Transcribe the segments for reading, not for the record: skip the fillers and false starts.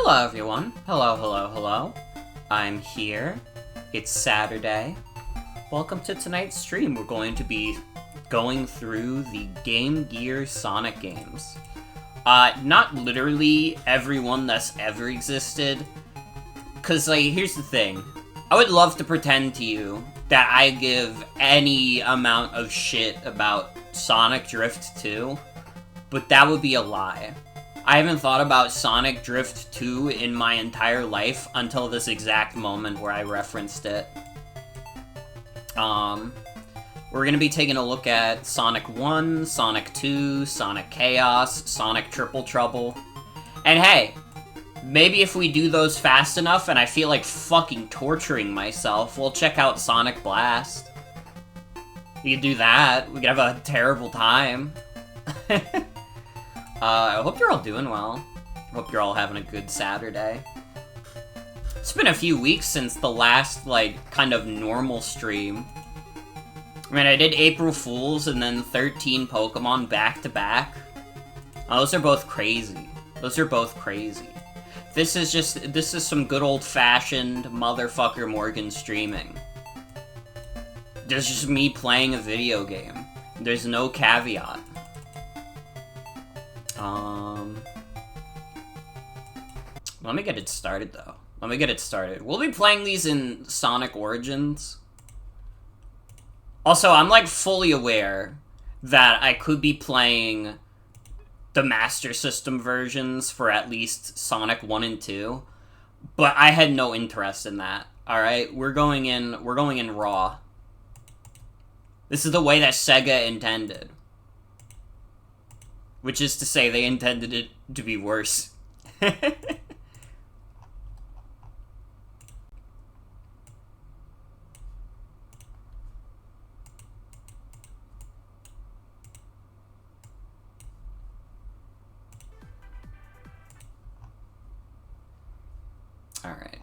Hello everyone. Hello, hello, hello. I'm here. It's Saturday. Welcome to tonight's stream. We're going to be going through the Game Gear Sonic games. Not literally everyone that's ever existed. Cause, like, here's the thing. I would love to pretend to you that I give any amount of shit about Sonic Drift 2, but that would be a lie. I haven't thought about Sonic Drift 2 in my entire life until this exact moment where I referenced it. We're gonna be taking a look at Sonic 1, Sonic 2, Sonic Chaos, Sonic Triple Trouble. And hey, maybe if we do those fast enough and I feel like fucking torturing myself, we'll check out Sonic Blast. We could do that. We could have a terrible time. I hope you're all doing well. I hope you're all having a good Saturday. It's been a few weeks since the last, like, kind of normal stream. I mean, I did April Fools and then 13 Pokemon back-to-back. Those are both crazy. Those are both crazy. This is some good old-fashioned motherfucker Morgan streaming. There's just me playing a video game. There's no caveat. Let me get it started, though. Let me get it started. We'll be playing these in Sonic Origins. Also, I'm, like, fully aware that I could be playing the Master System versions for at least Sonic 1 and 2, but I had no interest in that, alright? We're going in raw. This is the way that Sega intended. Which is to say, they intended it to be worse. Alright,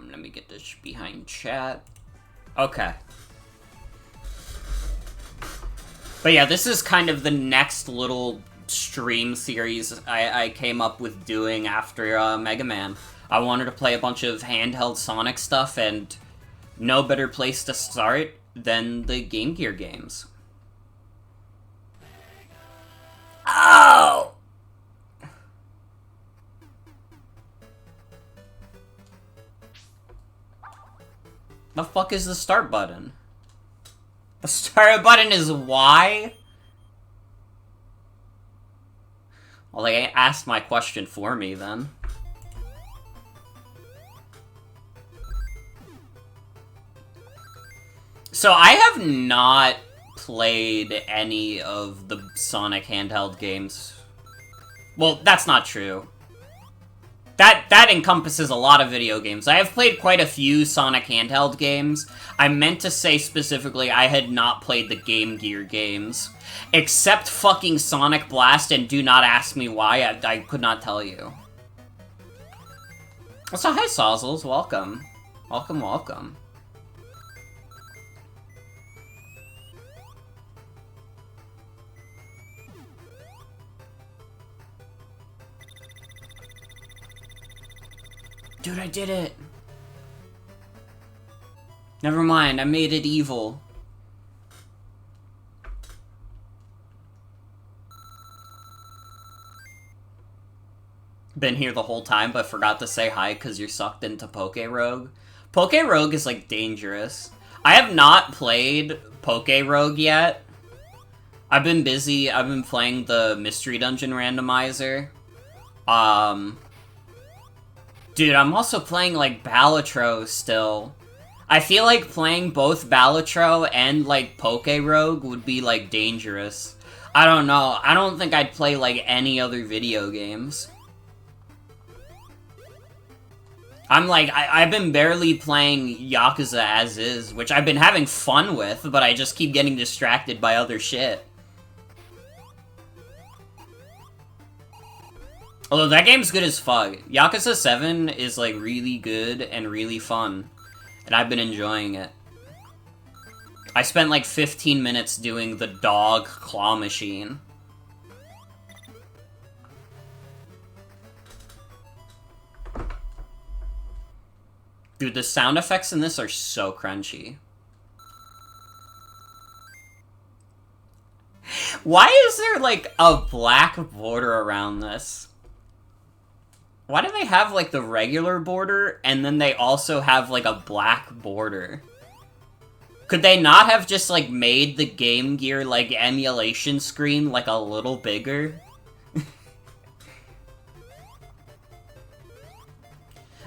let me get this behind chat. Okay. But yeah, this is kind of the next little stream series I came up with doing after Mega Man. I wanted to play a bunch of handheld Sonic stuff, and no better place to start than the Game Gear games. Oh! The fuck is the start button? The start button is Y? Well, they asked my question for me, then. So, I have not played any of the Sonic handheld games. Well, that's not true. That encompasses a lot of video games. I have played quite a few Sonic handheld games. I meant to say specifically I had not played the Game Gear games. Except fucking Sonic Blast, and do not ask me why, I could not tell you. So hi Sozzles, welcome. Welcome, welcome. Dude, I did it! Never mind, I made it evil. Been here the whole time, but forgot to say hi because you're sucked into Poké-Rogue. Poké-Rogue is, like, dangerous. I have not played Poké-Rogue yet. I've been busy. I've been playing the Mystery Dungeon Randomizer. Dude, I'm also playing, like, Balatro still. I feel like playing both Balatro and, like, Poké-Rogue would be, like, dangerous. I don't know. I don't think I'd play, like, any other video games. I'm like, I've been barely playing Yakuza as is, which I've been having fun with, but I just keep getting distracted by other shit. Although that game's good as fuck. Yakuza 7 is, like, really good and really fun. And I've been enjoying it. I spent, like, 15 minutes doing the dog claw machine. Dude, the sound effects in this are so crunchy. Why is there, like, a black border around this? Why do they have, like, the regular border, and then they also have, like, a black border? Could they not have just, like, made the Game Gear, like, emulation screen, like, a little bigger?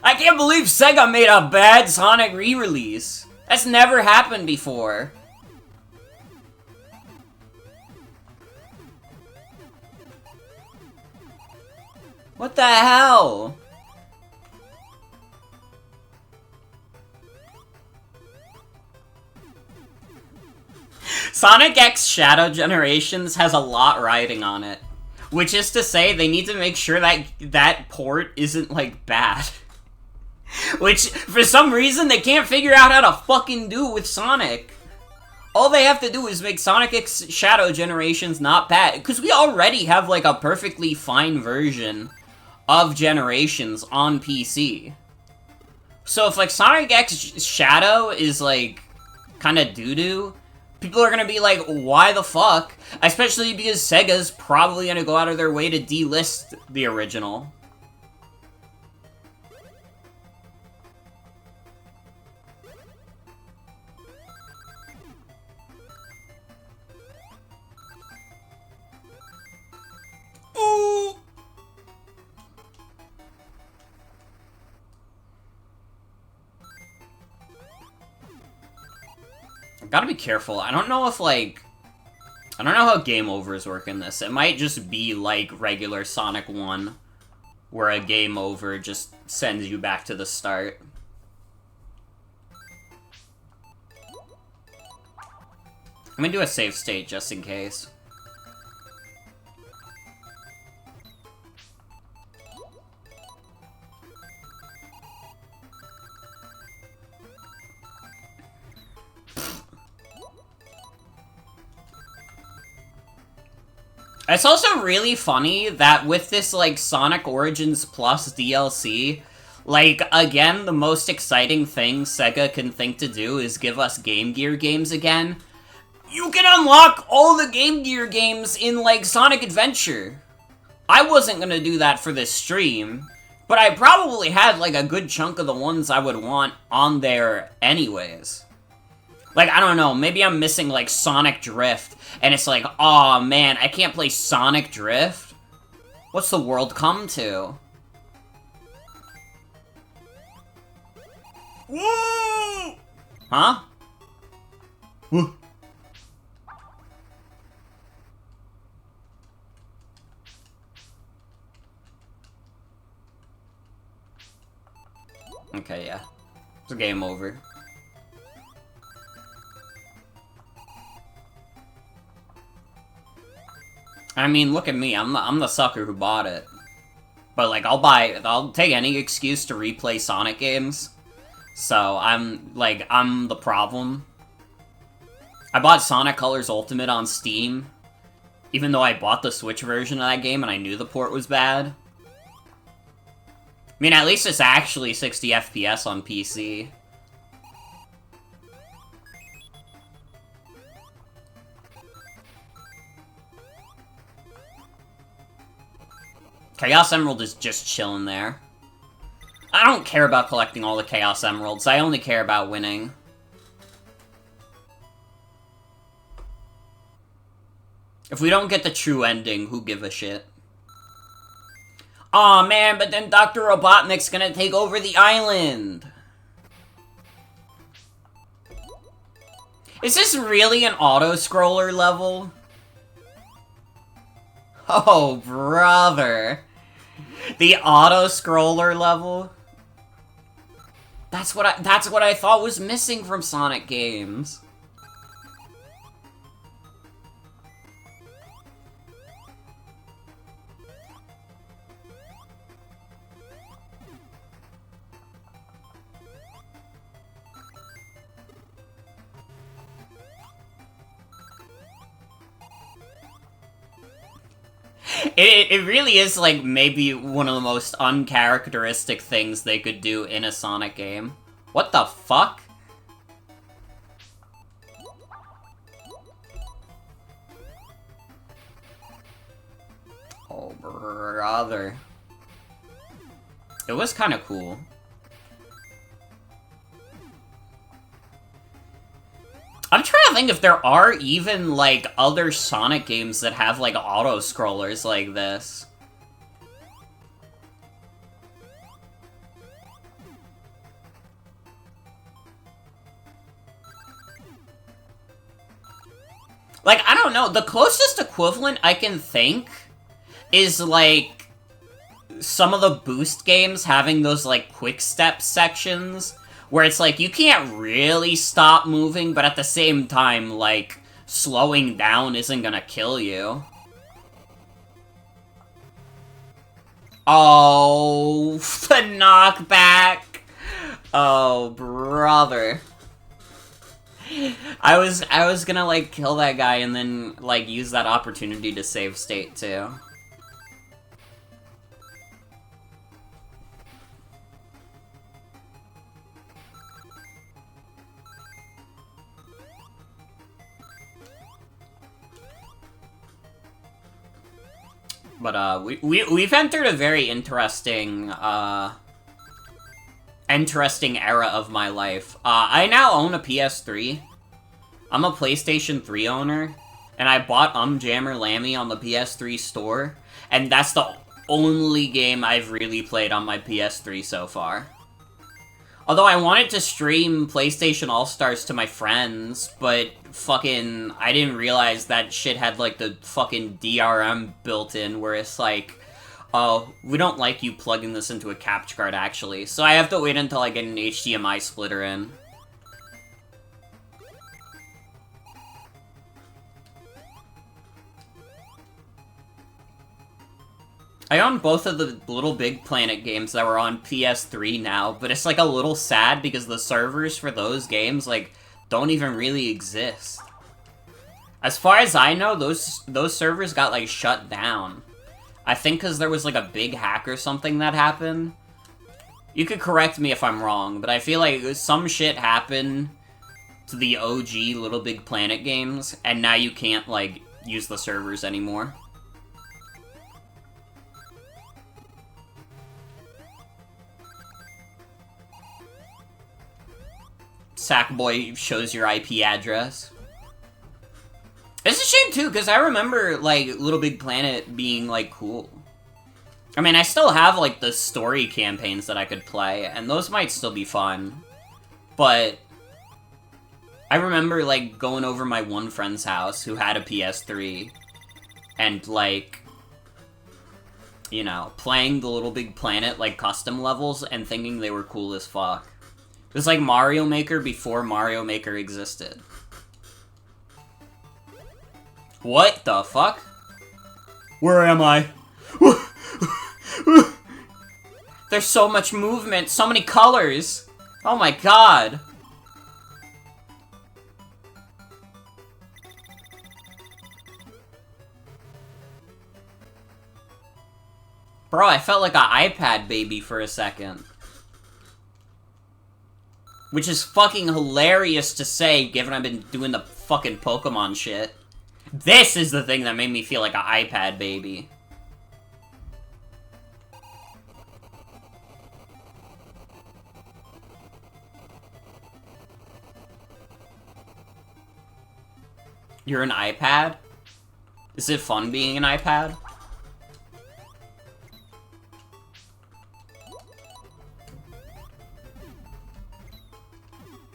I can't believe Sega made a bad Sonic re-release. That's never happened before. What the hell? Sonic X Shadow Generations has a lot riding on it. Which is to say, they need to make sure that that port isn't, like, bad. Which, for some reason, they can't figure out how to fucking do with Sonic. All they have to do is make Sonic X Shadow Generations not bad. Because we already have, like, a perfectly fine version of Generations on PC. So if, like, Sonic X Shadow is, like, kinda doo-doo, people are gonna be like, why the fuck? Especially because Sega's probably gonna go out of their way to delist the original. Ooh! Gotta be careful. I don't know if, like... I don't know how game overs work in this. It might just be like regular Sonic 1, where a game over just sends you back to the start. I'm gonna do a save state just in case. It's also really funny that with this, like, Sonic Origins Plus DLC, like, again, the most exciting thing Sega can think to do is give us Game Gear games again. You can unlock all the Game Gear games in, like, Sonic Adventure. I wasn't gonna do that for this stream, but I probably had, like, a good chunk of the ones I would want on there anyways. Like, I don't know, maybe I'm missing, like, Sonic Drift, and it's like, aw, man, I can't play Sonic Drift? What's the world come to? Woo! Huh? Woo. Okay, yeah. It's a game over. I mean, look at me. I'm the sucker who bought it. But, like, I'll take any excuse to replay Sonic games. So, I'm the problem. I bought Sonic Colors Ultimate on Steam, even though I bought the Switch version of that game and I knew the port was bad. I mean, at least it's actually 60 FPS on PC. Chaos Emerald is just chilling there. I don't care about collecting all the Chaos Emeralds, I only care about winning. If we don't get the true ending, who give a shit? Aw, man, but then Dr. Robotnik's gonna take over the island! Is this really an auto-scroller level? Oh, brother. The auto-scroller level? That's what I thought was missing from Sonic games. It really is, like, maybe one of the most uncharacteristic things they could do in a Sonic game. What the fuck? Oh, brother. It was kind of cool. I'm trying to think if there are even, like, other Sonic games that have, like, auto-scrollers like this. Like, I don't know, the closest equivalent I can think is, like, some of the Boost games having those, like, quick step sections, where it's like, you can't really stop moving, but at the same time, like, slowing down isn't gonna kill you. Oh, the knockback! Oh, brother. I was gonna, like, kill that guy and then, like, use that opportunity to save state, too. But, we've entered a very interesting, interesting era of my life. I now own a PS3. I'm a PlayStation 3 owner, and I bought Jammer Lammy on the PS3 store, and that's the only game I've really played on my PS3 so far. Although I wanted to stream PlayStation All-Stars to my friends, but fucking, I didn't realize that shit had, like, the fucking DRM built in, where it's like, oh, we don't like you plugging this into a capture card, actually, so I have to wait until I get an HDMI splitter in. I own both of the Little Big Planet games that were on PS3 now, but it's, like, a little sad because the servers for those games, like, don't even really exist. As far as I know, those servers got, like, shut down. I think because there was, like, a big hack or something that happened. You could correct me if I'm wrong, but I feel like some shit happened to the OG Little Big Planet games, and now you can't, like, use the servers anymore. Sackboy shows your IP address. It's a shame, too, because I remember, like, Little Big Planet being, like, cool. I mean, I still have, like, the story campaigns that I could play, and those might still be fun. But I remember, like, going over my one friend's house who had a PS3, and, like, you know, playing the Little Big Planet, like, custom levels and thinking they were cool as fuck. It was like Mario Maker before Mario Maker existed. What the fuck? Where am I? There's so much movement, so many colors. Oh my god. Bro, I felt like an iPad baby for a second. Which is fucking hilarious to say, given I've been doing the fucking Pokemon shit. This is the thing that made me feel like an iPad baby. You're an iPad? Is it fun being an iPad?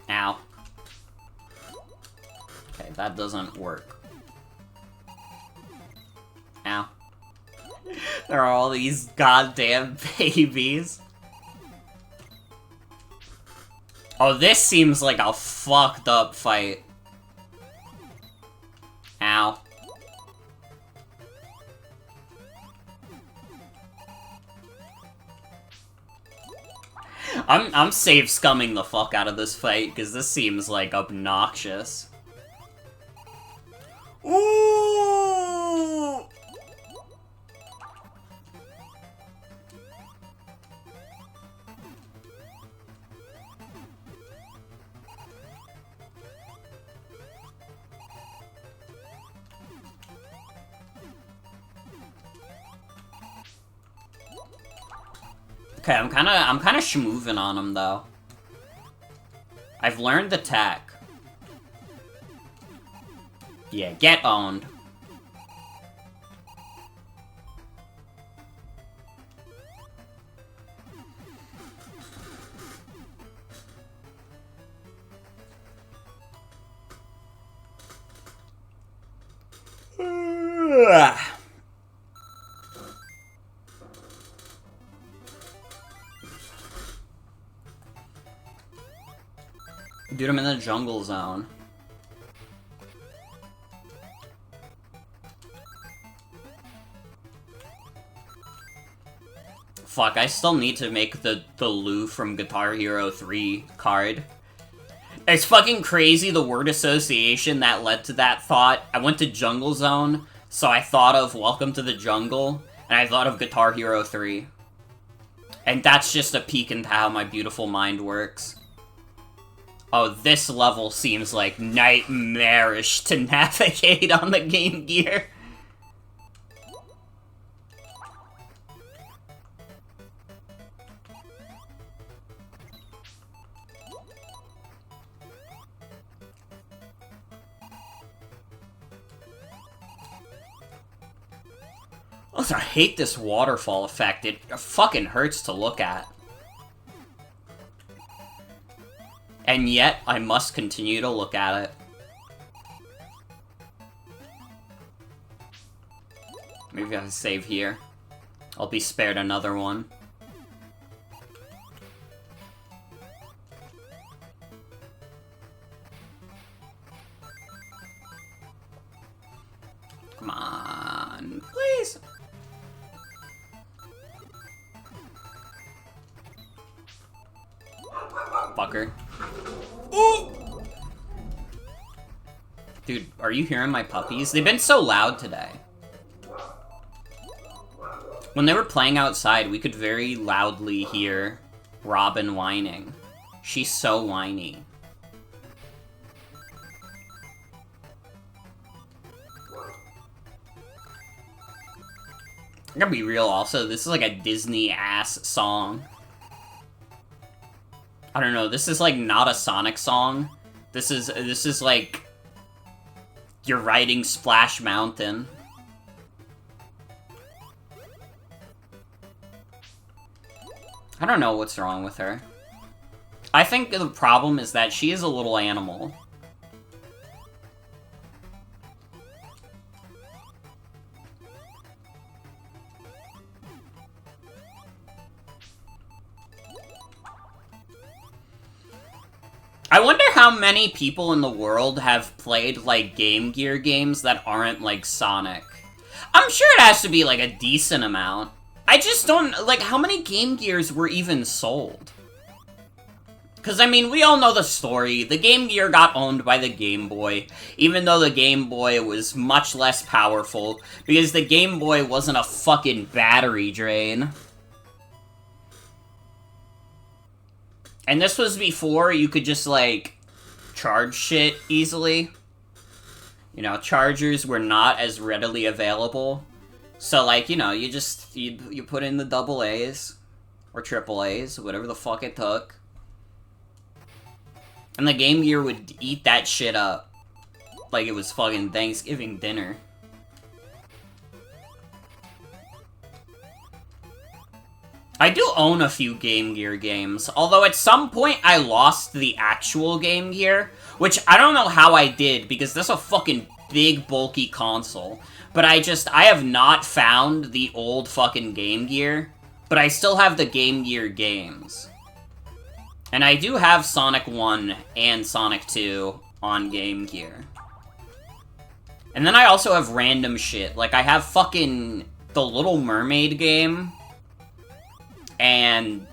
Ow. Okay, that doesn't work. Ow. There are all these goddamn babies. Oh, this seems like a fucked up fight. Ow. I'm save scumming the fuck out of this fight, because this seems, like, obnoxious. Ooh! Okay, I'm kinda schmoovin' on him, though. I've learned the tech. Yeah, get owned. Dude, I'm in the jungle zone. Fuck, I still need to make the Lou from Guitar Hero 3 card. It's fucking crazy the word association that led to that thought. I went to Jungle Zone, so I thought of Welcome to the Jungle, and I thought of Guitar Hero 3. And that's just a peek into how my beautiful mind works. Oh, this level seems like nightmarish to navigate on the Game Gear. Also, I hate this waterfall effect. It fucking hurts to look at. And yet, I must continue to look at it. Maybe I can save here. I'll be spared another one. Come on, please. Fucker. Ooh! Dude, are you hearing my puppies? They've been so loud today. When they were playing outside, we could very loudly hear Robin whining. She's so whiny. I gotta be real also, this is like a Disney-ass song. I don't know, this is like not a Sonic song. This is like you're riding Splash Mountain. I don't know what's wrong with her. I think the problem is that she is a little animal. I wonder how many people in the world have played, like, Game Gear games that aren't, like, Sonic. I'm sure it has to be, like, a decent amount. I just don't, like, how many Game Gears were even sold? Because, I mean, we all know the story. The Game Gear got owned by the Game Boy, even though the Game Boy was much less powerful, because the Game Boy wasn't a fucking battery drain. And this was before you could just, like, charge shit easily. You know, chargers were not as readily available. So, like, you know, you just, you put in the double A's, or triple A's, whatever the fuck it took. And the Game Gear would eat that shit up. Like it was fucking Thanksgiving dinner. I do own a few Game Gear games, although at some point I lost the actual Game Gear, which I don't know how I did, because that's a fucking big, bulky console. But I have not found the old fucking Game Gear, but I still have the Game Gear games. And I do have Sonic 1 and Sonic 2 on Game Gear. And then I also have random shit, like I have fucking the Little Mermaid game, and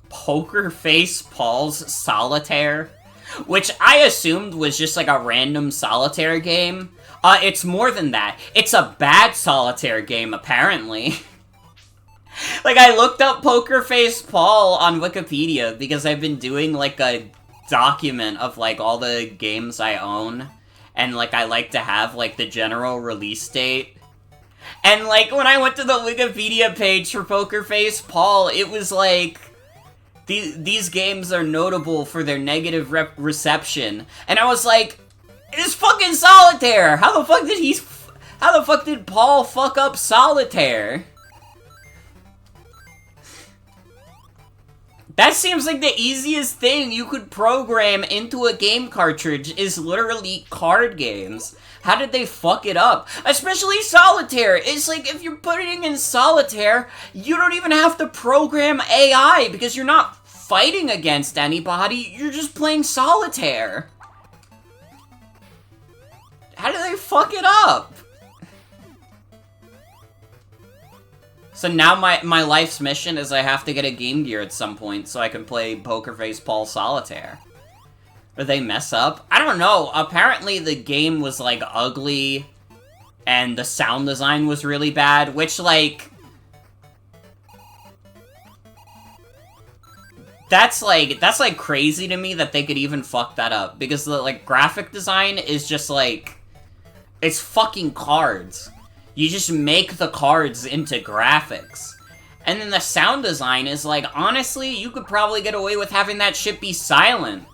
Poker Face Paul's Solitaire, which I assumed was just like a random solitaire game. It's more than that. It's a bad solitaire game, apparently. Like, I looked up Poker Face Paul on Wikipedia because I've been doing, like, a document of, like, all the games I own. And, like, I like to have, like, the general release date. And, like, when I went to the Wikipedia page for Poker Face Paul, it was like, these games are notable for their negative reception. And I was like, it's fucking Solitaire! How the fuck did Paul fuck up Solitaire? That seems like the easiest thing you could program into a game cartridge is literally card games. How did they fuck it up? Especially Solitaire. It's like, if you're putting in Solitaire, you don't even have to program AI because you're not fighting against anybody, you're just playing Solitaire. How did they fuck it up? So now my life's mission is I have to get a Game Gear at some point so I can play Poker Face Paul Solitaire. Did they mess up? I don't know. Apparently the game was, like, ugly, and the sound design was really bad, which, like... That's crazy to me that they could even fuck that up, because the, like, graphic design is just, like... It's fucking cards. You just make the cards into graphics. And then the sound design is like, honestly, you could probably get away with having that shit be silent.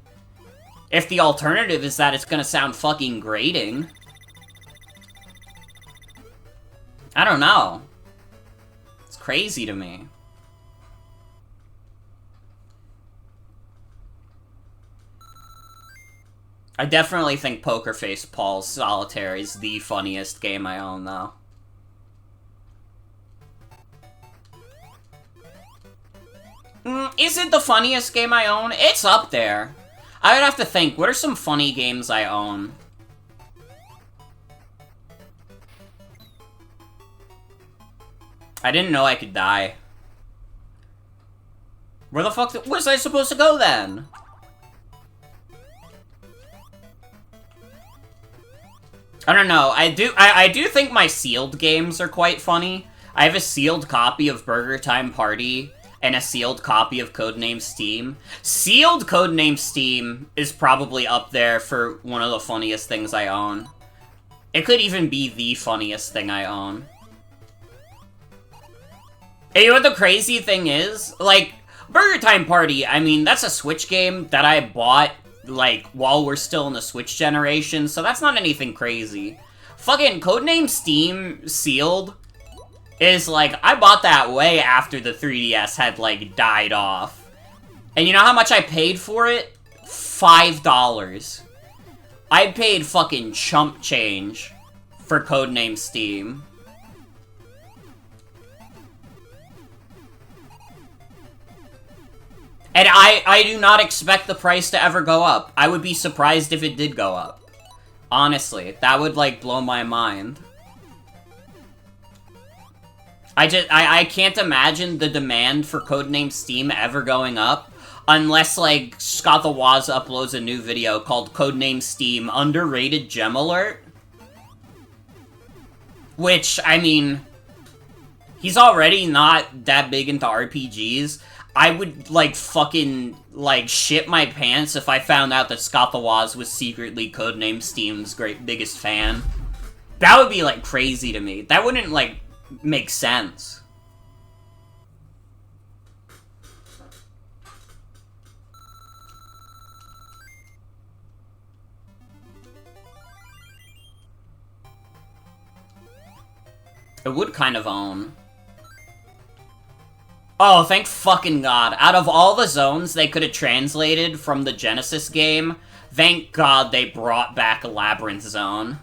If the alternative is that it's gonna sound fucking grating. I don't know. It's crazy to me. I definitely think Poker Face Paul Solitaire is the funniest game I own, though. Is it the funniest game I own? It's up there. I would have to think, what are some funny games I own? I didn't know I could die. Where the fuck was I supposed to go then? I don't know. I do think my sealed games are quite funny. I have a sealed copy of Burger Time Party and a sealed copy of Codename Steam. Sealed Codename Steam is probably up there for one of the funniest things I own. It could even be the funniest thing I own. And you know what the crazy thing is? Like, Burger Time Party, I mean, that's a Switch game that I bought, like, while we're still in the Switch generation, so that's not anything crazy. Fucking Codename Steam Sealed is, like, I bought that way after the 3DS had, like, died off. And you know how much I paid for it? $5. I paid fucking chump change for Codename Steam. And I do not expect the price to ever go up. I would be surprised if it did go up. Honestly, that would, like, blow my mind. I can't imagine the demand for Codename Steam ever going up, unless, like, Scott the Waz uploads a new video called Codename Steam Underrated Gem Alert. Which, I mean, he's already not that big into RPGs. I would, like, fucking, like, shit my pants if I found out that Scott the Waz was secretly Codename Steam's biggest fan. That would be, like, crazy to me. That wouldn't, like, make sense. It would kind of own. Oh, thank fucking God. Out of all the zones they could have translated from the Genesis game, thank God they brought back Labyrinth Zone.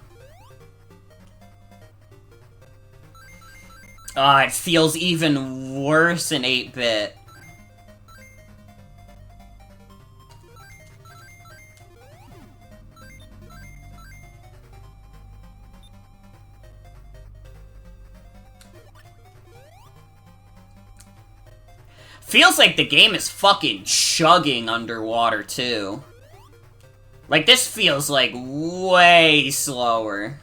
It feels even worse in 8-bit. Feels like the game is fucking chugging underwater, too. Like, this feels, like, way slower.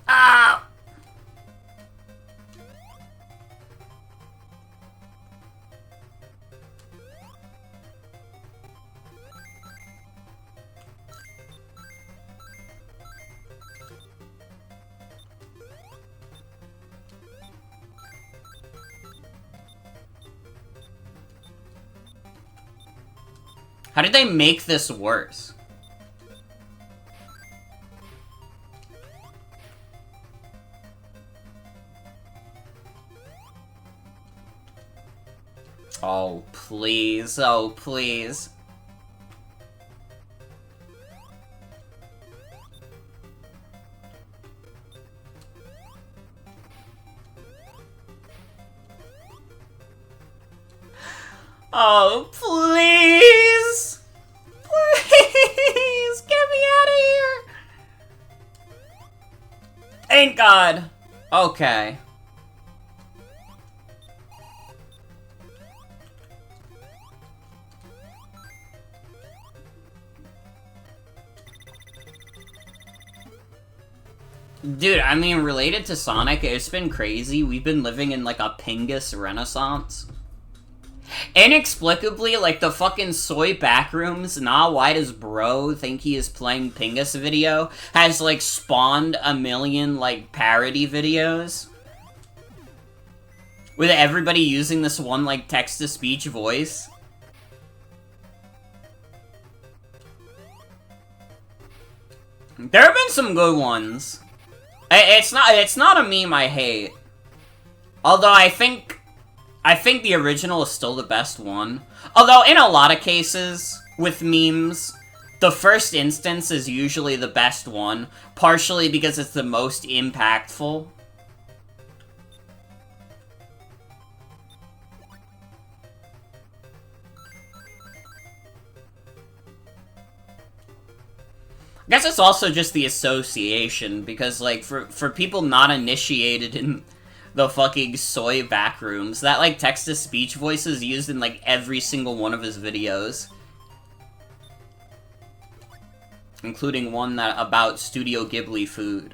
Ah! How did they make this worse? Oh, please. Oh, please. Oh, please! Please! Get me out of here! Thank God! Okay. Dude, I mean, related to Sonic, it's been crazy. We've been living in, like, a Pingus renaissance. Inexplicably, like, the fucking soy backrooms, nah, why does bro think he is playing Pingus video, has, like, spawned a million, like, parody videos. With everybody using this one, like, text-to-speech voice. There have been some good ones. It's not a meme I hate. Although I think the original is still the best one. Although in a lot of cases with memes, the first instance is usually the best one, partially because it's the most impactful. I guess it's also just the association, because, like, for people not initiated in the fucking soy backrooms, that, like, text-to-speech voice is used in, like, every single one of his videos. Including one that about Studio Ghibli food.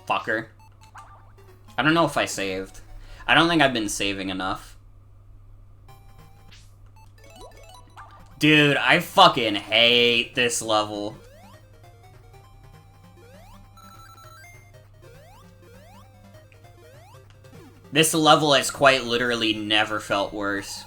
Fucker. I don't know if I saved. I don't think I've been saving enough. Dude, I fucking hate this level. This level has quite literally never felt worse.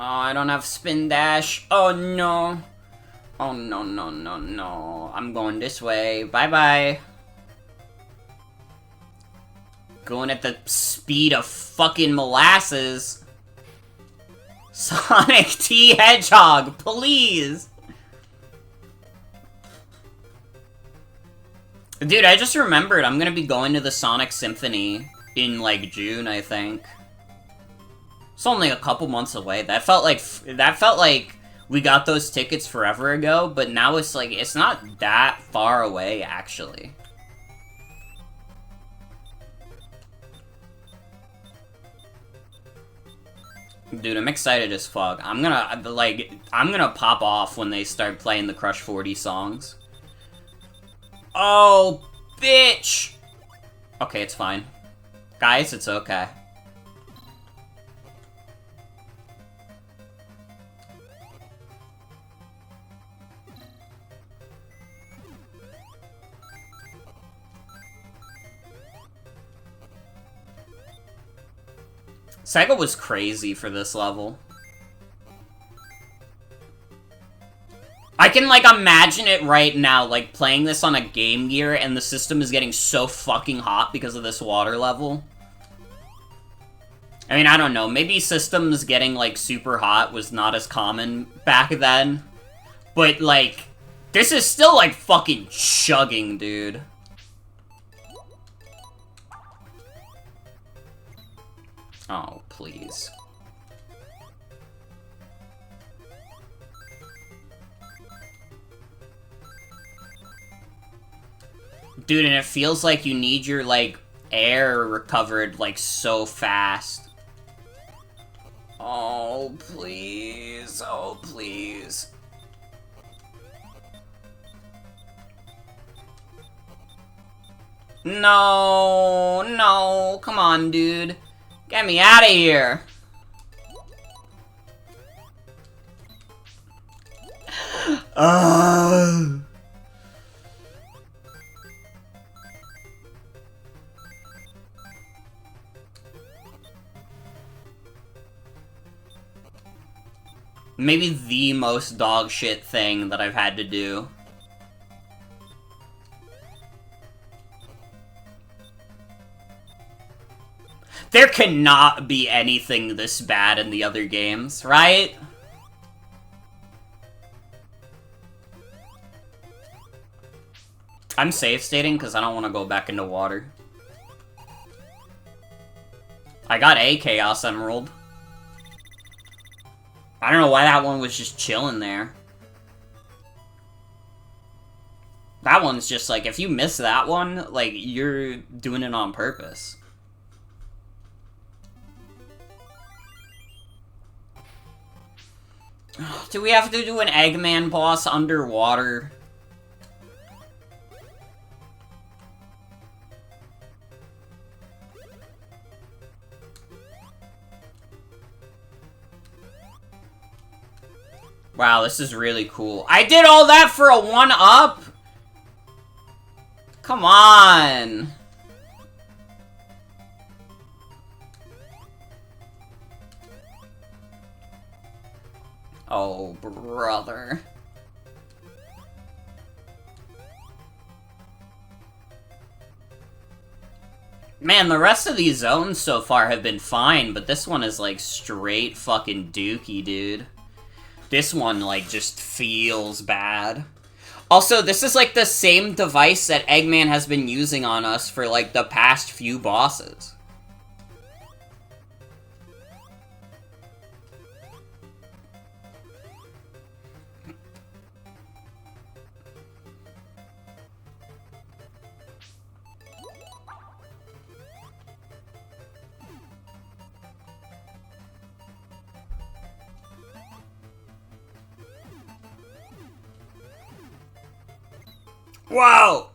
Oh, I don't have spin dash. Oh no. Oh no, no, no, no. I'm going this way. Bye-bye. Going at the speed of fucking molasses. Sonic T Hedgehog, please. Dude, I just remembered I'm gonna be going to the Sonic Symphony in, like, June, I think. It's only a couple months away. That felt like we got those tickets forever ago, but now it's like, it's not that far away, actually. Dude, I'm excited as fuck. I'm gonna pop off when they start playing the Crush 40 songs. Oh, bitch! Okay, it's fine. Guys, it's okay. Sega was crazy for this level. I can, like, imagine it right now, like, playing this on a Game Gear and the system is getting so fucking hot because of this water level. I mean, I don't know, maybe systems getting, like, super hot was not as common back then. But, like, this is still, like, fucking chugging, dude. Oh, please. Dude, and it feels like you need your, like, air recovered, like, so fast. Oh, please. Oh, please. No, no, come on, dude. Get me out of here. Maybe the most dog shit thing that I've had to do. There cannot be anything this bad in the other games, right? I'm safe stating because I don't want to go back into water. I got a Chaos Emerald. I don't know why that one was just chilling there. That one's just like, if you miss that one, like, you're doing it on purpose. Do we have to do an Eggman boss underwater? Wow, this is really cool. I did all that for a 1-up? Come on! Oh, brother. Man, the rest of these zones so far have been fine, but this one is like straight fucking dookie, dude. This one, like, just feels bad. Also, this is, like, the same device that Eggman has been using on us for, like, the past few bosses. Whoa!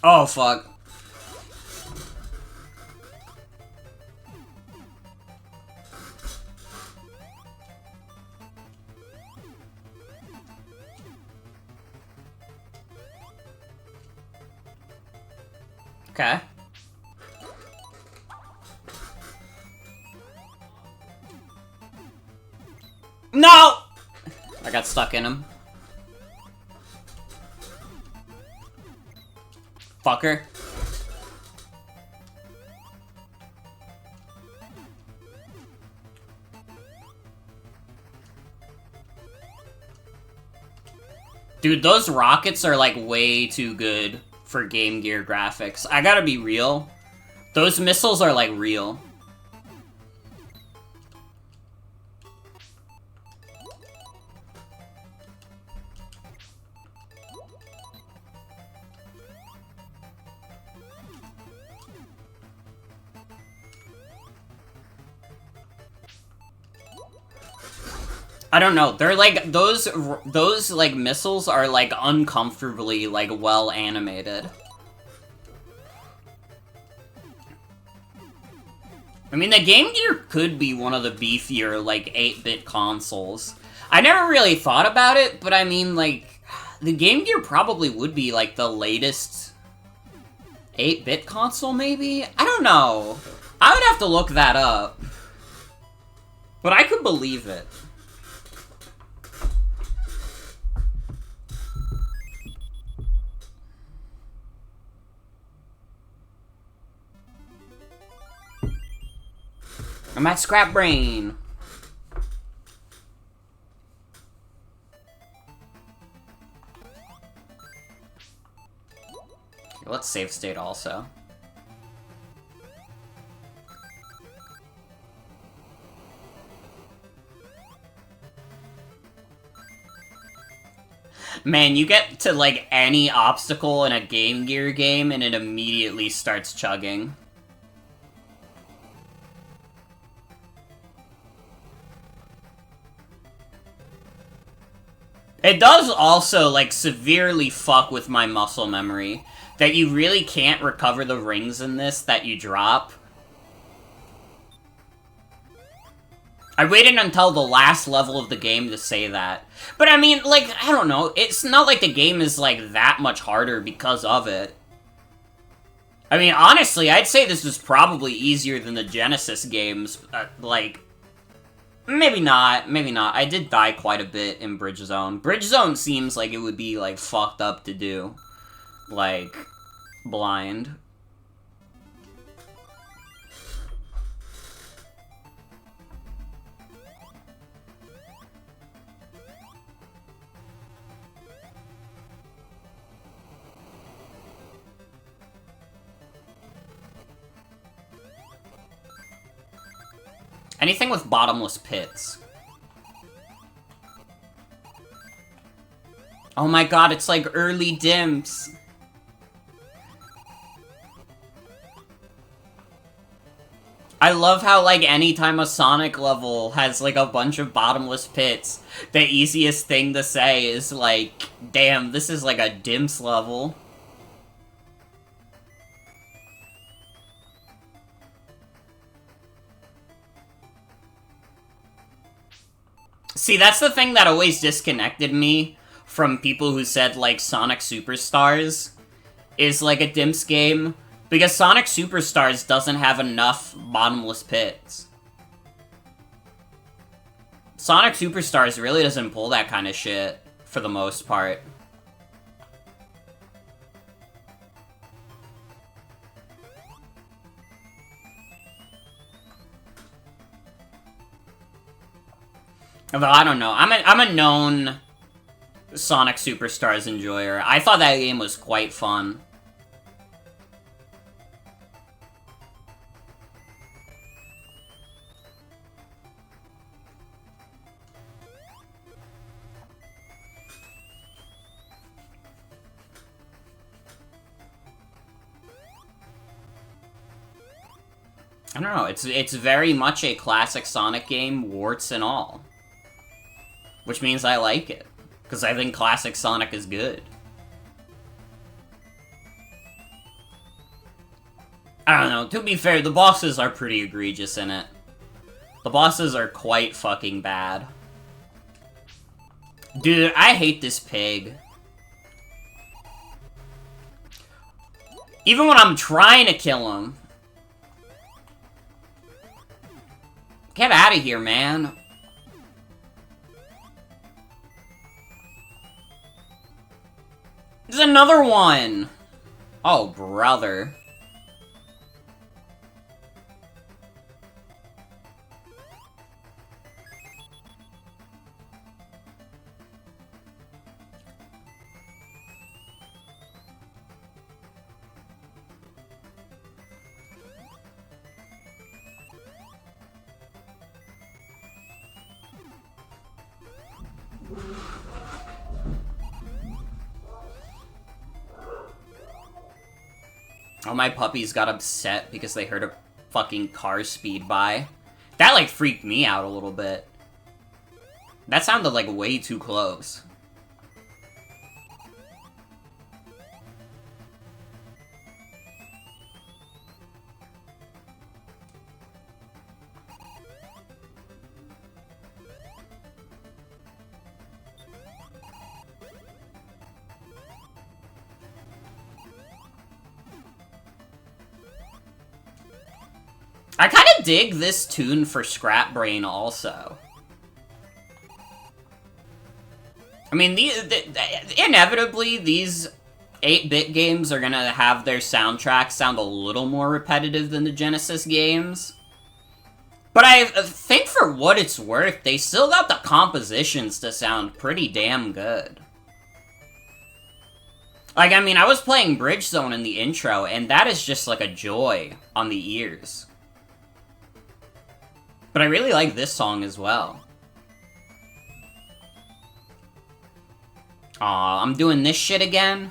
Oh, fuck. Okay. No! I got stuck in him. Fucker. Dude, those rockets are like way too good for Game Gear graphics. I gotta be real. Those missiles are like real. I don't know. They're like those like missiles are like uncomfortably like well animated. I mean, the Game Gear could be one of the beefier like 8-bit consoles. I never really thought about it, but I mean like the Game Gear probably would be like the latest 8-bit console maybe? I don't know. I would have to look that up. But I could believe it. I'm at Scrap Brain. Let's save state also. Man, you get to like any obstacle in a Game Gear game and it immediately starts chugging. It does also, like, severely fuck with my muscle memory. That you really can't recover the rings in this that you drop. I waited until the last level of the game to say that. But I mean, like, I don't know. It's not like the game is, like, that much harder because of it. I mean, honestly, I'd say this was probably easier than the Genesis games. Like, maybe not, maybe not. I did die quite a bit in Bridge Zone. Bridge Zone seems like it would be, like, fucked up to do. Like, blind. Anything with bottomless pits. Oh my god, it's like early dimps. I love how, like, anytime a Sonic level has, like, a bunch of bottomless pits, the easiest thing to say is, like, damn, this is like a dimps level. See, that's the thing that always disconnected me from people who said, like, Sonic Superstars is, like, a dimps game, because Sonic Superstars doesn't have enough bottomless pits. Sonic Superstars really doesn't pull that kind of shit, for the most part. Although, I don't know. I'm a known Sonic Superstars enjoyer. I thought that game was quite fun. I don't know, it's very much a classic Sonic game, warts and all. Which means I like it, because I think classic Sonic is good. I don't know, to be fair, the bosses are pretty egregious in it. The bosses are quite fucking bad. Dude, I hate this pig. Even when I'm trying to kill him. Get out of here, man. There's another one! Oh, brother. Oh, my puppies got upset because they heard a fucking car speed by. That, like, freaked me out a little bit. That sounded, like, way too close. I kind of dig this tune for Scrap Brain also. I mean, inevitably, these 8-bit games are gonna have their soundtracks sound a little more repetitive than the Genesis games. But I think for what it's worth, they still got the compositions to sound pretty damn good. Like, I mean, I was playing Bridge Zone in the intro, and that is just like a joy on the ears. But I really like this song as well. Aw, I'm doing this shit again?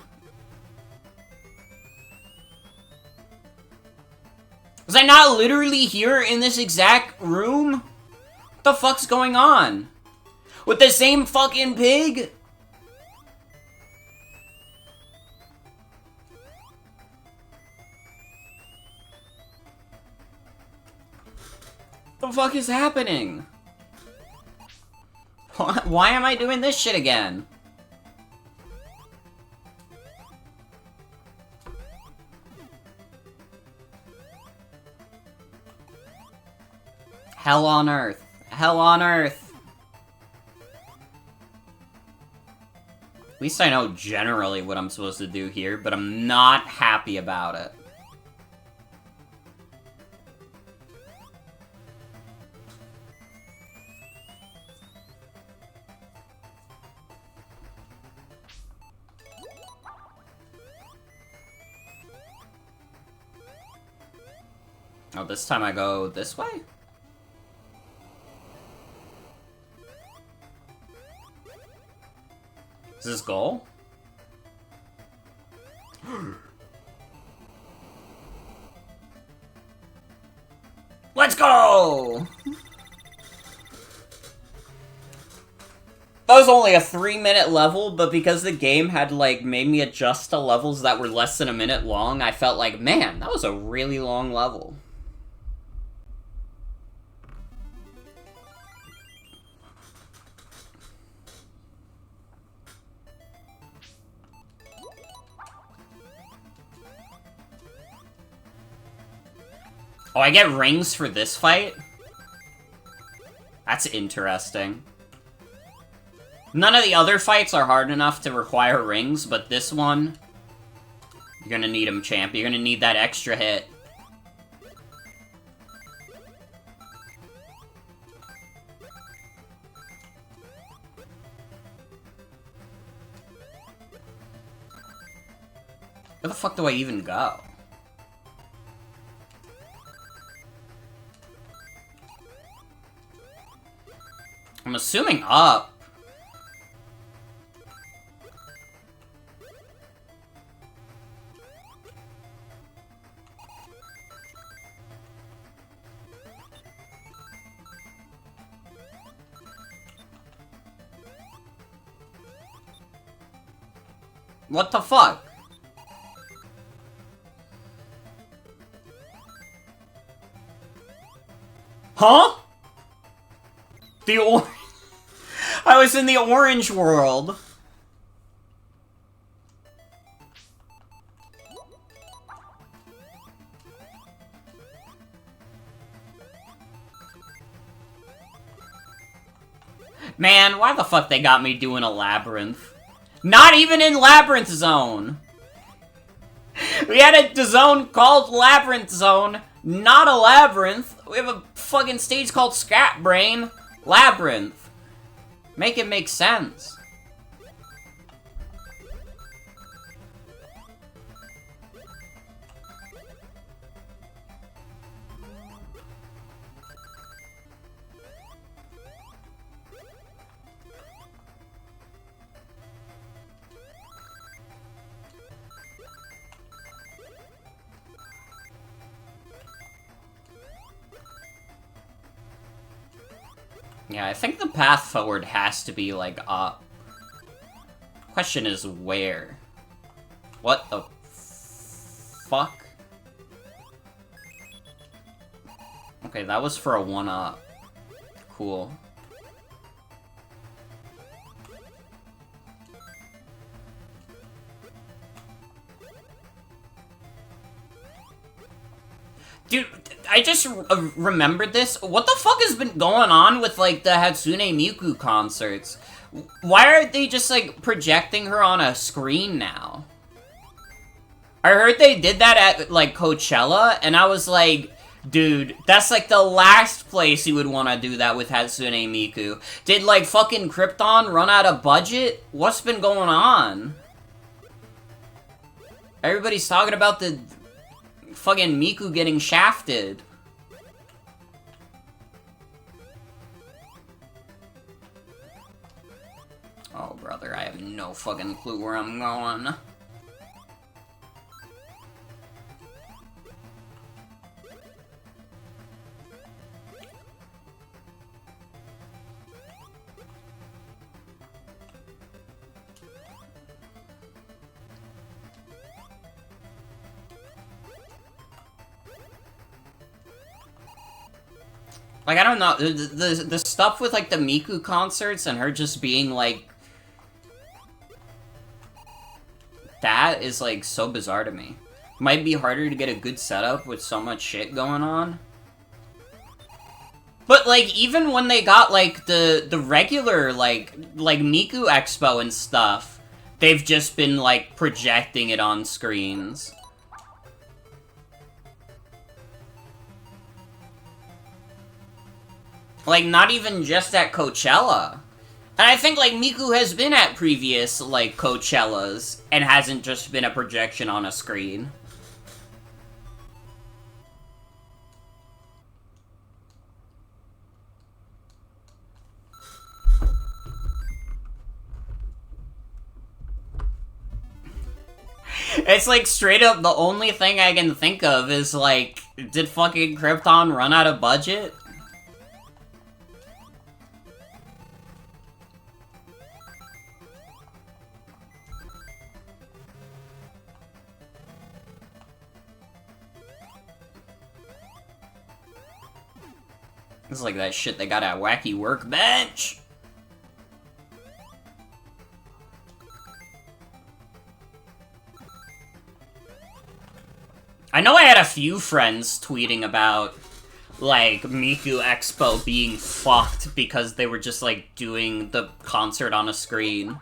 Was I not literally here in this exact room? What the fuck's going on? With the same fucking pig? The fuck is happening? Why am I doing this shit again? Hell on earth. Hell on earth. At least I know generally what I'm supposed to do here, but I'm not happy about it. Oh, this time I go this way? Is this goal? Let's go! That was only a 3-minute level, but because the game had, like, made me adjust to levels that were less than a minute long, I felt like, man, that was a really long level. Oh, I get rings for this fight? That's interesting. None of the other fights are hard enough to require rings, but this one... You're gonna need them, champ. You're gonna need that extra hit. Where the fuck do I even go? I'm assuming up. What the fuck? Huh? I was in the orange world. Man, why the fuck they got me doing a labyrinth? Not even in Labyrinth Zone! We had a zone called Labyrinth Zone, not a labyrinth. We have a fucking stage called Scat Brain. Labyrinth. Make it make sense. Yeah, I think the path forward has to be, like, up. Question is, where? What the fuck? Okay, that was for a 1-up. Cool. Dude, I just remembered this. What the fuck has been going on with, like, the Hatsune Miku concerts? Why are they just, like, projecting her on a screen now? I heard they did that at, like, Coachella, and I was like, dude, that's, like, the last place you would want to do that with Hatsune Miku. Did, like, fucking Krypton run out of budget? What's been going on? Everybody's talking about the fucking Miku getting shafted. Oh, brother, I have no fucking clue where I'm going. Like, I don't know, the stuff with, like, the Miku concerts and her just being, like... That is, like, so bizarre to me. Might be harder to get a good setup with so much shit going on. But, like, even when they got, like, the regular, like Miku Expo and stuff, they've just been, like, projecting it on screens. Like, not even just at Coachella. And I think, like, Miku has been at previous, like, Coachellas, and hasn't just been a projection on a screen. It's, like, straight up, the only thing I can think of is, like, did fucking Krypton run out of budget? It's like that shit they got at Wacky Workbench. I know I had a few friends tweeting about, like, Miku Expo being fucked because they were just, like, doing the concert on a screen.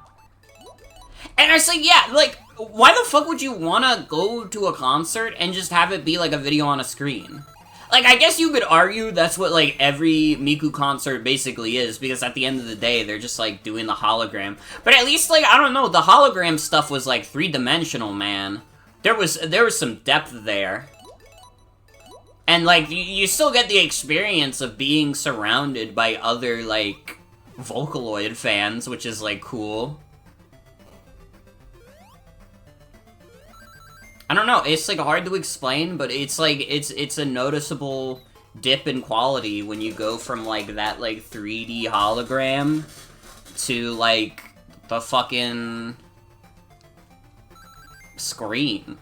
And I was like, yeah, like, why the fuck would you wanna go to a concert and just have it be, like, a video on a screen? Like, I guess you could argue that's what, like, every Miku concert basically is, because at the end of the day, they're just, like, doing the hologram. But at least, like, I don't know, the hologram stuff was, like, three-dimensional, man. There was some depth there. And, like, you still get the experience of being surrounded by other, like, Vocaloid fans, which is, like, cool. I don't know, it's, like, hard to explain, but it's, like, it's a noticeable dip in quality when you go from, like, that, like, 3D hologram to, like, the fucking screen.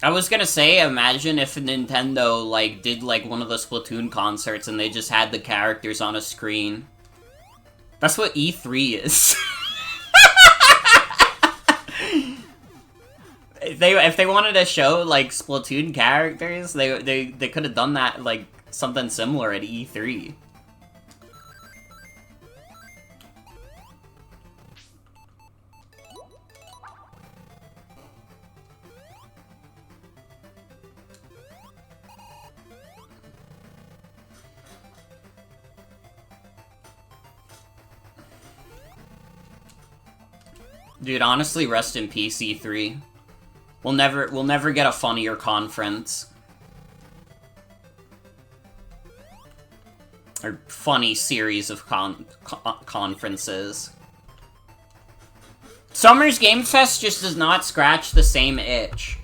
I was gonna say, imagine if Nintendo, like, did, like, one of the Splatoon concerts and they just had the characters on a screen. That's what E3 is. If they wanted to show, like, Splatoon characters, they could have done that, like, something similar at E3. Dude, honestly, rest in peace, E3. We'll never get a funnier conference. Or funny series of conferences. Summer's Game Fest just does not scratch the same itch.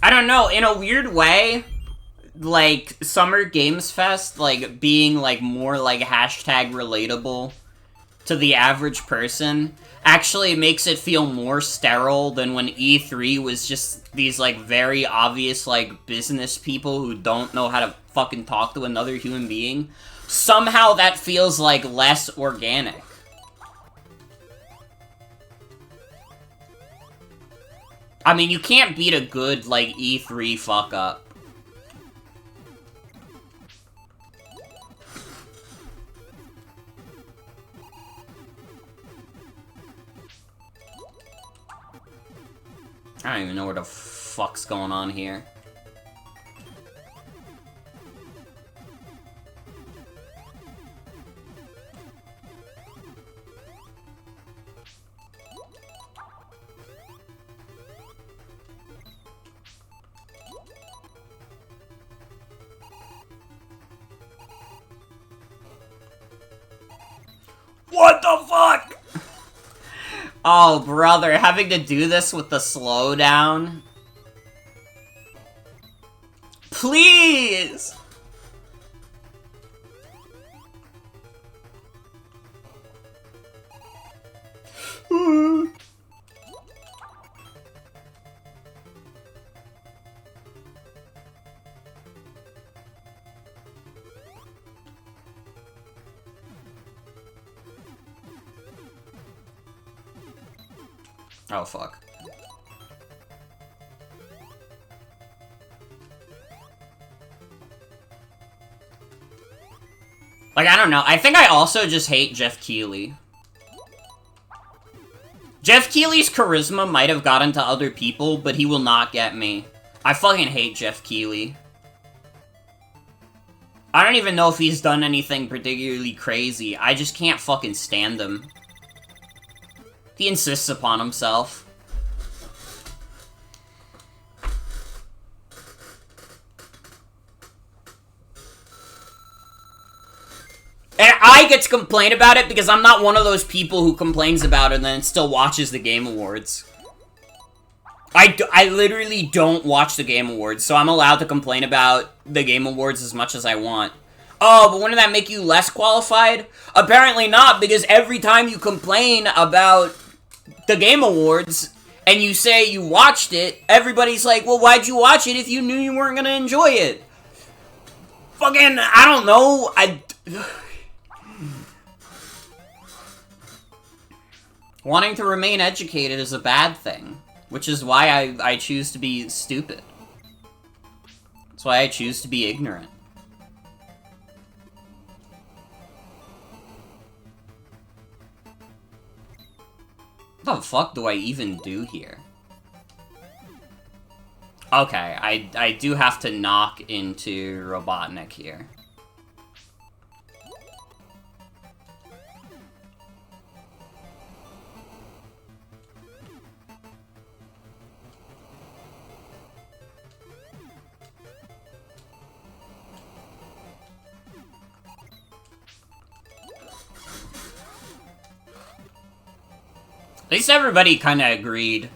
I don't know, in a weird way, like, Summer Games Fest, like, being, like, more, like, hashtag relatable to the average person actually makes it feel more sterile than when E3 was just these, like, very obvious, like, business people who don't know how to fucking talk to another human being. Somehow that feels, like, less organic. I mean, you can't beat a good, like, E3 fuck-up. I don't even know what the fuck's going on here. What the fuck? Oh, brother, having to do this with the slowdown? Please! Oh, fuck. Like, I don't know. I think I also just hate Jeff Keighley. Jeff Keighley's charisma might have gotten to other people, but he will not get me. I fucking hate Jeff Keighley. I don't even know if he's done anything particularly crazy. I just can't fucking stand him. He insists upon himself. And I get to complain about it because I'm not one of those people who complains about it and then still watches the Game Awards. I literally don't watch the Game Awards, so I'm allowed to complain about the Game Awards as much as I want. Oh, but wouldn't that make you less qualified? Apparently not, because every time you complain about the Game Awards and you say you watched it, everybody's like, well, why'd you watch it if you knew you weren't gonna enjoy it? Fucking, I don't know, Wanting to remain educated is a bad thing, which is why I choose to be stupid. That's why I choose to be ignorant. What the fuck do I even do here? Okay, I do have to knock into Robotnik here. At least everybody kind of agreed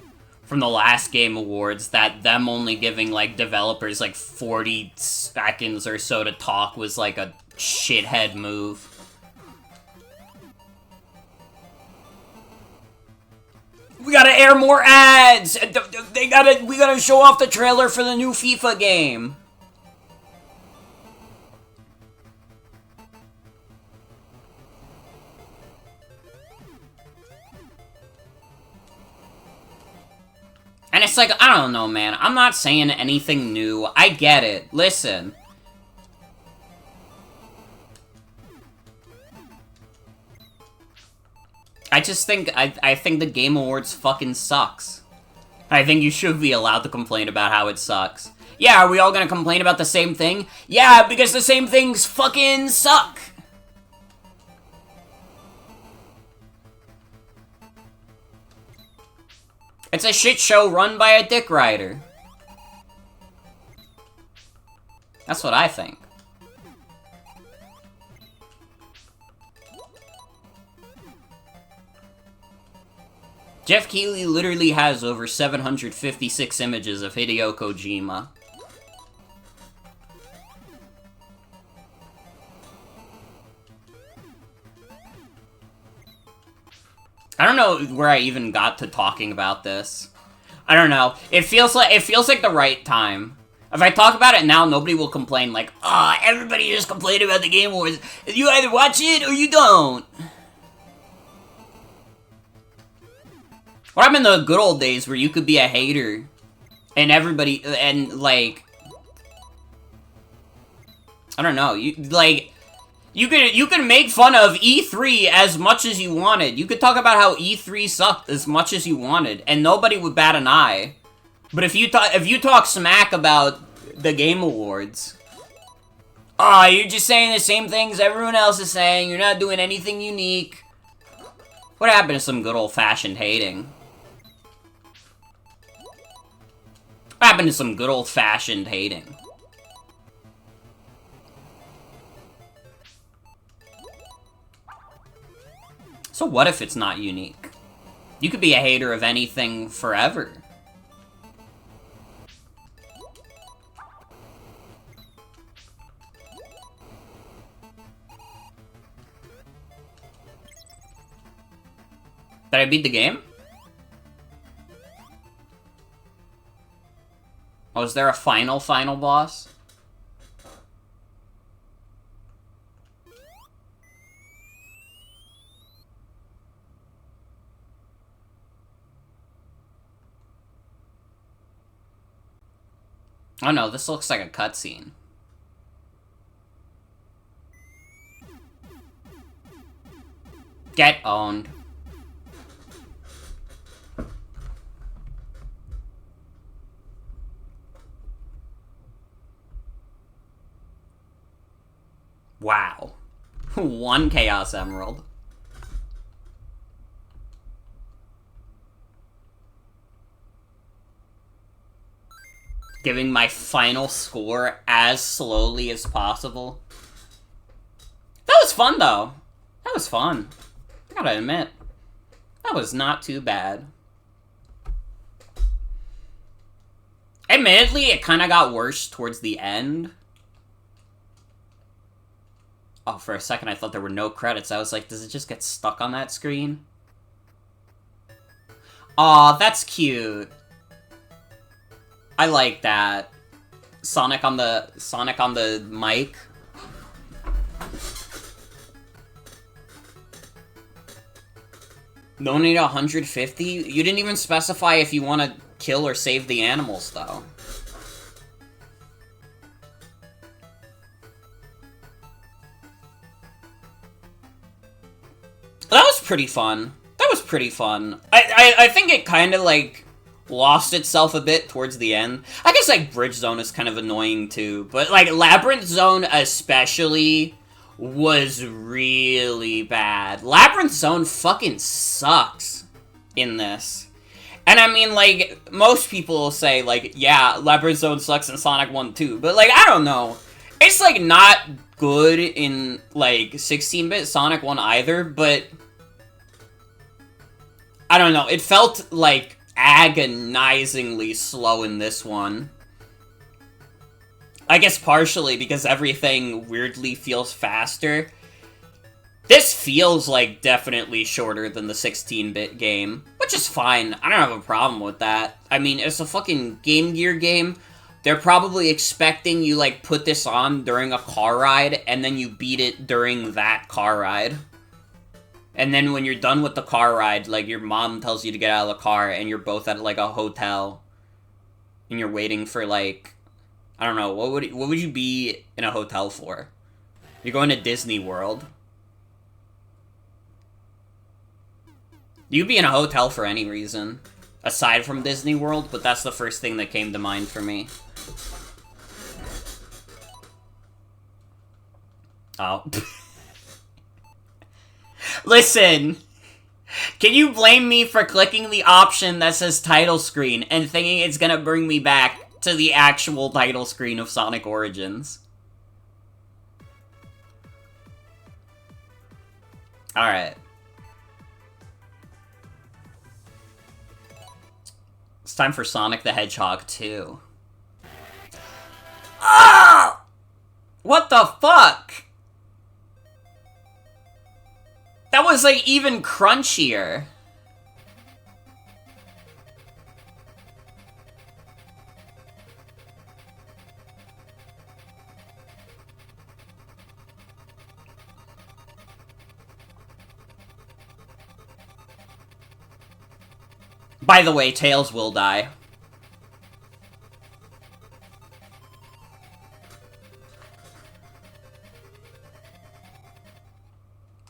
from the last Game Awards that them only giving, like, developers, like, 40 seconds or so to talk was, like, a shithead move. We gotta air more ads! We gotta show off the trailer for the new FIFA game! And it's like, I don't know, man. I'm not saying anything new. I get it. Listen. I just think, I think the Game Awards fucking sucks. I think you should be allowed to complain about how it sucks. Yeah, are we all gonna complain about the same thing? Yeah, because the same things fucking suck! It's a shit show run by a dick rider. That's what I think. Jeff Keighley literally has over 756 images of Hideo Kojima. I don't know where I even got to talking about this. I don't know. It feels like the right time. If I talk about it now, nobody will complain like, ah, everybody just complained about the Game Awards. You either watch it or you don't. What happened in the good old days where you could be a hater and everybody, and like, I don't know, you could make fun of E3 as much as you wanted. You could talk about how E3 sucked as much as you wanted, and nobody would bat an eye. But if you talk smack about the Game Awards, oh, you're just saying the same things everyone else is saying. You're not doing anything unique. What happened to some good old-fashioned hating? What happened to some good old-fashioned hating? So what if it's not unique? You could be a hater of anything forever. Did I beat the game? Oh, is there a final boss? Oh no, this looks like a cutscene. Get owned. Wow. 1 Chaos Emerald. Giving my final score as slowly as possible. That was fun, though. That was fun. I gotta admit. That was not too bad. Admittedly, it kind of got worse towards the end. Oh, for a second I thought there were no credits. I was like, does it just get stuck on that screen? Aw, that's cute. I like that. Sonic on the mic. Donate 150? You didn't even specify if you want to kill or save the animals, though. That was pretty fun. That was pretty fun. I think it kind of, like, lost itself a bit towards the end. I guess, like, Bridge Zone is kind of annoying, too. But, like, Labyrinth Zone especially was really bad. Labyrinth Zone fucking sucks in this. And I mean, like, most people will say, like, yeah, Labyrinth Zone sucks in Sonic 1 too. But, like, I don't know. It's, like, not good in, like, 16-bit Sonic 1 either, but I don't know. It felt, like, agonizingly slow in this one. I guess partially because everything weirdly feels faster. This feels like definitely shorter than the 16-bit game, which is fine. I don't have a problem with that. I mean, it's a fucking Game Gear game. They're probably expecting you, like, put this on during a car ride, and then you beat it during that car ride. And then when you're done with the car ride, like, your mom tells you to get out of the car, and you're both at, like, a hotel. And you're waiting for, like, I don't know, what would you be in a hotel for? You're going to Disney World. You'd be in a hotel for any reason, aside from Disney World, but that's the first thing that came to mind for me. Oh. Listen, can you blame me for clicking the option that says title screen and thinking it's gonna bring me back to the actual title screen of Sonic Origins? Alright. It's time for Sonic the Hedgehog 2. Ah! What the fuck? That was, like, even crunchier. By the way, Tails will die.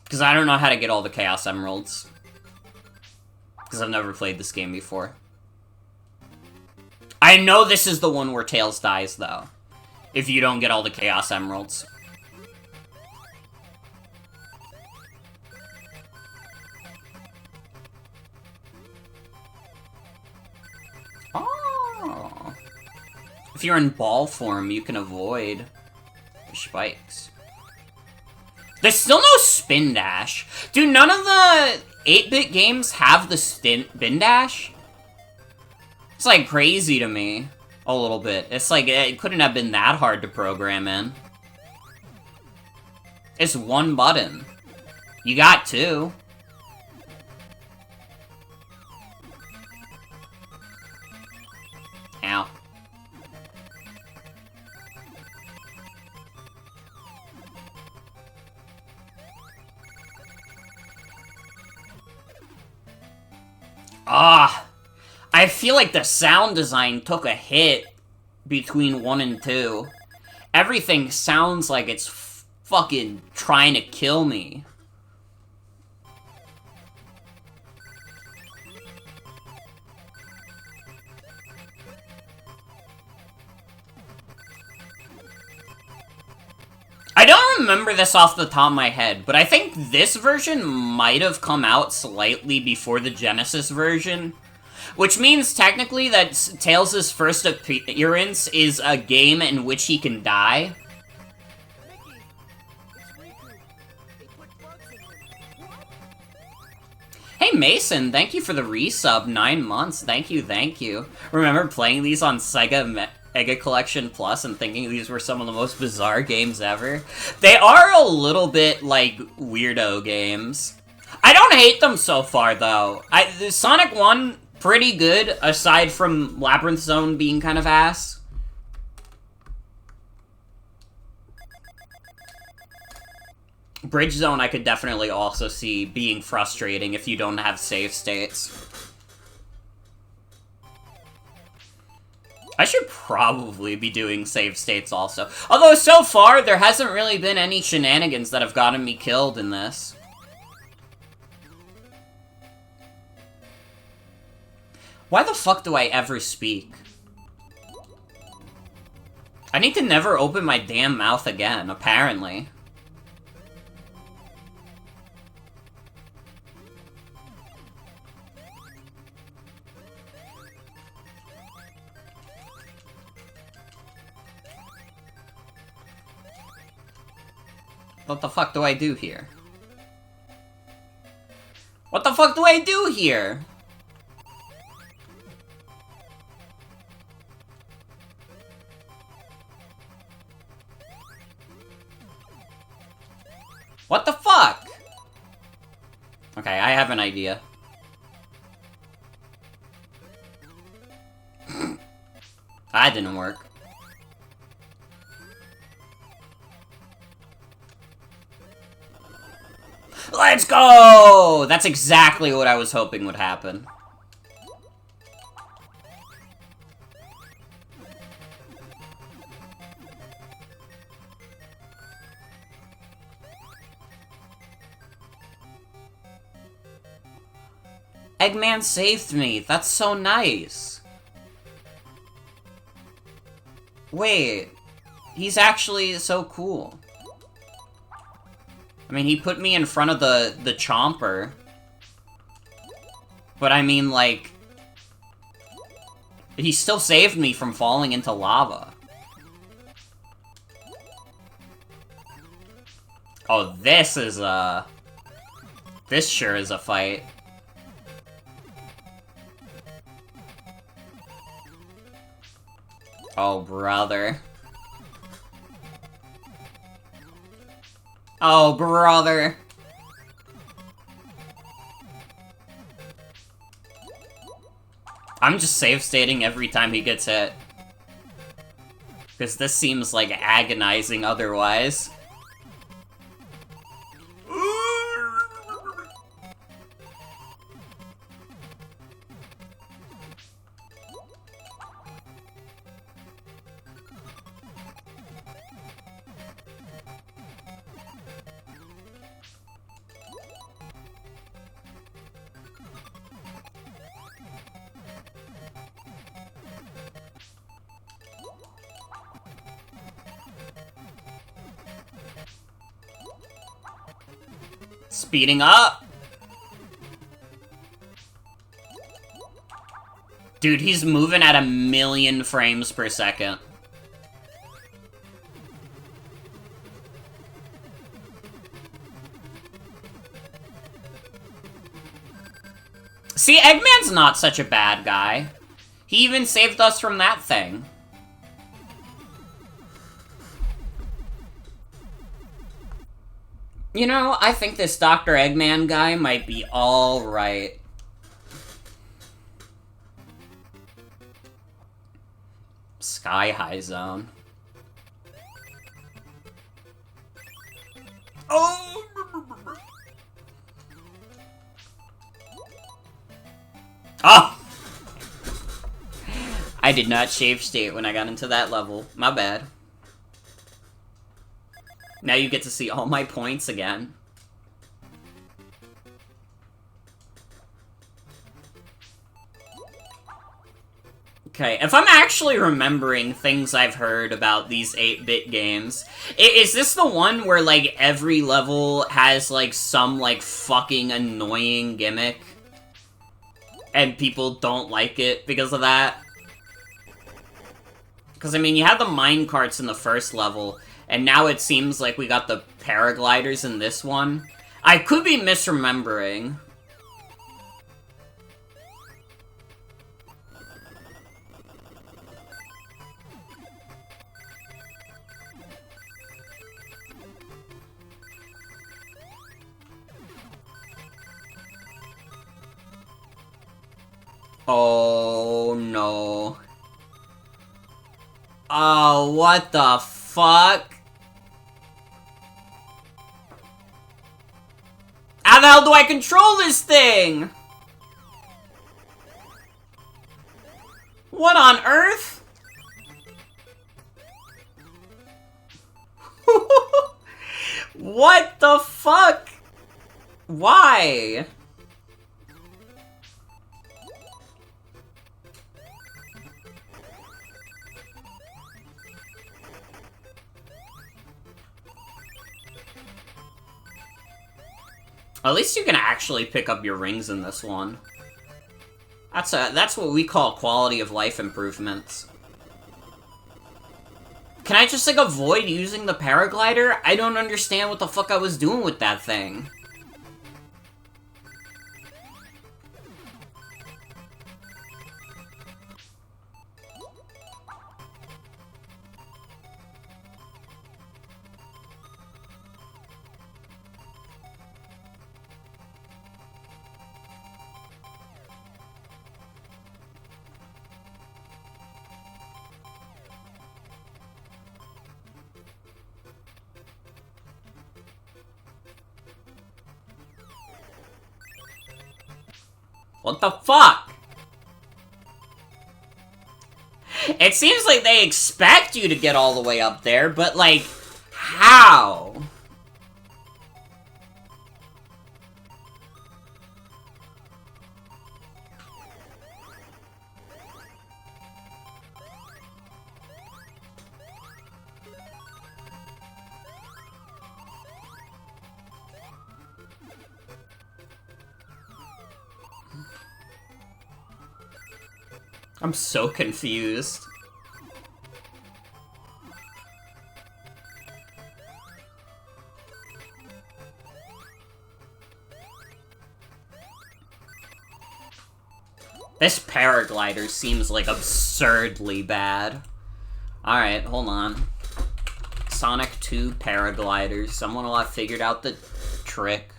Because I don't know how to get all the Chaos Emeralds. Because I've never played this game before. I know this is the one where Tails dies, though. If you don't get all the Chaos Emeralds. Oh. If you're in ball form, you can avoid the spikes. There's still no spin dash. Dude, none of the 8-bit games have the spin dash. It's, like, crazy to me. A little bit. It's like, it couldn't have been that hard to program in. It's one button. You got two. Ah, I feel like the sound design took a hit between 1 and 2. Everything sounds like it's fucking trying to kill me. I don't remember this off the top of my head, but I think this version might have come out slightly before the Genesis version. Which means, technically, that Tails' first appearance is a game in which he can die. Hey Mason, thank you for the resub, 9 months, thank you, thank you. Remember playing these on Sega Mega Collection Plus and thinking these were some of the most bizarre games ever? They are a little bit, like, weirdo games. I don't hate them so far, though. Sonic 1, pretty good, aside from Labyrinth Zone being kind of ass. Bridge Zone I could definitely also see being frustrating if you don't have save states. I should probably be doing save states also. Although, so far, there hasn't really been any shenanigans that have gotten me killed in this. Why the fuck do I ever speak? I need to never open my damn mouth again, apparently. What the fuck do I do here? What the fuck do I do here? What the fuck? Okay, I have an idea. That didn't work. Let's go! That's exactly what I was hoping would happen. Eggman saved me. That's so nice. Wait. He's actually so cool. I mean, he put me in front of the Chomper. But I mean, like... he still saved me from falling into lava. Oh, this is a... this sure is a fight. Oh, brother. Oh, brother. I'm just save stating every time he gets hit. Because this seems like agonizing otherwise. Speeding up! Dude, he's moving at 1,000,000 frames per second. See, Eggman's not such a bad guy. He even saved us from that thing. You know, I think this Dr. Eggman guy might be alright. Sky High Zone. Oh! Oh! I did not shave state when I got into that level. My bad. Now you get to see all my points again. Okay, if I'm actually remembering things I've heard about these 8-bit games, is this the one where, like, every level has, like, some, like, fucking annoying gimmick? And people don't like it because of that? Because, I mean, you had the minecarts in the first level, and now it seems like we got the paragliders in this one. I could be misremembering. Oh, no. Oh, what the fuck? How the hell do I control this thing? What on earth? What the fuck? Why? At least you can actually pick up your rings in this one. That's what we call quality of life improvements. Can I just, like, avoid using the paraglider? I don't understand what the fuck I was doing with that thing. What the fuck? It seems like they expect you to get all the way up there, but, like, how? I'm so confused. This paraglider seems, like, absurdly bad. Alright, hold on. Sonic 2 paragliders. Someone will have figured out the trick.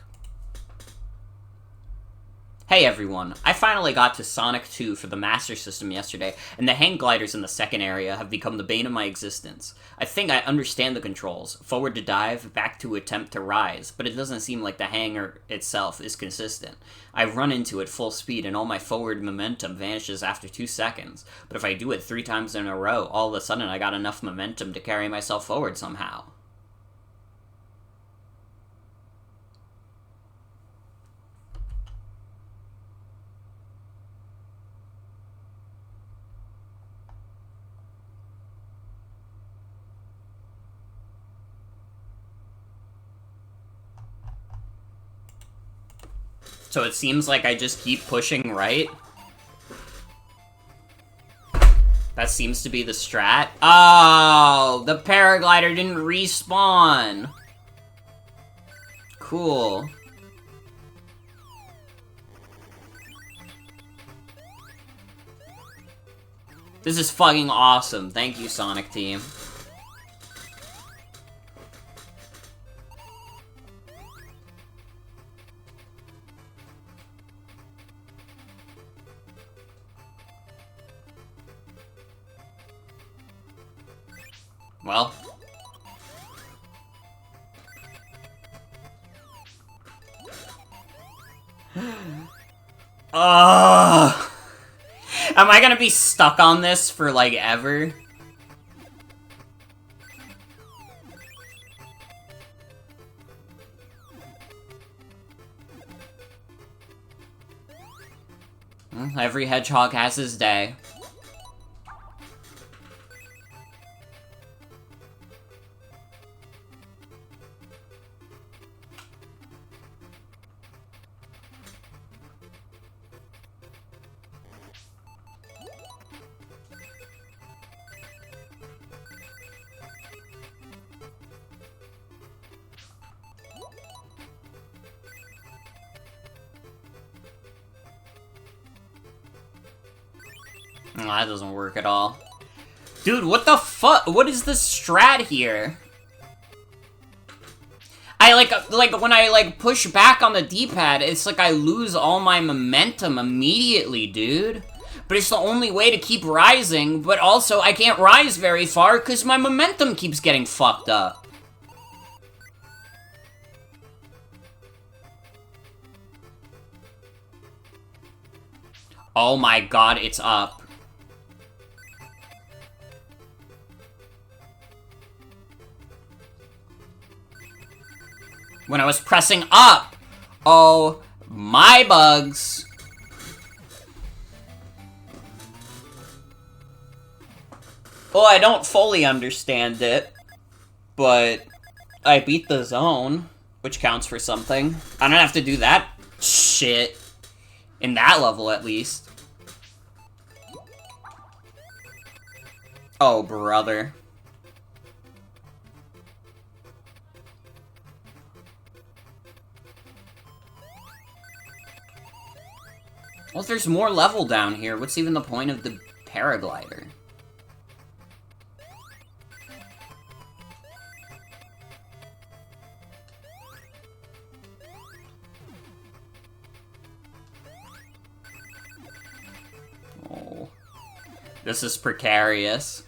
Hey everyone, I finally got to Sonic 2 for the Master System yesterday, and the hang gliders in the second area have become the bane of my existence. I think I understand the controls, forward to dive, back to attempt to rise, but it doesn't seem like the hanger itself is consistent. I run into it full speed and all my forward momentum vanishes after 2 seconds, but if I do it 3 times in a row, all of a sudden I got enough momentum to carry myself forward somehow. So it seems like I just keep pushing right. That seems to be the strat. Oh, the paraglider didn't respawn. Cool. This is fucking awesome. Thank you, Sonic Team. Well. Ugh. Am I gonna be stuck on this for, like, ever? Every hedgehog has his day. Oh, that doesn't work at all. Dude, what the fuck? What is this strat here? I, like, when I, like, push back on the D-pad, it's like I lose all my momentum immediately, dude. But it's the only way to keep rising, but also I can't rise very far because my momentum keeps getting fucked up. Oh my god, it's up. When I was pressing up! Oh, my bugs. Well, I don't fully understand it, but I beat the zone, which counts for something. I don't have to do that shit. In that level, at least. Oh, brother. Well, if there's more level down here, what's even the point of the paraglider? Oh. This is precarious.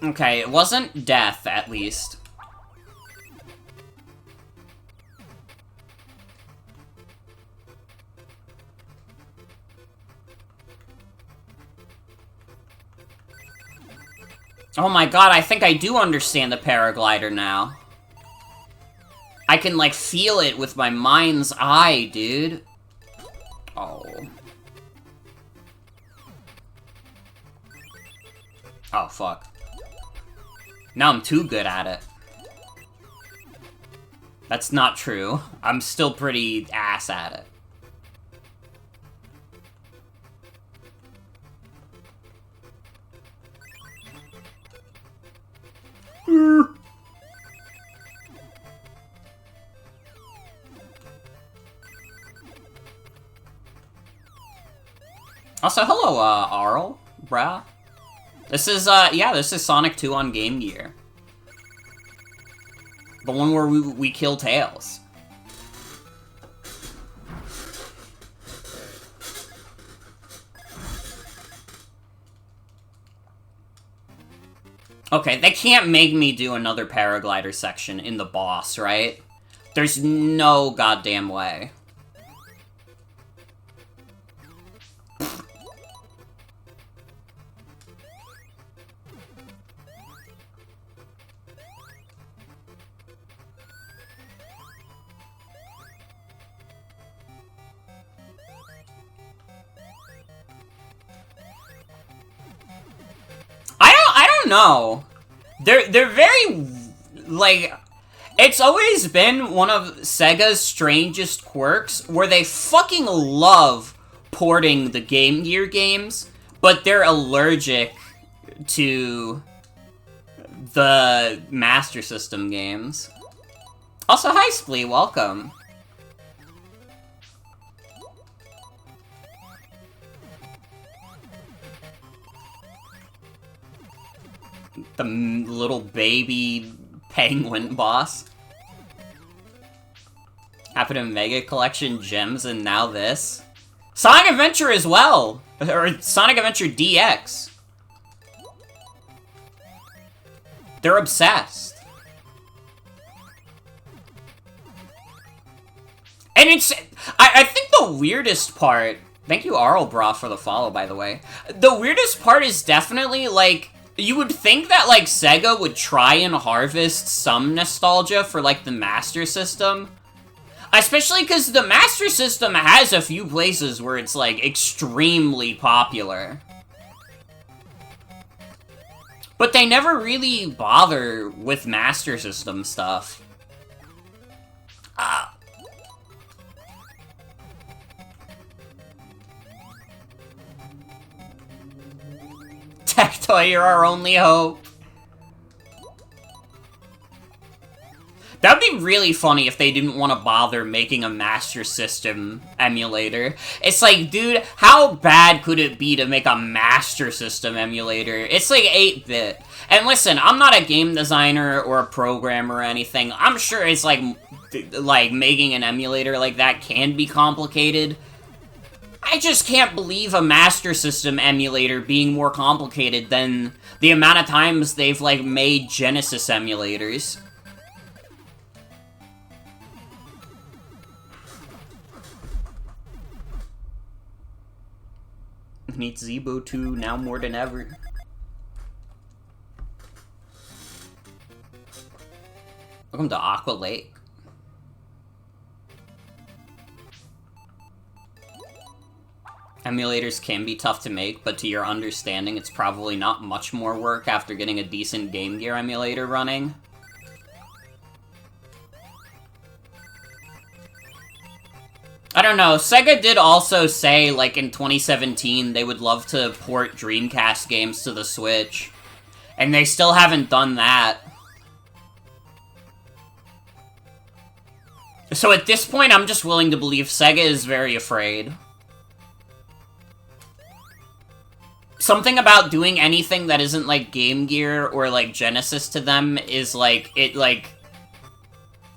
Okay, it wasn't death, at least. Oh my god, I think I do understand the paraglider now. I can, like, feel it with my mind's eye, dude. Oh. Oh, fuck. Now I'm too good at it. That's not true. I'm still pretty ass at it. Also, hello, Arl, brah. This is, yeah, this is Sonic 2 on Game Gear. The one where we kill Tails. Okay, they can't make me do another paraglider section in the boss, right? There's no goddamn way. No, they're very, like, it's always been one of Sega's strangest quirks where they fucking love porting the Game Gear games, but they're allergic to the Master System games. Also, hi Splee, welcome. The little baby penguin boss. Happened in Mega Collection Gems and now this. Sonic Adventure as well! Or Sonic Adventure DX. They're obsessed. And it's... I think the weirdest part... Thank you, Arlbra, for the follow, by the way. The weirdest part is definitely, like... You would think that, like, Sega would try and harvest some nostalgia for, like, the Master System. Especially because the Master System has a few places where it's, like, extremely popular. But they never really bother with Master System stuff. Tectoy, you're our only hope. That'd be really funny if they didn't want to bother making a Master System emulator. It's like, dude, how bad could it be to make a Master System emulator? It's like 8-bit. And listen, I'm not a game designer or a programmer or anything. I'm sure it's like making an emulator like that can be complicated. I just can't believe a Master System emulator being more complicated than the amount of times they've, like, made Genesis emulators. Need Zeebo 2 now more than ever. Welcome to Aqua Lake. Emulators can be tough to make, but to your understanding, it's probably not much more work after getting a decent Game Gear emulator running. I don't know, Sega did also say, like, in 2017, they would love to port Dreamcast games to the Switch. And they still haven't done that. So at this point, I'm just willing to believe Sega is very afraid. Something about doing anything that isn't, like, Game Gear or, like, Genesis to them is, like,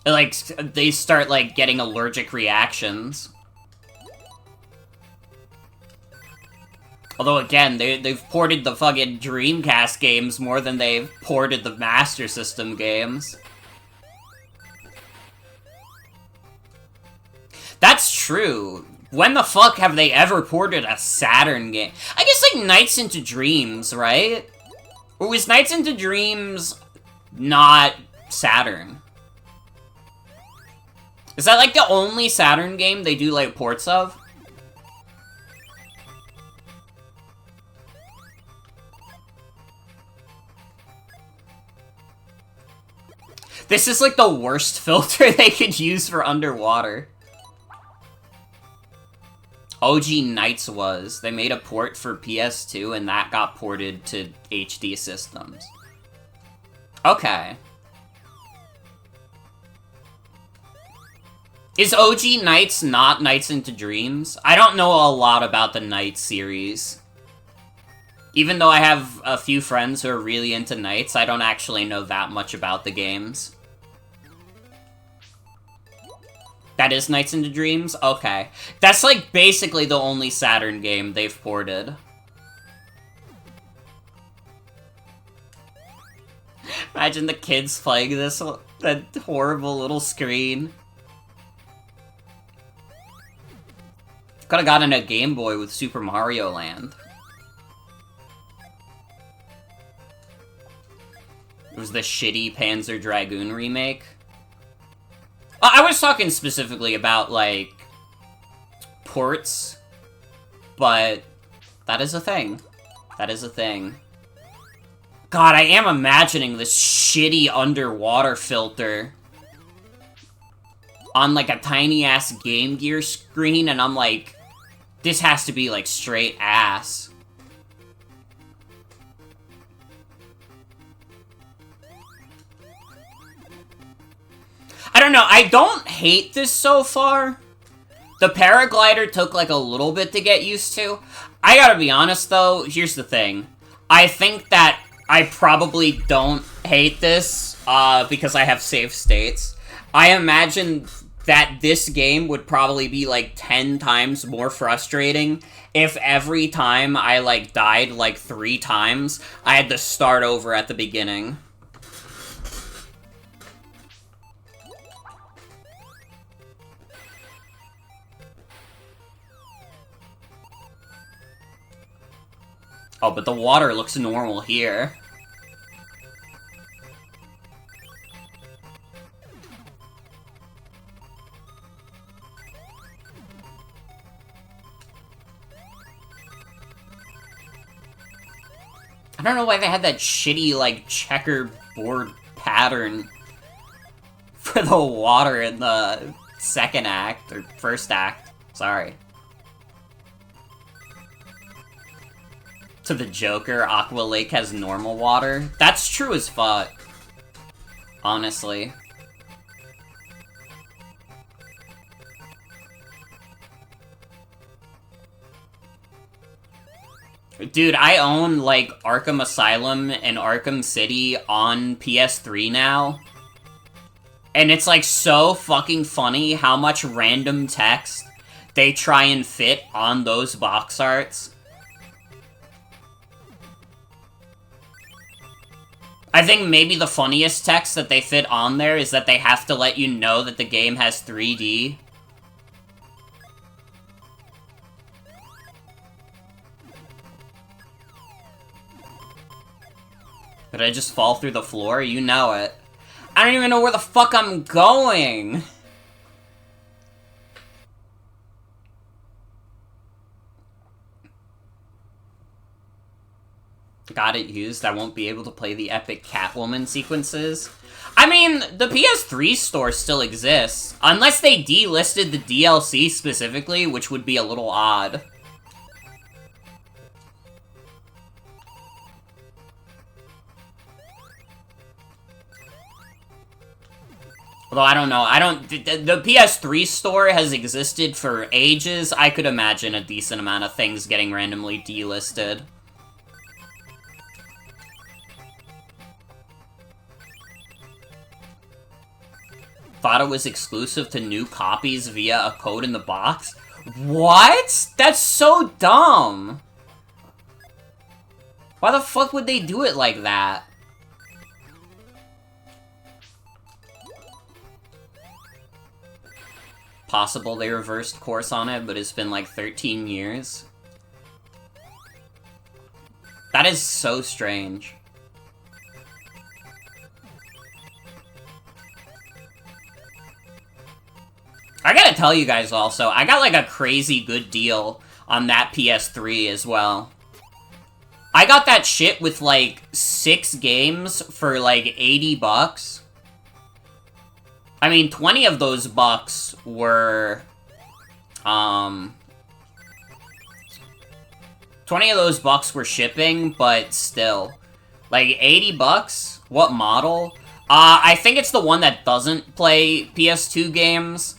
they start, like, getting allergic reactions. Although, again, they've ported the fucking Dreamcast games more than they've ported the Master System games. That's true. When the fuck have they ever ported a Saturn game? I guess, like, Nights into Dreams, right? Or was Nights into Dreams not Saturn? Is that, like, the only Saturn game they do, like, ports of? This is, like, the worst filter they could use for underwater. OG Nights was. They made a port for PS2, and that got ported to HD systems. Okay. Is OG Nights not Nights into Dreams? I don't know a lot about the Nights series. Even though I have a few friends who are really into Nights, I don't actually know that much about the games. That is Nights into Dreams? Okay. That's, like, basically the only Saturn game they've ported. Imagine the kids playing this, that horrible little screen. Could've gotten a Game Boy with Super Mario Land. It was the shitty Panzer Dragoon remake. I was talking specifically about, like, ports, but that is a thing. That is a thing. God, I am imagining this shitty underwater filter on, like, a tiny-ass Game Gear screen, and I'm like, this has to be, like, straight ass. I don't know, I don't hate this so far. The paraglider took, like, a little bit to get used to. I gotta be honest, though, here's the thing. I think that I probably don't hate this, because I have save states. I imagine that this game would probably be, like, 10 times more frustrating if every time I, like, died, like, 3 times, I had to start over at the beginning. Oh, but the water looks normal here. I don't know why they had that shitty, like, checkerboard pattern for the water in the second act, or first act. Sorry. To the Joker, Aqua Lake has normal water. That's true as fuck. Honestly. Dude, I own, like, Arkham Asylum and Arkham City on PS3 now. And it's, like, so fucking funny how much random text they try and fit on those box arts. I think maybe the funniest text that they fit on there is that they have to let you know that the game has 3D. Did I just fall through the floor? You know it. I don't even know where the fuck I'm going! Got it used. I won't be able to play the epic Catwoman sequences. I mean, the PS3 store still exists. Unless they delisted the DLC specifically, which would be a little odd. Although, I don't know. The PS3 store has existed for ages. I could imagine a decent amount of things getting randomly delisted. Thought it was exclusive to new copies via a code in the box? What? That's so dumb! Why the fuck would they do it like that? Possible they reversed course on it, but it's been like 13 years. That is so strange. I gotta tell you guys also, I got like a crazy good deal on that PS3 as well. I got that shit with like 6 games for like 80 bucks. I mean, 20 of those bucks were, 20 of those bucks were shipping, but still. Like, 80 bucks? What model? I think it's the one that doesn't play PS2 games.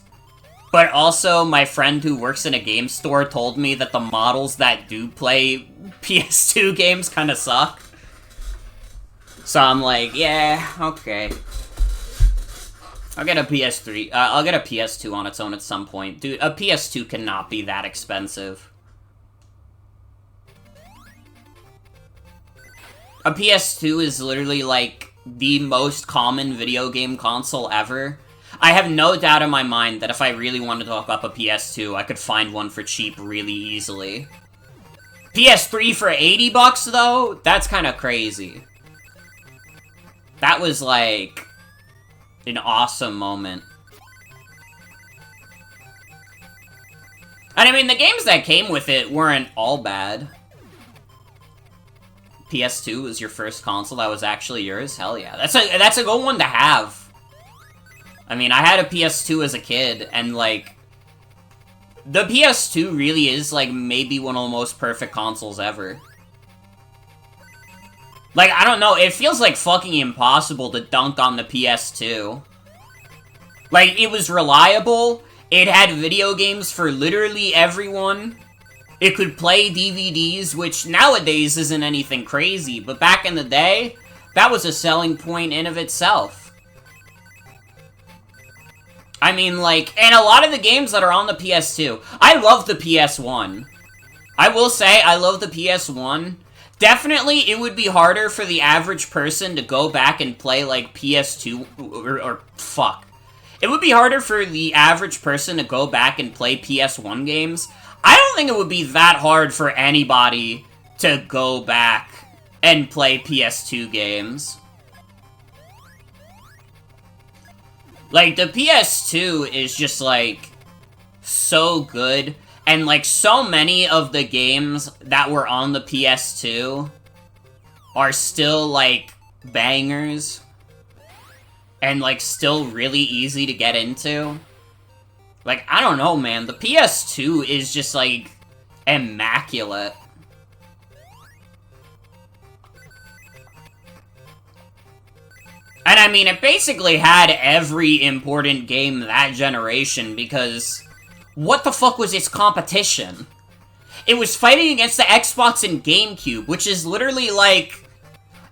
But also, my friend who works in a game store told me that the models that do play PS2 games kind of suck. So I'm like, yeah, okay. I'll get a PS3, I'll get a PS2 on its own at some point. Dude, a PS2 cannot be that expensive. A PS2 is literally, like, the most common video game console ever. I have no doubt in my mind that if I really wanted to hook up a PS2, I could find one for cheap really easily. PS3 for 80 bucks, though? That's kind of crazy. That was, like, an awesome moment. And I mean, the games that came with it weren't all bad. PS2 was your first console that was actually yours? Hell yeah. That's a good one to have. I mean, I had a PS2 as a kid, and, like, the PS2 really is, like, maybe one of the most perfect consoles ever. Like, I don't know, it feels like fucking impossible to dunk on the PS2. Like, it was reliable, it had video games for literally everyone, it could play DVDs, which nowadays isn't anything crazy, but back in the day, that was a selling point in of itself. I mean, like, and a lot of the games that are on the PS2, I love the PS1. I will say, I love the PS1. Definitely, it would be harder for the average person to go back and play, like, PS2, or fuck. It would be harder for the average person to go back and play PS1 games. I don't think it would be that hard for anybody to go back and play PS2 games. Like, the PS2 is just, like, so good. And, like, so many of the games that were on the PS2 are still, like, bangers. And, like, still really easy to get into. Like, I don't know, man. The PS2 is just, like, immaculate. And I mean, it basically had every important game that generation, because what the fuck was its competition? It was fighting against the Xbox and GameCube, which is literally like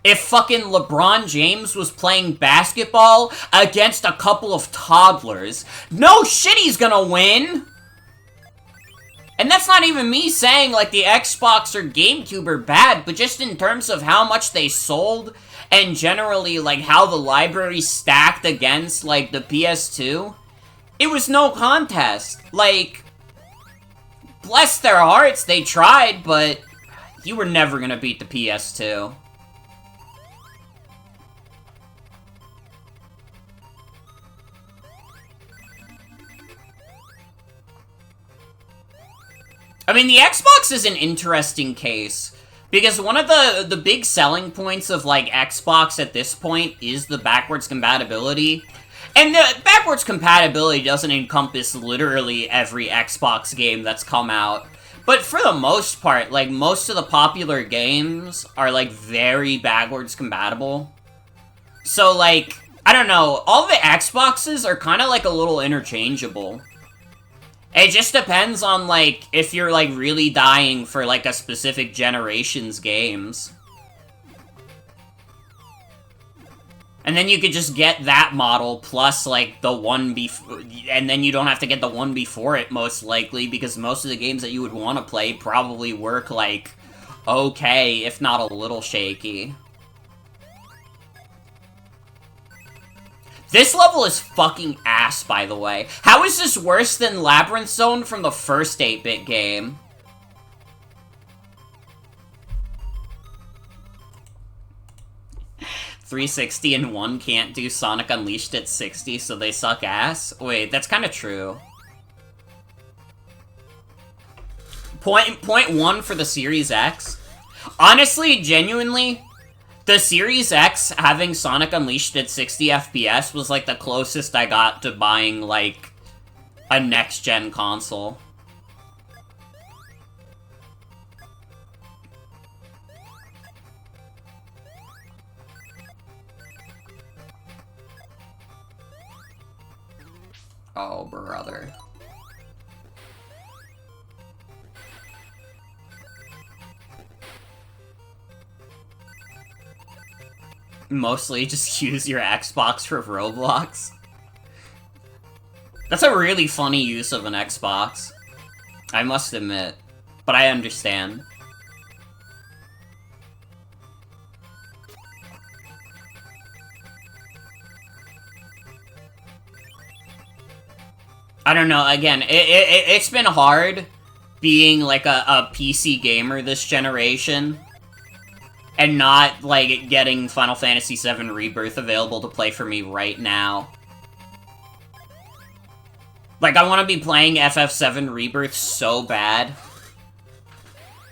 if fucking LeBron James was playing basketball against a couple of toddlers. No shit, he's gonna win! And that's not even me saying, like, the Xbox or GameCube are bad, but just in terms of how much they sold, and generally, like, how the library stacked against, like, the PS2, it was no contest. Like, bless their hearts, they tried, but you were never gonna beat the PS2. I mean, the Xbox is an interesting case, because one of the big selling points of, like, Xbox at this point is the backwards compatibility. And the backwards compatibility doesn't encompass literally every Xbox game that's come out. But for the most part, like, most of the popular games are, like, very backwards compatible. So, like, I don't know, all the Xboxes are kind of, like, a little interchangeable. It just depends on, like, if you're, like, really dying for, like, a specific generation's games. And then you could just get that model plus, like, the one before, and then you don't have to get the one before it, most likely, because most of the games that you would want to play probably work, like, okay, if not a little shaky. This level is fucking ass, by the way. How is this worse than Labyrinth Zone from the first 8-bit game? .360 and 1 can't do Sonic Unleashed at 60, so they suck ass? Wait, that's kind of true. Point 1 for the Series X. Honestly, genuinely, the Series X having Sonic Unleashed at 60 FPS was, like, the closest I got to buying, like, a next-gen console. Oh, brother. Mostly just use your Xbox for Roblox. That's a really funny use of an Xbox, I must admit, but I understand. I don't know, again, it's been hard being, like, a PC gamer this generation, and not, like, getting Final Fantasy VII Rebirth available to play for me right now. Like, I want to be playing FF7 Rebirth so bad.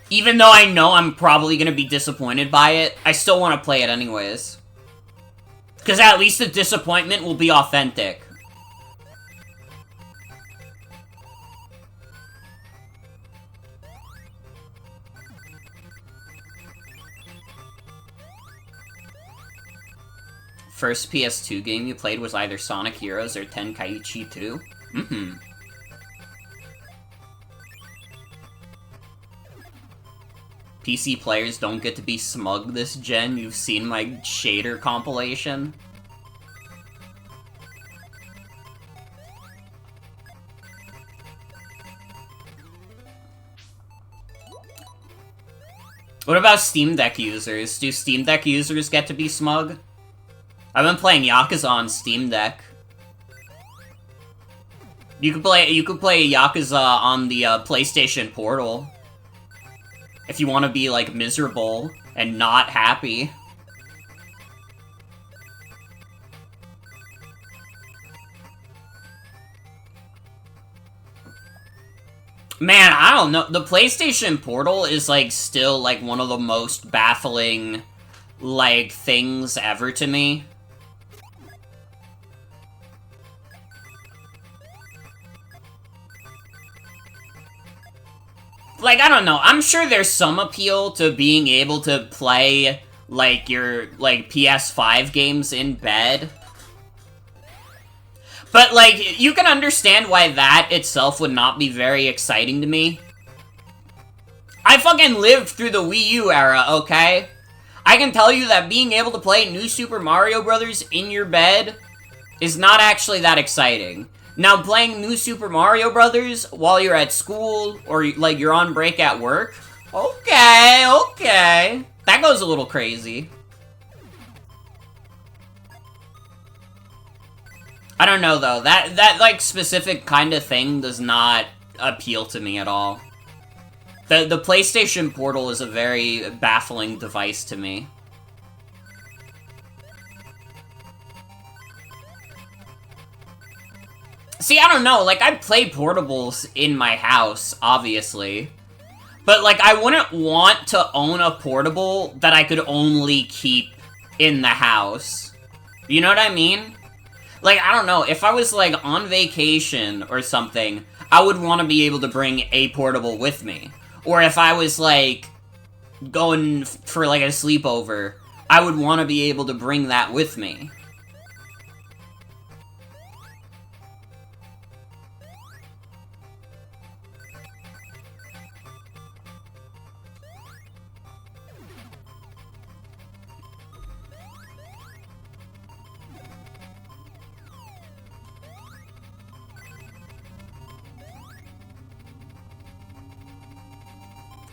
Even though I know I'm probably going to be disappointed by it, I still want to play it anyways. Because at least the disappointment will be authentic. First PS2 game you played was either Sonic Heroes or Tenkaichi 2? Mm-hmm. PC players don't get to be smug this gen. You've seen my shader compilation. What about Steam Deck users? Do Steam Deck users get to be smug? I've been playing Yakuza on Steam Deck. You could play Yakuza on the PlayStation Portal. If you want to be, like, miserable and not happy. Man, I don't know. The PlayStation Portal is, like, still, like, one of the most baffling, like, things ever to me. Like, I don't know. I'm sure there's some appeal to being able to play, like, your, like, PS5 games in bed. But, like, you can understand why that itself would not be very exciting to me. I fucking lived through the Wii U era, okay? I can tell you that being able to play New Super Mario Bros. In your bed is not actually that exciting. Now, playing New Super Mario Bros. While you're at school, or, like, you're on break at work? Okay, okay. That goes a little crazy. I don't know, though. That like, specific kind of thing does not appeal to me at all. The PlayStation Portal is a very baffling device to me. See, I don't know. Like, I play portables in my house, obviously. But, like, I wouldn't want to own a portable that I could only keep in the house. You know what I mean? Like, I don't know, if I was, like, on vacation or something, I would want to be able to bring a portable with me. Or if I was, like, going for, like, a sleepover, I would want to be able to bring that with me.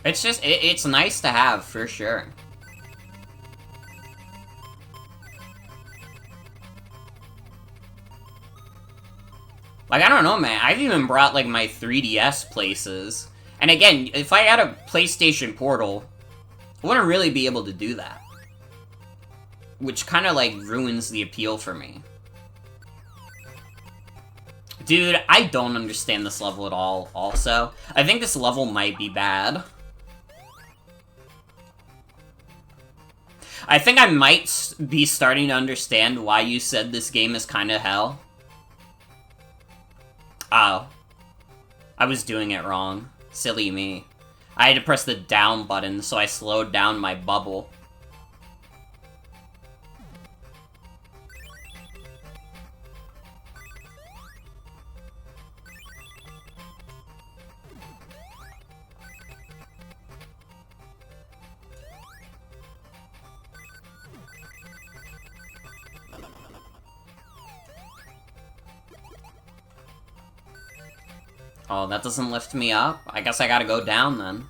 It's just, it's nice to have, for sure. Like, I don't know, man. I've even brought, like, my 3DS places. And again, if I had a PlayStation Portal, I wouldn't really be able to do that. Which kind of, like, ruins the appeal for me. Dude, I don't understand this level at all, also. I think this level might be bad. I think I might be starting to understand why you said this game is kind of hell. Oh. I was doing it wrong. Silly me. I had to press the down button, so I slowed down my bubble. Oh, that doesn't lift me up? I guess I gotta go down, then.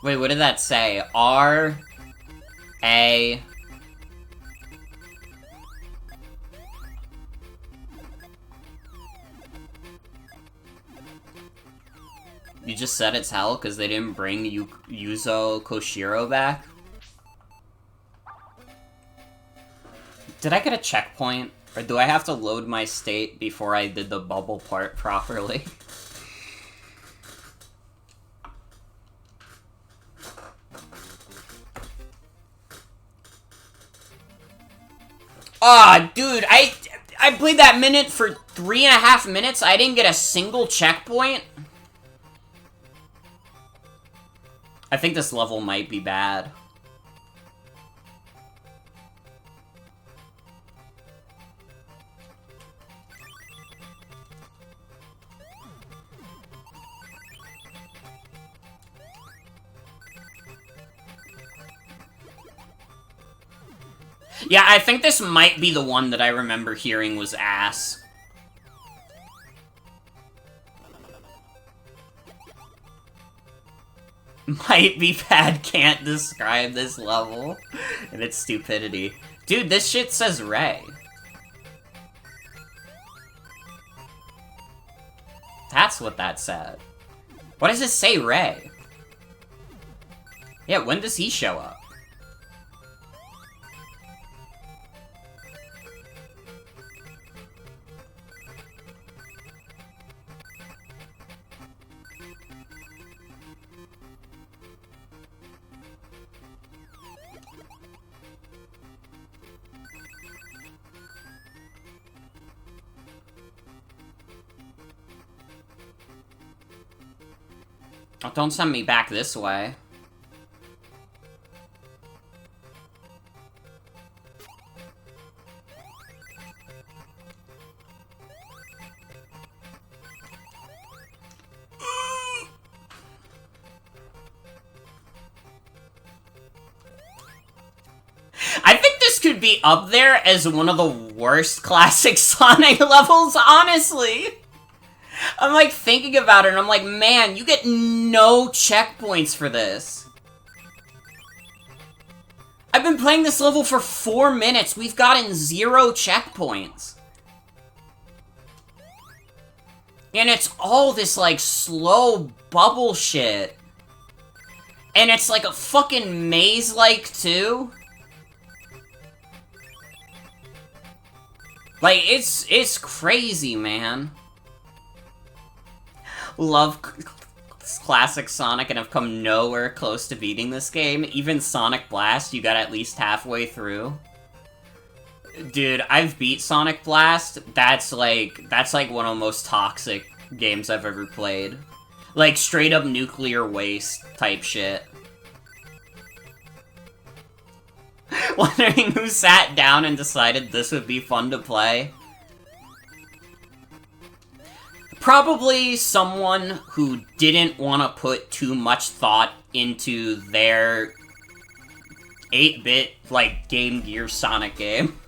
Wait, what did that say? R... A... You just said it's hell because they didn't bring Yuzo Koshiro back? Did I get a checkpoint? Or do I have to load my state before I did the bubble part properly? Ah, dude, I played that minute for 3.5 minutes. I didn't get a single checkpoint. I think this level might be bad. Yeah, I think this might be the one that I remember hearing was ass. Might be bad, can't describe this level and its stupidity. Dude, this shit says Ray. That's what that said. Why does it say Ray? Yeah, when does he show up? Oh, don't send me back this way. I think this could be up there as one of the worst classic Sonic levels, honestly. I'm like thinking about it and I'm like, man, you get no checkpoints for this. I've been playing this level for 4 minutes. We've gotten 0 checkpoints. And it's all this like slow bubble shit. And it's like a fucking maze-like too. Like, it's crazy, man. Love classic Sonic and have come nowhere close to beating this game. Even Sonic Blast, you got at least halfway through. Dude, I've beat Sonic Blast. That's like one of the most toxic games I've ever played. Like, straight up nuclear waste type shit. Wondering who sat down and decided this would be fun to play. Probably someone who didn't want to put too much thought into their 8-bit, like, Game Gear Sonic game.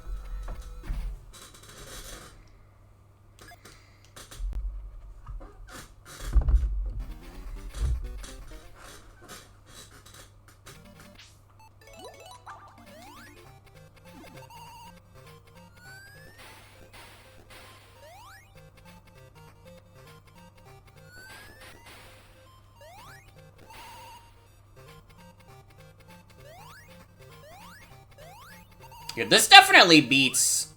Yeah, this definitely beats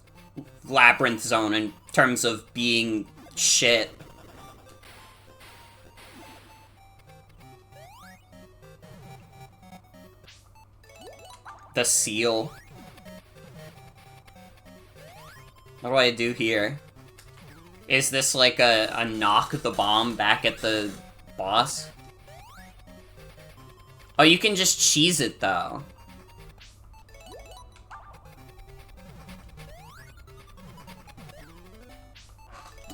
Labyrinth Zone in terms of being shit. The seal. What do I do here? Is this like a knock the bomb back at the boss? Oh, you can just cheese it though.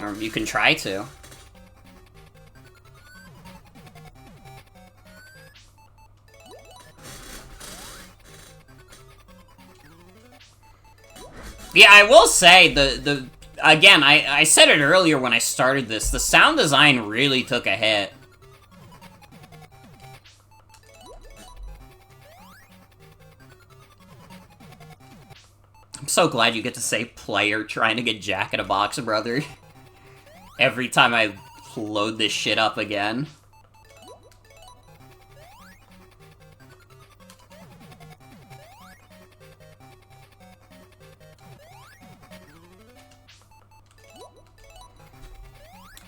Or you can try to. Yeah, I will say, again, I said it earlier when I started this, the sound design really took a hit. I'm so glad you get to say player trying to get Jack in a Box, brother. Every time I load this shit up again.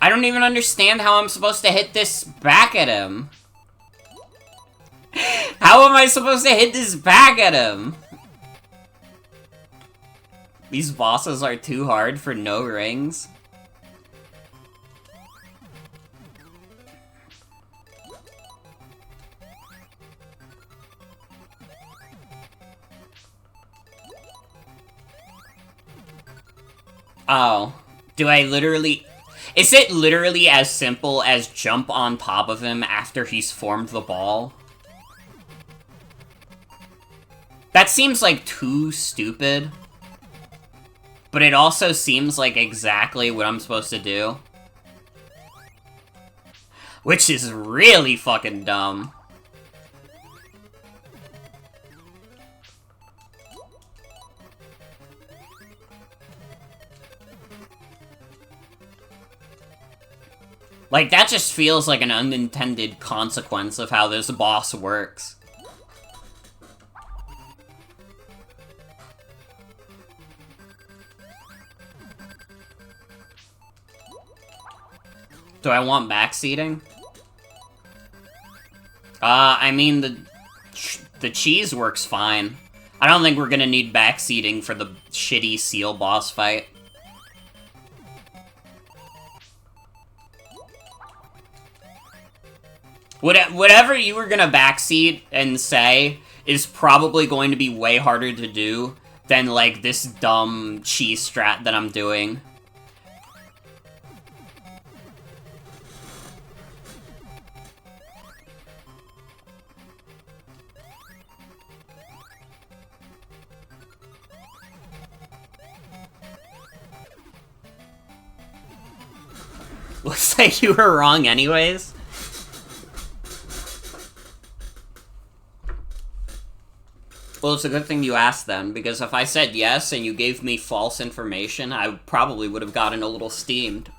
I don't even understand how I'm supposed to hit this back at him. How am I supposed to hit this back at him? These bosses are too hard for no rings. Oh. Do I literally... Is it literally as simple as jump on top of him after he's formed the ball? That seems like too stupid. But it also seems like exactly what I'm supposed to do. Which is really fucking dumb. Like, that just feels like an unintended consequence of how this boss works. Do I want backseating? I mean, the cheese works fine. I don't think we're gonna need backseating for the shitty seal boss fight. Whatever you were gonna backseat and say is probably going to be way harder to do than, like, this dumb cheese strat that I'm doing. Looks like you were wrong anyways. Well, it's a good thing you asked then, because if I said yes and you gave me false information, I probably would have gotten a little steamed.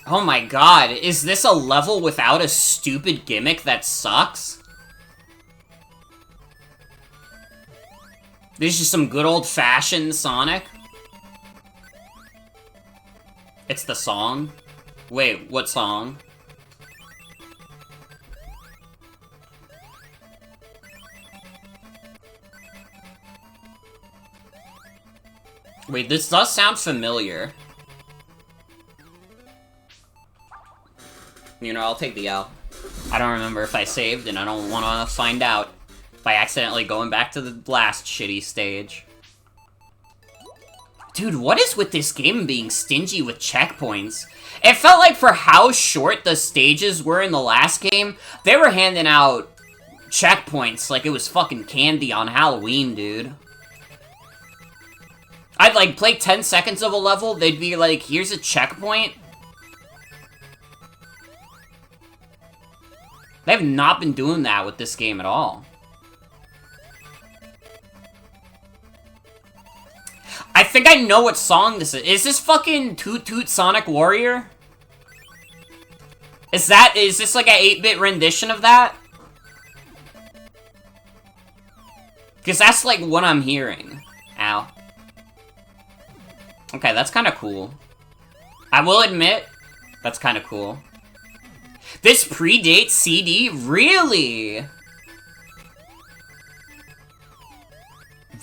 Oh my god, is this a level without a stupid gimmick that sucks? This is just some good old-fashioned Sonic? It's the song? Wait, what song? Wait, this does sound familiar. You know, I'll take the L. I don't remember if I saved, and I don't want to find out by accidentally going back to the last shitty stage. Dude, what is with this game being stingy with checkpoints? It felt like for how short the stages were in the last game, they were handing out checkpoints like it was fucking candy on Halloween, dude. I'd, like, play 10 seconds of a level, they'd be like, here's a checkpoint. They have not been doing that with this game at all. I think I know what song this is. Is this fucking Toot Toot Sonic Warrior? Is this like an 8-bit rendition of that? Because that's like what I'm hearing. Ow. Okay, that's kind of cool. I will admit, that's kind of cool. This predates CD? Really?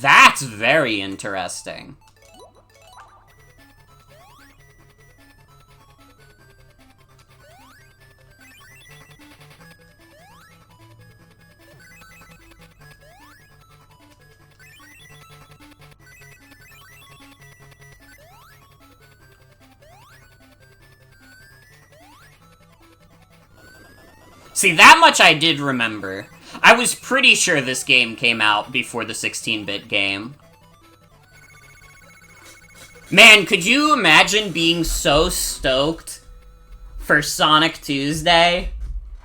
That's very interesting. See, that much I did remember. I was pretty sure this game came out before the 16-bit game. Man, could you imagine being so stoked for Sonic Tuesday,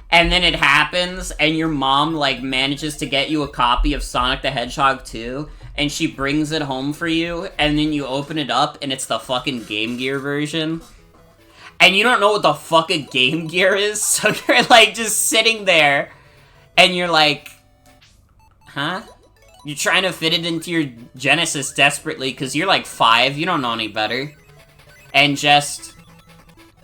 and then it happens, and your mom, like, manages to get you a copy of Sonic the Hedgehog 2, and she brings it home for you, and then you open it up, and it's the fucking Game Gear version? And you don't know what the fuck a Game Gear is, so you're, like, just sitting there, and you're like, huh? You're trying to fit it into your Genesis desperately, because you're, like, 5, you don't know any better. And just,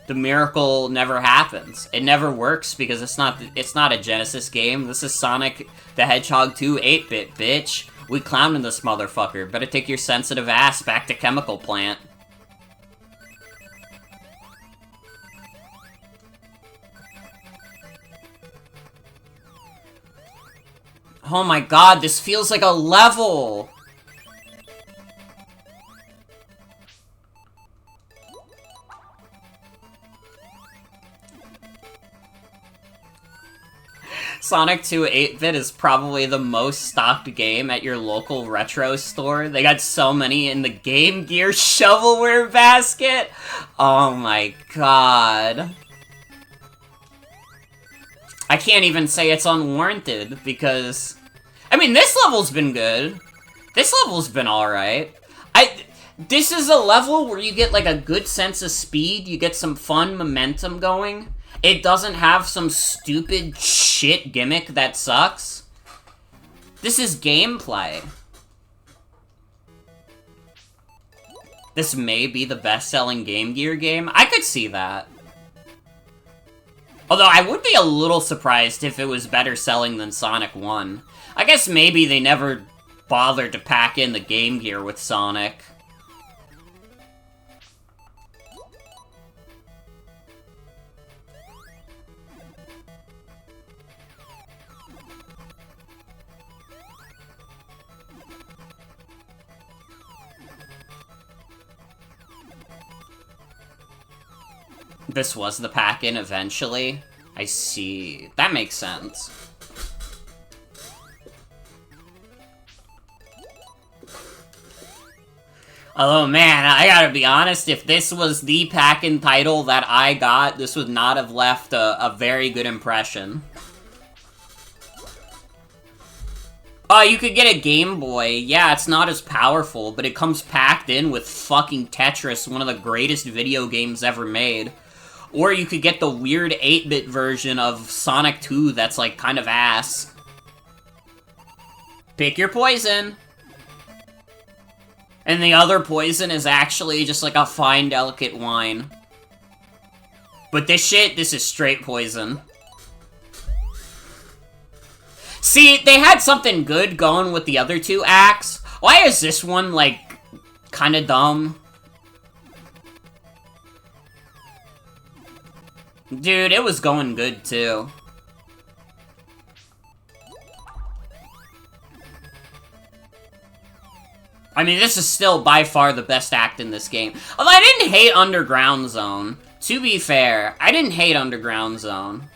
the miracle never happens. It never works, because it's not a Genesis game. This is Sonic the Hedgehog 2 8-bit, bitch. We clowning this motherfucker. Better take your sensitive ass back to Chemical Plant. Oh my god, this feels like a level! Sonic 2 8-bit is probably the most stocked game at your local retro store. They got so many in the Game Gear shovelware basket! Oh my god. I can't even say it's unwarranted, because... I mean, this level's been good. This level's been alright. This is a level where you get, like, a good sense of speed, you get some fun momentum going. It doesn't have some stupid shit gimmick that sucks. This is gameplay. This may be the best-selling Game Gear game. I could see that. Although, I would be a little surprised if it was better selling than Sonic 1. I guess maybe they never bothered to pack in the Game Gear with Sonic. This was the pack-in eventually? I see. That makes sense. Oh man, I gotta be honest, if this was the pack-in title that I got, this would not have left a very good impression. You could get a Game Boy. Yeah, it's not as powerful, but it comes packed in with fucking Tetris, one of the greatest video games ever made. Or you could get the weird 8-bit version of Sonic 2 that's, like, kind of ass. Pick your poison. And the other poison is actually just, like, a fine, delicate wine. But this shit, this is straight poison. See, they had something good going with the other two acts. Why is this one, like, kinda dumb? Dude, it was going good, too. I mean, this is still by far the best act in this game. Although I didn't hate Underground Zone. To be fair, I didn't hate Underground Zone.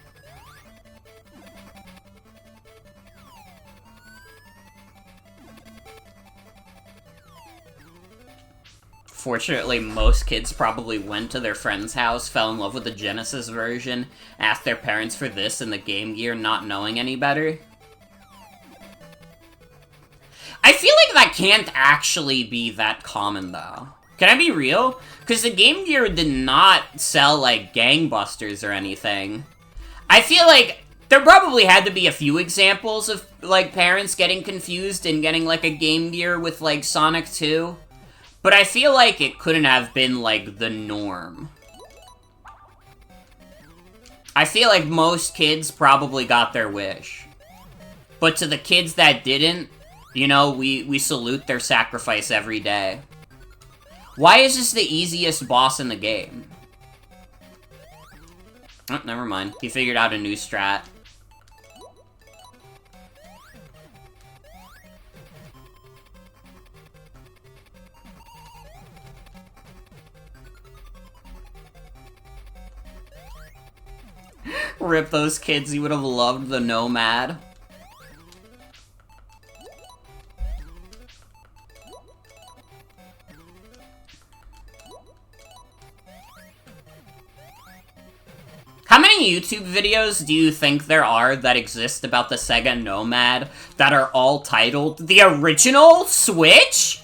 Fortunately, most kids probably went to their friend's house, fell in love with the Genesis version, asked their parents for this and the Game Gear, not knowing any better. I feel like that can't actually be that common, though. Can I be real? Because the Game Gear did not sell, like, gangbusters or anything. I feel like there probably had to be a few examples of, like, parents getting confused and getting, like, a Game Gear with, like, Sonic 2. But I feel like it couldn't have been, like, the norm. I feel like most kids probably got their wish. But to the kids that didn't, you know, we salute their sacrifice every day. Why is this the easiest boss in the game? Oh, never mind. He figured out a new strat. Rip those kids, he would have loved the Nomad. How many YouTube videos do you think there are that exist about the Sega Nomad that are all titled The Original Switch?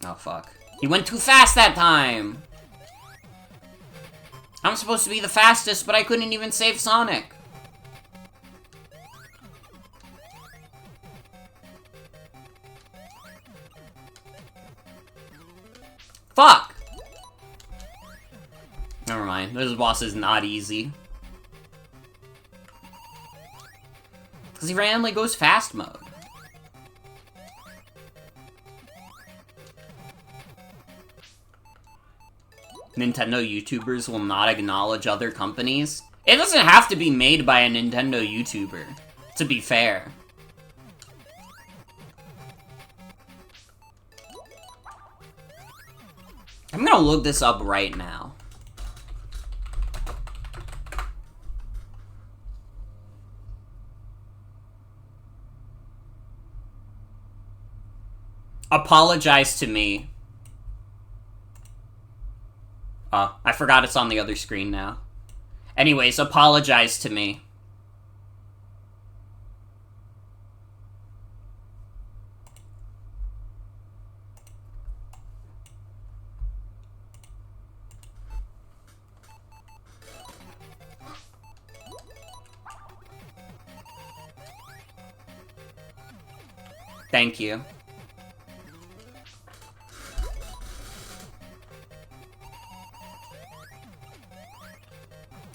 Oh, fuck. He went too fast that time! I'm supposed to be the fastest, but I couldn't even save Sonic. Fuck! Never mind. This boss is not easy. Because he randomly goes fast mode. Nintendo YouTubers will not acknowledge other companies. It doesn't have to be made by a Nintendo YouTuber, to be fair. I'm gonna look this up right now. Apologize to me. Oh, I forgot it's on the other screen now. Anyways, apologize to me. Thank you.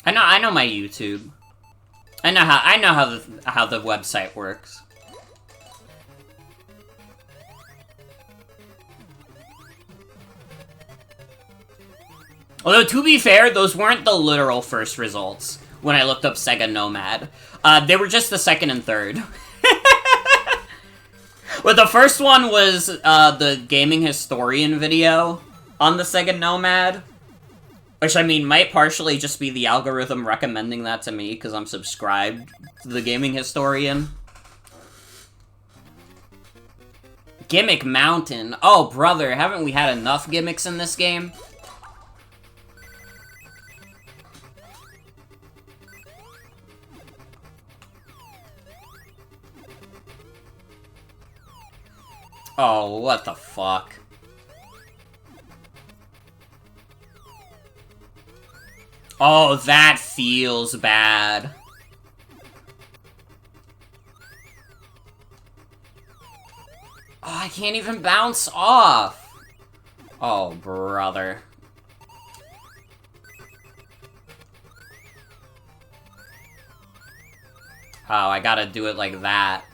I know my YouTube. I know how the website works. Although, to be fair, those weren't the literal first results when I looked up Sega Nomad. They were just the second and third. But the first one was the Gaming Historian video on the Sega Nomad. Which, I mean, might partially just be the algorithm recommending that to me, because I'm subscribed to the Gaming Historian. Gimmick Mountain. Oh, brother, haven't we had enough gimmicks in this game? Oh, what the fuck? Oh, that feels bad. Oh, I can't even bounce off. Oh, brother. Oh, I gotta do it like that.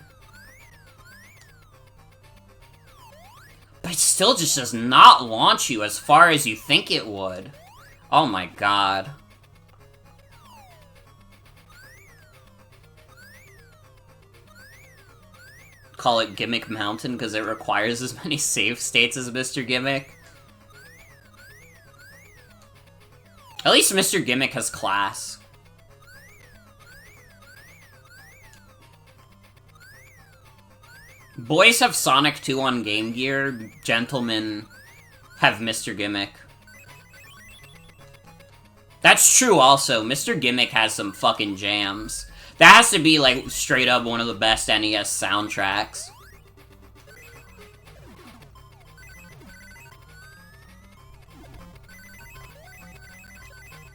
But it still just does not launch you as far as you think it would. Oh my god. Call it Gimmick Mountain because it requires as many save states as Mr. Gimmick. At least Mr. Gimmick has class. Boys have Sonic 2 on Game Gear, gentlemen have Mr. Gimmick. That's true also, Mr. Gimmick has some fucking jams. That has to be, like, straight up one of the best NES soundtracks.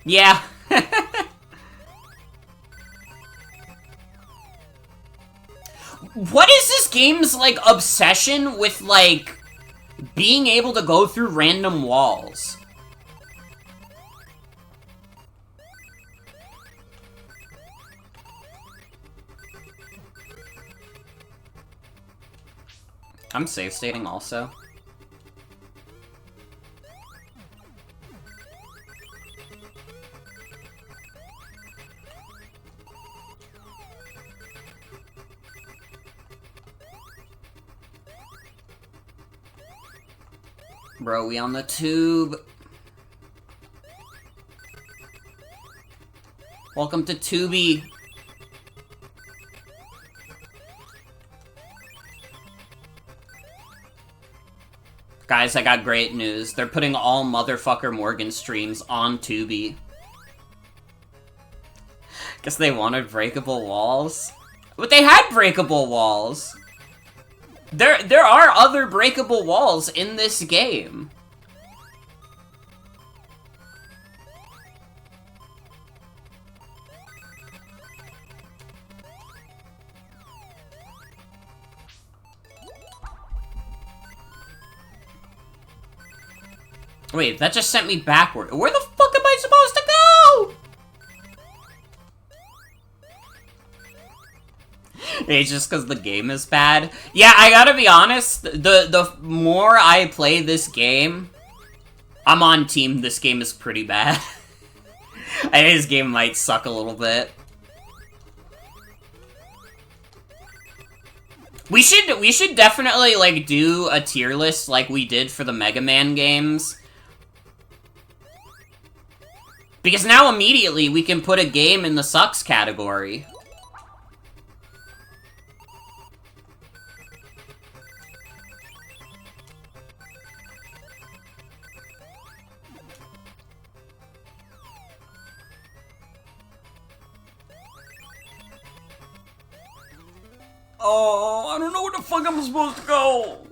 Yeah. What is this game's, like, obsession with, like, being able to go through random walls? I'm save stating also. Bro, we on the tube. Welcome to Tubi. Guys, I got great news. They're putting all motherfucker Morgan streams on Tubi. Guess they wanted breakable walls? But they had breakable walls! There are other breakable walls in this game. Wait, that just sent me backward. Where the fuck am I supposed to go? It's just because the game is bad. Yeah, I gotta be honest, the more I play this game, I'm on team this game is pretty bad. I think this game might suck a little bit. We should definitely, like, do a tier list like we did for the Mega Man games. Because now immediately we can put a game in the sucks category. Oh, I don't know where the fuck I'm supposed to go.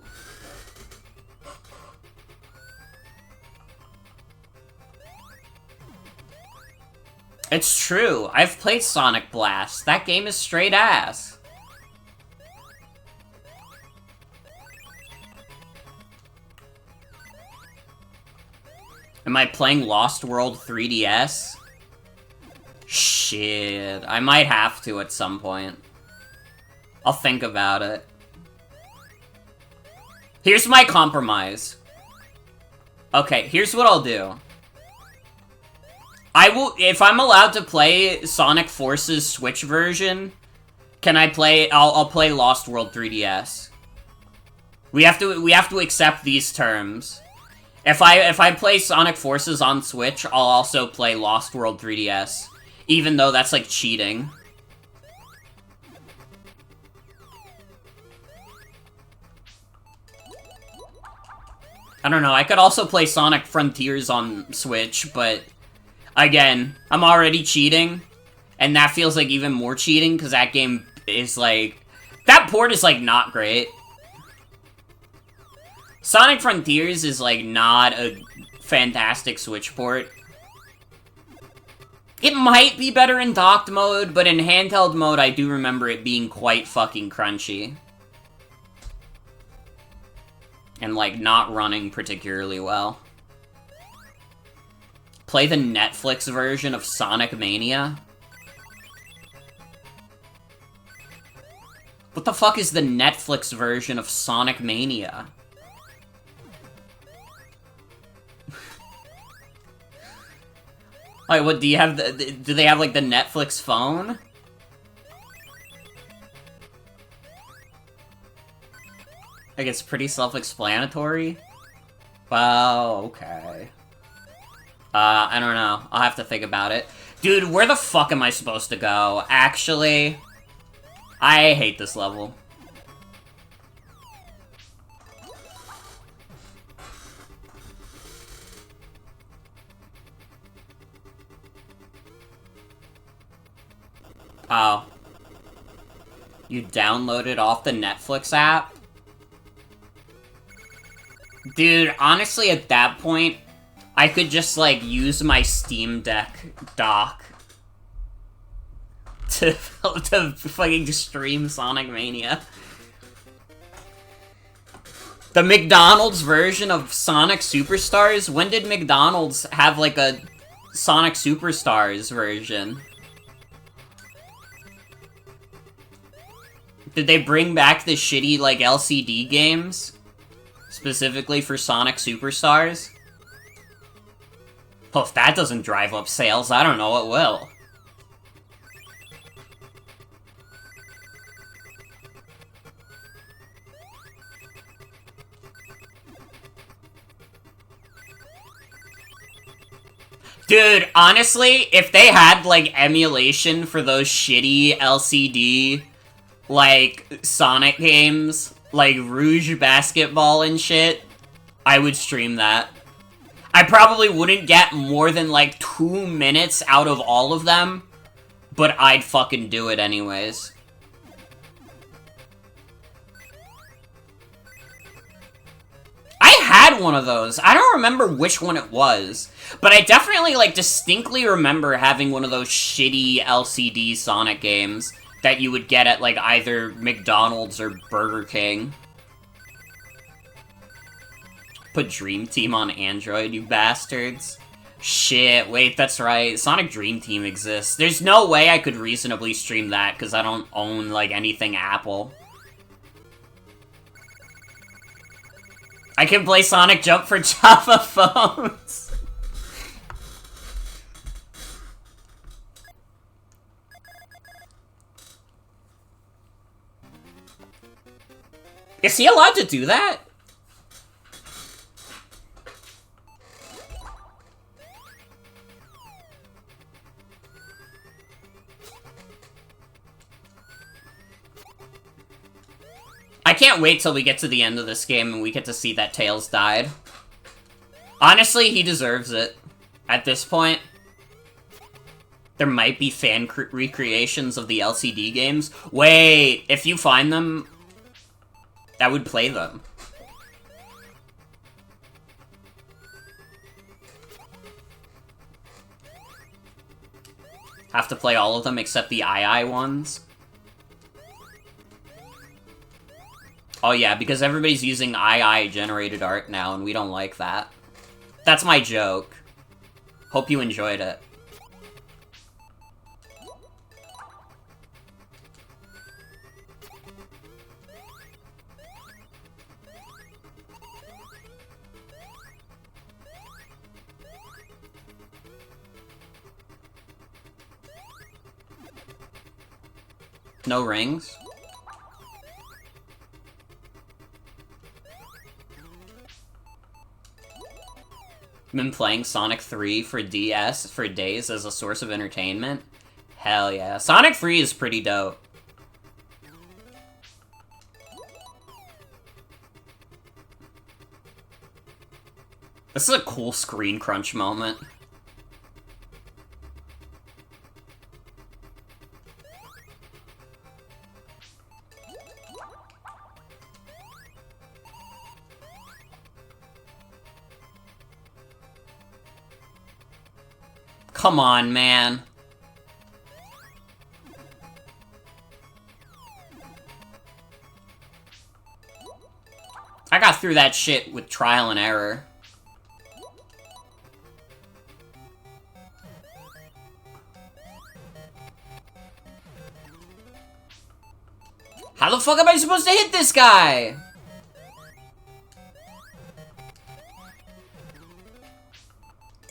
It's true. I've played Sonic Blast. That game is straight ass. Am I playing Lost World 3DS? Shit. I might have to at some point. I'll think about it. Here's my compromise. Okay, here's what I'll do. I will, if I'm allowed to play Sonic Force's Switch version, can I play, I'll play Lost World 3DS. We have to accept these terms. If I play Sonic Forces on Switch, I'll also play Lost World 3DS. Even though that's like cheating. I don't know, I could also play Sonic Frontiers on Switch, but again, I'm already cheating, and that feels like even more cheating, because that game is like... That port is like not great. Sonic Frontiers is like not a fantastic Switch port. It might be better in docked mode, but in handheld mode I do remember it being quite fucking crunchy. And like not running particularly well. Play the Netflix version of Sonic Mania? What the fuck is the Netflix version of Sonic Mania? Like, what, do you have do they have, like, the Netflix phone? Like, it's pretty self-explanatory? Wow, okay. I don't know. I'll have to think about it. Dude, where the fuck am I supposed to go? Actually, I hate this level. Oh. You downloaded off the Netflix app? Dude, honestly, at that point, I could just, like, use my Steam Deck dock to fucking stream Sonic Mania. The McDonald's version of Sonic Superstars? When did McDonald's have, like, a Sonic Superstars version? Did they bring back the shitty, like, LCD games? Specifically for Sonic Superstars? Well, if that doesn't drive up sales, I don't know what will. Dude, honestly, if they had, like, emulation for those shitty LCD, like, Sonic games, like Rouge Basketball and shit, I would stream that. I probably wouldn't get more than, like, 2 minutes out of all of them, but I'd fucking do it anyways. I had one of those. I don't remember which one it was, but I definitely, like, distinctly remember having one of those shitty LCD Sonic games that you would get at, like, either McDonald's or Burger King. Put Dream Team on Android, you bastards. Shit, wait, that's right. Sonic Dream Team exists. There's no way I could reasonably stream that, because I don't own, like, anything Apple. I can play Sonic Jump for Java phones. Is he allowed to do that? I can't wait till we get to the end of this game and we get to see that Tails died. Honestly, he deserves it. At this point. There might be fan recreations of the LCD games. Wait, if you find them, I would play them. Have to play all of them except the II ones. Oh yeah, because everybody's using II generated art now, and we don't like that. That's my joke. Hope you enjoyed it. No rings? Been playing Sonic 3 for DS for days as a source of entertainment? Hell yeah. Sonic 3 is pretty dope. This is a cool screen crunch moment. Come on, man. I got through that shit with trial and error. How the fuck am I supposed to hit this guy?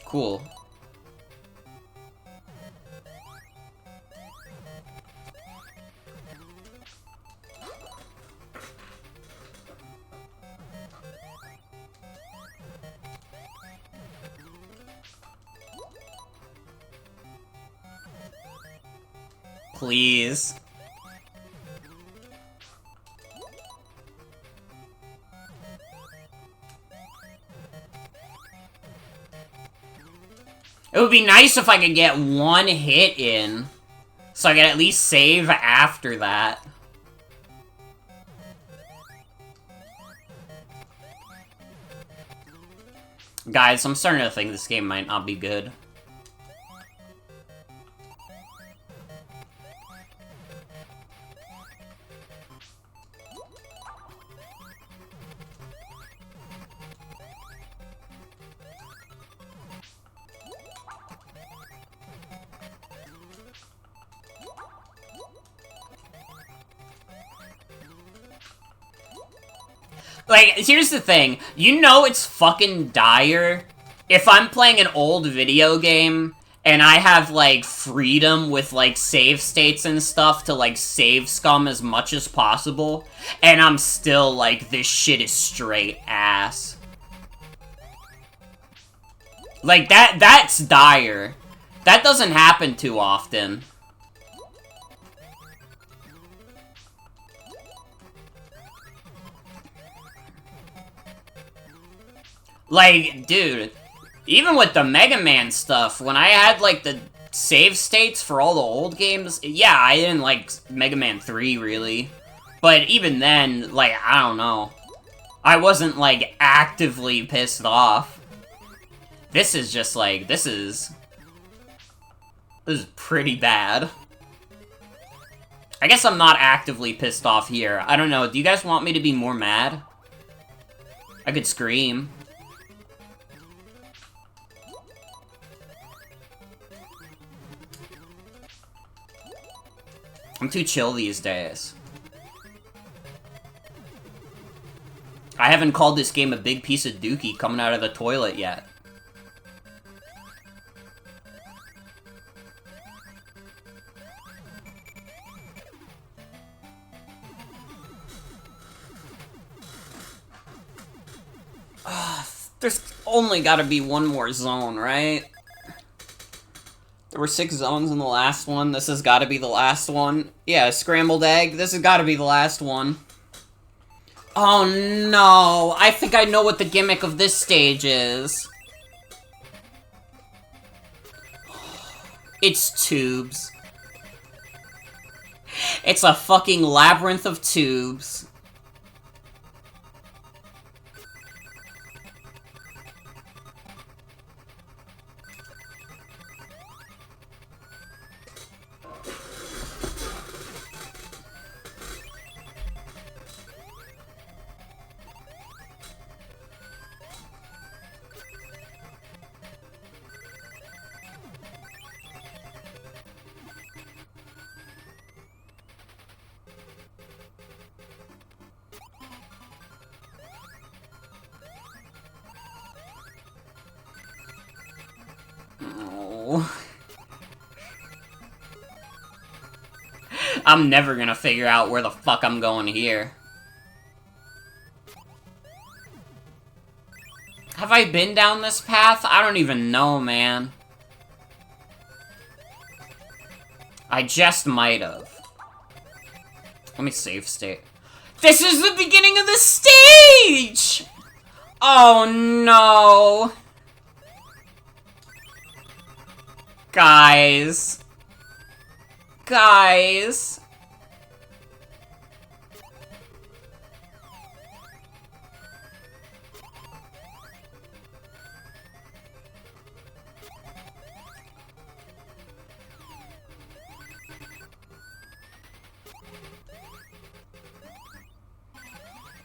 Cool. Please. It would be nice if I could get one hit in, so I could at least save after that. Guys, I'm starting to think this game might not be good. Like, here's the thing. You know it's fucking dire if I'm playing an old video game and I have, like, freedom with, like, save states and stuff to, like, save scum as much as possible, and I'm still like, this shit is straight ass. Like, that's dire. That doesn't happen too often. Like, dude, even with the Mega Man stuff, when I had, like, the save states for all the old games, yeah, I didn't like Mega Man 3, really. But even then, like, I don't know. I wasn't, like, actively pissed off. This is just, like, this is pretty bad. I guess I'm not actively pissed off here. I don't know, do you guys want me to be more mad? I could scream. I'm too chill these days. I haven't called this game a big piece of dookie coming out of the toilet yet. There's only gotta be one more zone, right? There were 6 zones in the last one. This has gotta be the last one. Yeah, scrambled egg. This has gotta be the last one. Oh no! I think I know what the gimmick of this stage is. It's tubes. It's a fucking labyrinth of tubes. I'm never gonna figure out where the fuck I'm going here. Have I been down this path? I don't even know, man. I just might have. Let me save state. This is the beginning of the stage! Oh no. Guys. Guys.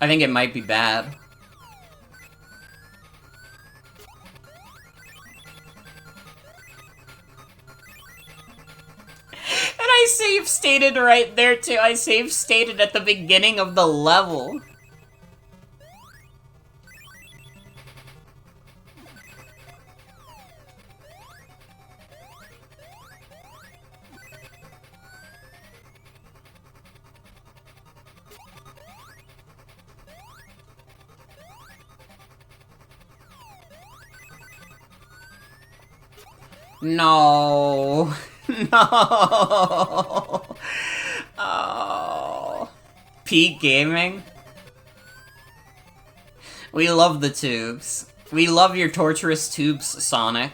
I think it might be bad. I save stated right there too. I save stated at the beginning of the level. No. No. Oh. Peak Gaming? We love the tubes. We love your torturous tubes, Sonic.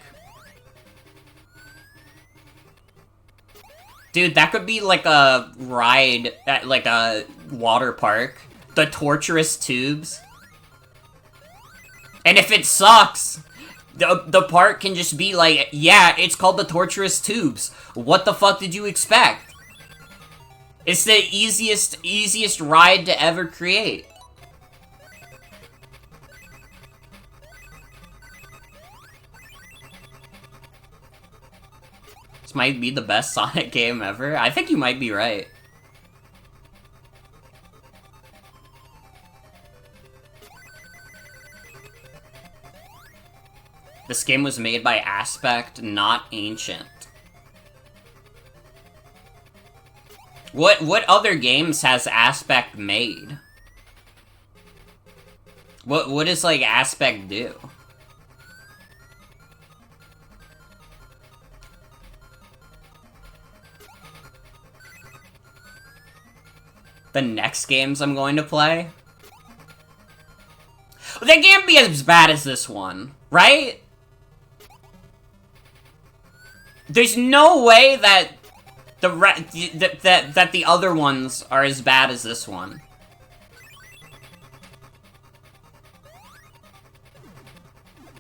Dude, that could be like a ride at like a water park. The torturous tubes. And if it sucks, the park can just be like, yeah, it's called the torturous tubes. What the fuck did you expect? It's the easiest ride to ever create. This might be the best Sonic game ever. I think you might be right. This game was made by Aspect, not Ancient. What other games has Aspect made? What does, like, Aspect do? The next games I'm going to play? They can't be as bad as this one, right? There's no way that that the other ones are as bad as this one.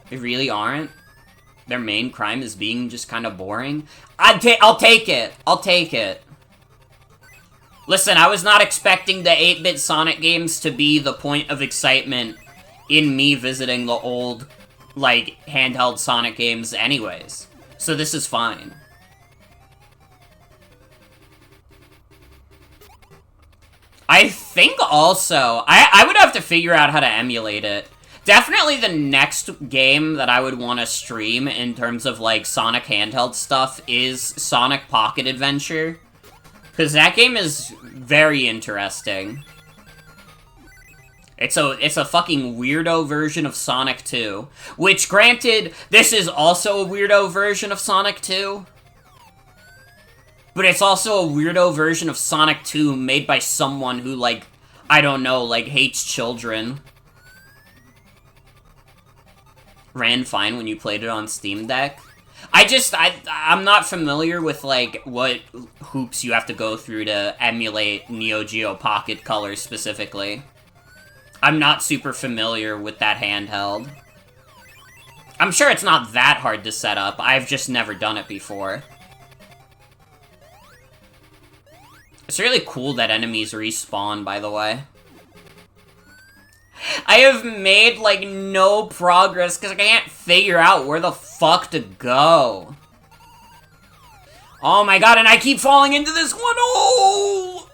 They really aren't. Their main crime is being just kind of boring. I'll take it. I'll take it. Listen, I was not expecting the 8-bit Sonic games to be the point of excitement in me visiting the old, like, handheld Sonic games anyways. So this is fine. I think also, I would have to figure out how to emulate it. Definitely the next game that I would want to stream in terms of, like, Sonic handheld stuff is Sonic Pocket Adventure. Because that game is very interesting. It's a fucking weirdo version of Sonic 2. Which, granted, this is also a weirdo version of Sonic 2. But it's also a weirdo version of Sonic 2 made by someone who, like, I don't know, like, hates children. Ran fine when you played it on Steam Deck. I'm not familiar with, like, what hoops you have to go through to emulate Neo Geo Pocket Color specifically. I'm not super familiar with that handheld. I'm sure it's not that hard to set up. I've just never done it before. It's really cool that enemies respawn, by the way. I have made, like, no progress because I can't figure out where the fuck to go. Oh my god, and I keep falling into this one hole!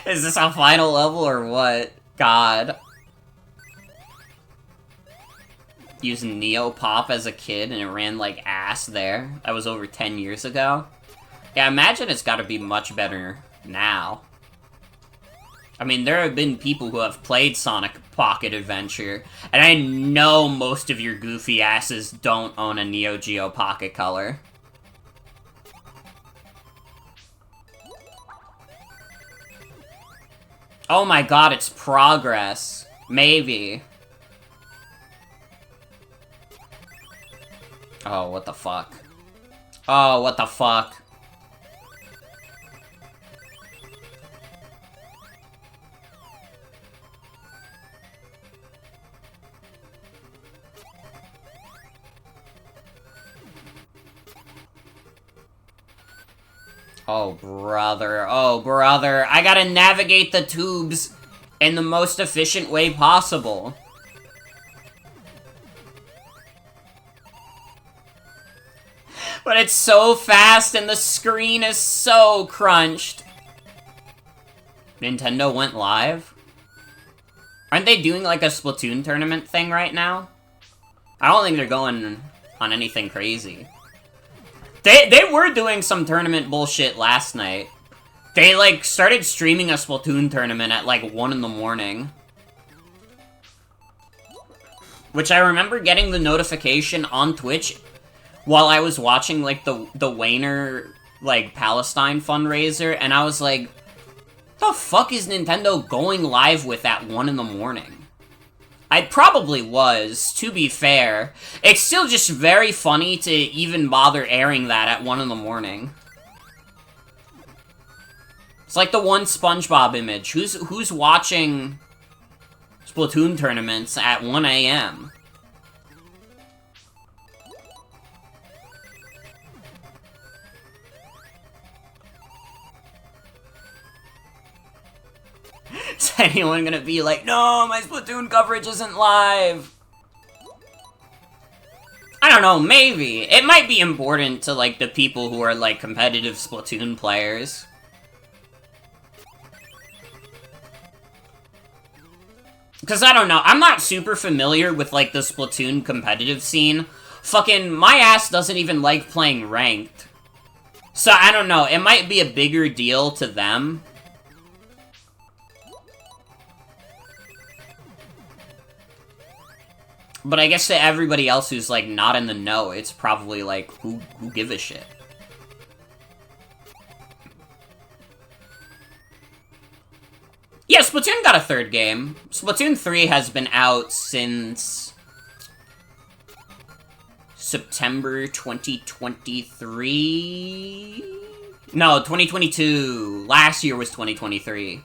Is this a final level or what? God. Using Neo Pop as a kid and it ran like ass there. That was over 10 years ago. Yeah, imagine it's gotta be much better now. I mean, there have been people who have played Sonic Pocket Adventure, and I know most of your goofy asses don't own a Neo Geo Pocket Color. Oh my god, it's progress. Maybe. Oh, what the fuck? Oh, what the fuck? Oh, brother. Oh, brother. I gotta navigate the tubes in the most efficient way possible. But it's so fast and the screen is so crunched. Nintendo went live? Aren't they doing like a Splatoon tournament thing right now? I don't think they're going on anything crazy. They were doing some tournament bullshit last night. They, like, started streaming a Splatoon tournament at, like, 1 in the morning. Which I remember getting the notification on Twitch while I was watching, like, the Wayner, like, Palestine fundraiser, and I was like, the fuck is Nintendo going live with at 1 in the morning? I probably was, to be fair. It's still just very funny to even bother airing that at 1 in the morning. It's like the one SpongeBob image. Who's watching Splatoon tournaments at 1 a.m.? Is anyone gonna be like, no, my Splatoon coverage isn't live? I don't know, maybe. It might be important to, like, the people who are, like, competitive Splatoon players. Because, I don't know, I'm not super familiar with, like, the Splatoon competitive scene. Fucking, my ass doesn't even like playing ranked. So, I don't know, it might be a bigger deal to them. But I guess to everybody else who's, like, not in the know, it's probably, like, who give a shit? Yeah, Splatoon got a third game. Splatoon 3 has been out since September 2023? No, 2022. Last year was 2023.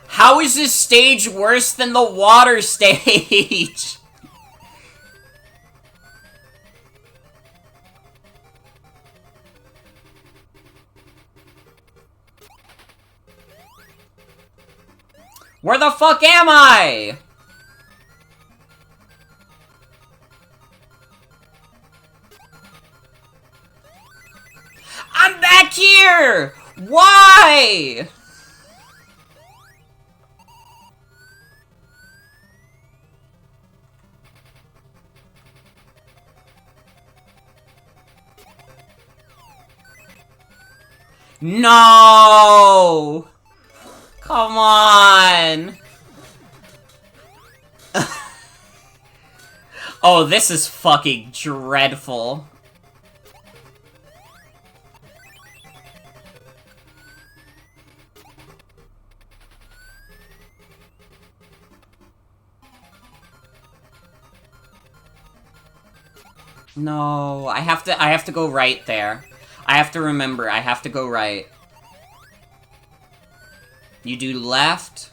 How is this stage worse than the water stage? Where the fuck am I? I'm back here! Why? No! Come on! Oh, this is fucking dreadful. No, I have to go right there. I have to remember, I have to go right. You do left,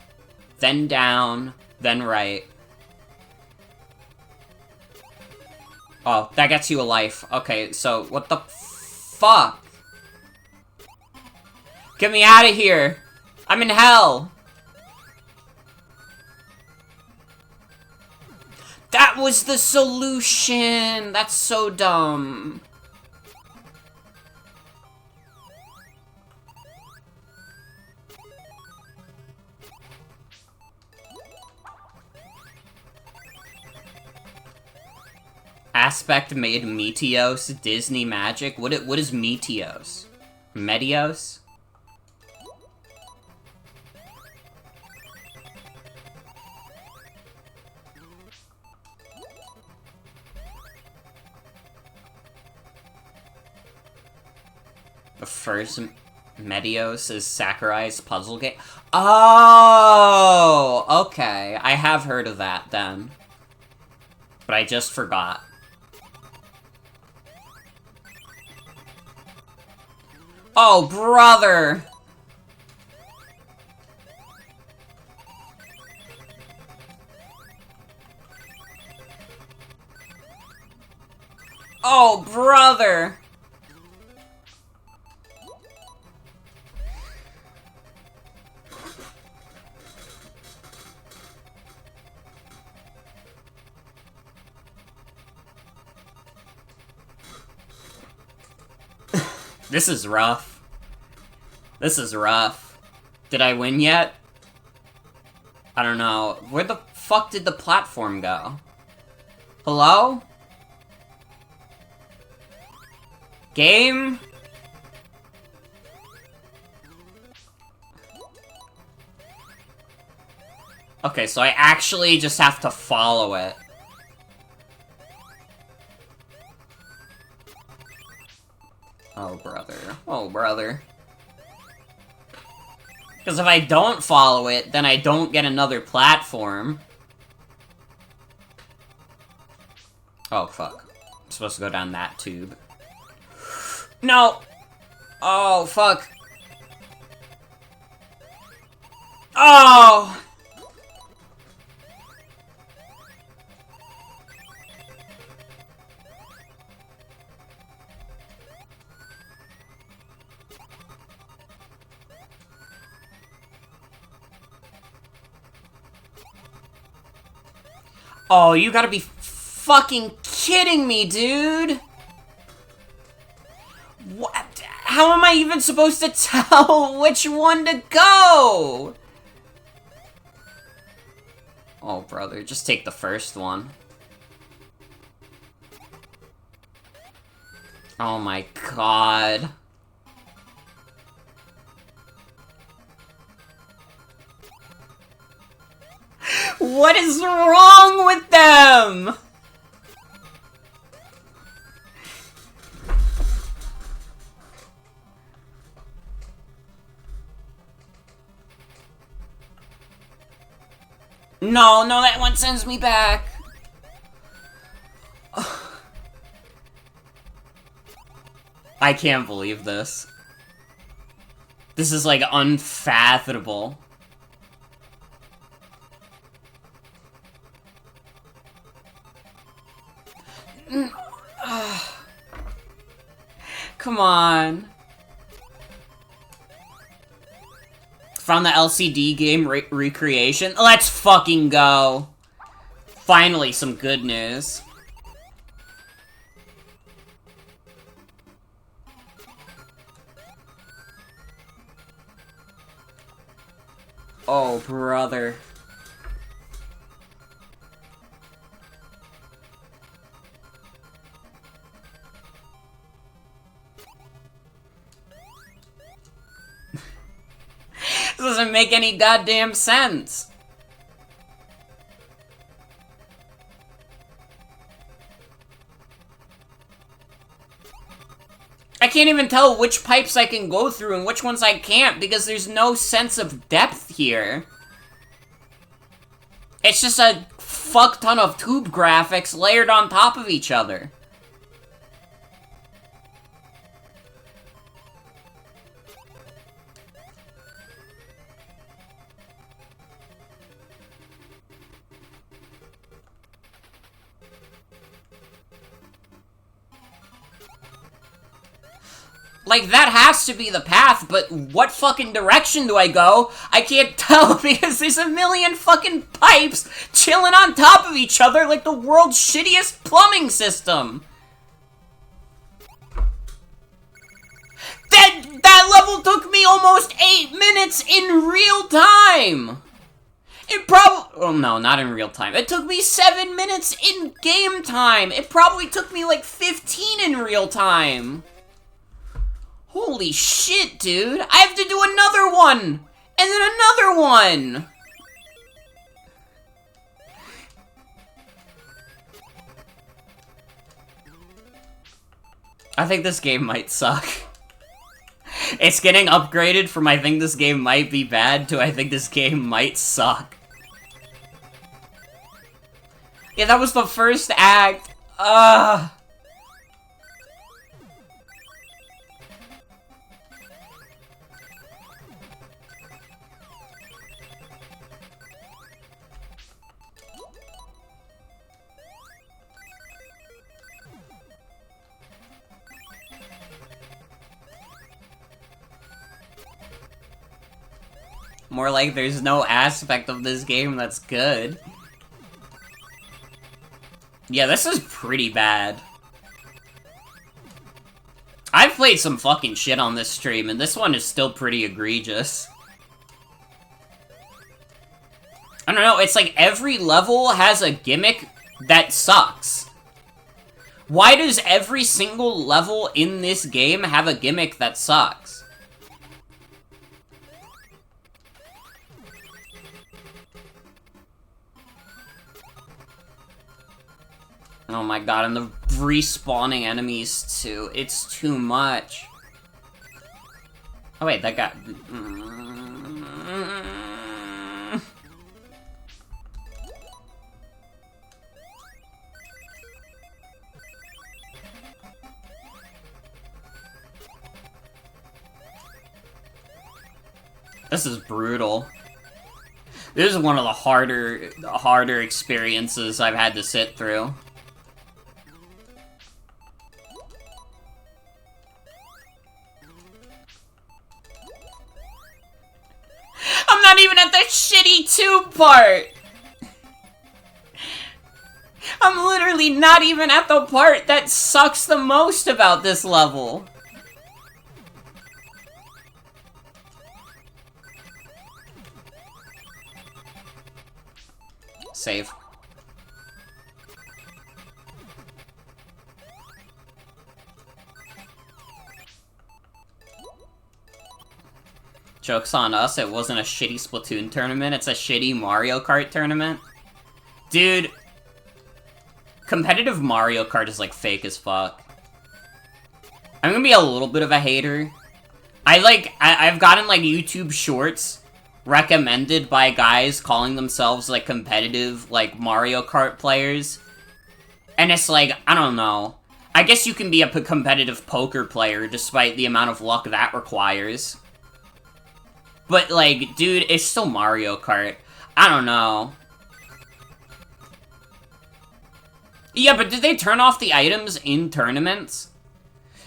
then down, then right. Oh, that gets you a life. Okay, so what the fuck? Get me out of here! I'm in hell! That was the solution! That's so dumb. Aspect made Meteos Disney magic? What is Meteos? Medios? The first Medios is Sakurai's puzzle game? Oh! Okay, I have heard of that then. But I just forgot. Oh, brother! Oh, brother! This is rough. This is rough. Did I win yet? I don't know. Where the fuck did the platform go? Hello? Game? Okay, so I actually just have to follow it. Oh, brother. Oh, brother. Because if I don't follow it, then I don't get another platform. Oh, fuck. I'm supposed to go down that tube. No! Oh, fuck. Oh! Oh, you gotta be fucking kidding me, dude! What? How am I even supposed to tell which one to go? Oh, brother, just take the first one. Oh my god. What is wrong with them? No, no, that one sends me back. I can't believe this. This is, like, unfathomable. Come on. Found the LCD game recreation. Let's fucking go. Finally, some good news. Oh, brother. doesn't make any goddamn sense. I can't even tell which pipes I can go through and which ones I can't because there's no sense of depth here. It's just a fuck ton of tube graphics layered on top of each other. Like, that has to be the path, but what fucking direction do I go? I can't tell because there's a million fucking pipes chilling on top of each other like the world's shittiest plumbing system. That level took me almost 8 minutes in real time! It probably... Oh, no, not in real time. It took me 7 minutes in game time! It probably took me like 15 in real time! Holy shit, dude! I have to do another one! And then another one! I think this game might suck. It's getting upgraded from I think this game might be bad to I think this game might suck. Yeah, that was the first act. More like there's no aspect of this game that's good. Yeah, this is pretty bad. I've played some fucking shit on this stream, and this one is still pretty egregious. I don't know, it's like every level has a gimmick that sucks. Why does every single level in this game have a gimmick that sucks? Oh my god, and the respawning enemies too. It's too much. Oh wait, that got... This is brutal. This is one of the harder experiences I've had to sit through. I'm not even at the shitty tube part! I'm literally not even at the part that sucks the most about this level. Save. Joke's on us, it wasn't a shitty Splatoon tournament, it's a shitty Mario Kart tournament. Dude, competitive Mario Kart is like fake as fuck. I'm gonna be a little bit of a hater. I've gotten like YouTube shorts recommended by guys calling themselves like competitive like Mario Kart players. And it's like, I don't know. I guess you can be a competitive poker player despite the amount of luck that requires. But like, dude, it's still Mario Kart. I don't know. Yeah, but did they turn off the items in tournaments?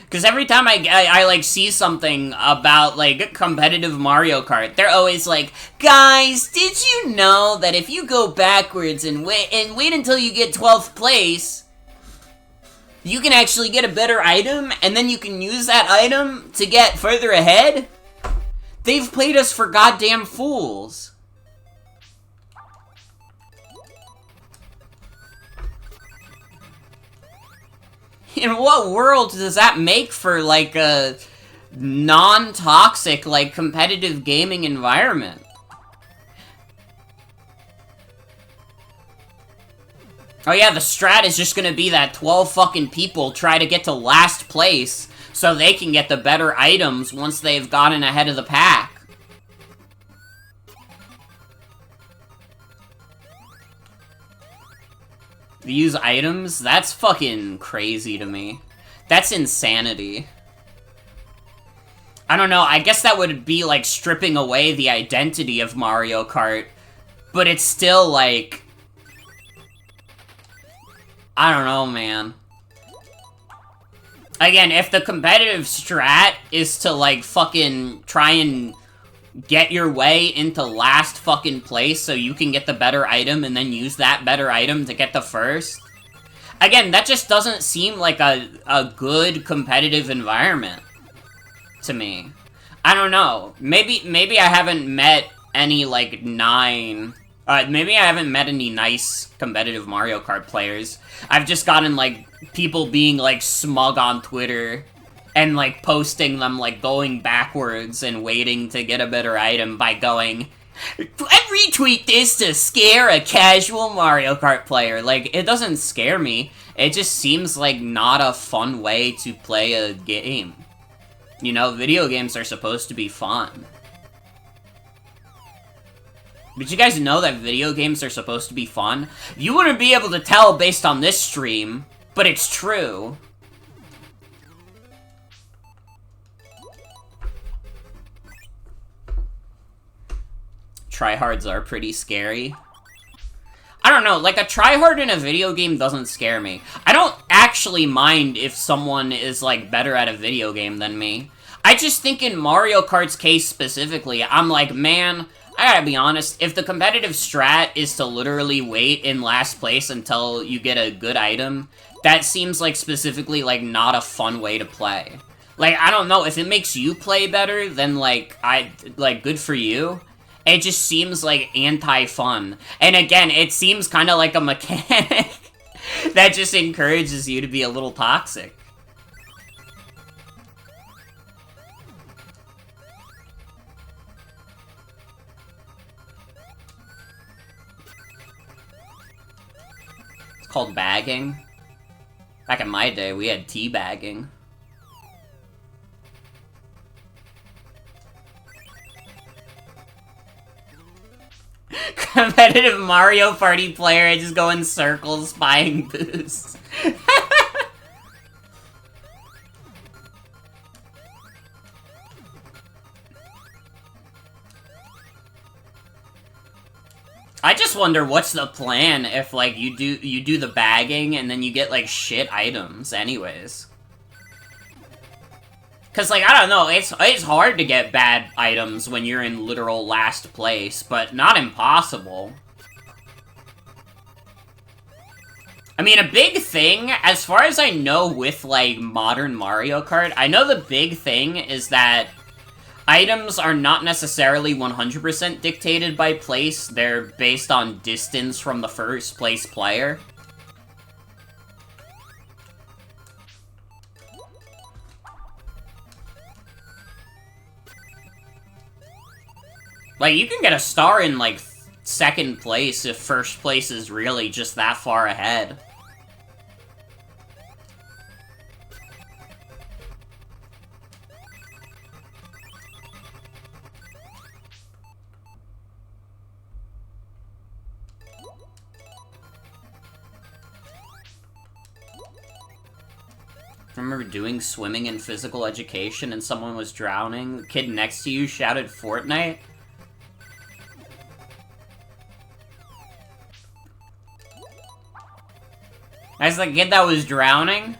Because every time I like, see something about, like, competitive Mario Kart, they're always like, guys, did you know that if you go backwards and wait until you get 12th place, you can actually get a better item, and then you can use that item to get further ahead? They've played us for goddamn fools. In what world does that make for, like, a non-toxic, like, competitive gaming environment. Oh yeah, the strat is just gonna be that 12 fucking people try to get to last place so they can get the better items once they've gotten ahead of the pack. Use items? That's fucking crazy to me. That's insanity. I don't know, I guess that would be like stripping away the identity of Mario Kart, but it's still like... I don't know, man. Again, if the competitive strat is to, like, fucking try and get your way into last fucking place so you can get the better item and then use that better item to get the first, again, that just doesn't seem like a good competitive environment to me. I don't know. Maybe I haven't met any, like, maybe I haven't met any nice competitive Mario Kart players. I've just gotten, like, people being, like, smug on Twitter and, like, posting them, like, going backwards and waiting to get a better item by going, retweet this to scare a casual Mario Kart player. Like, it doesn't scare me. It just seems like not a fun way to play a game. You know, video games are supposed to be fun. Did you guys know that video games are supposed to be fun? You wouldn't be able to tell based on this stream, but it's true. Tryhards are pretty scary. I don't know, like, a tryhard in a video game doesn't scare me. I don't actually mind if someone is, like, better at a video game than me. I just think in Mario Kart's case specifically, I'm like, man... I gotta be honest, if the competitive strat is to literally wait in last place until you get a good item, that seems like specifically, like, not a fun way to play. Like, I don't know, if it makes you play better, then, like, good for you. It just seems, like, anti-fun. And again, it seems kind of like a mechanic that just encourages you to be a little toxic. Called bagging. Back in my day, we had teabagging. Competitive Mario Party player, I just go in circles buying booze. I just wonder what's the plan if, like, you do the bagging and then you get, like, shit items anyways. Cause, like, I don't know, it's hard to get bad items when you're in literal last place, but not impossible. I mean, a big thing, as far as I know with, like, modern Mario Kart, I know the big thing is that items are not necessarily 100% dictated by place, they're based on distance from the first place player. Like, you can get a star in, like, second place if first place is really just that far ahead. I remember doing swimming in physical education and someone was drowning. The kid next to you shouted Fortnite. That's the kid that was drowning?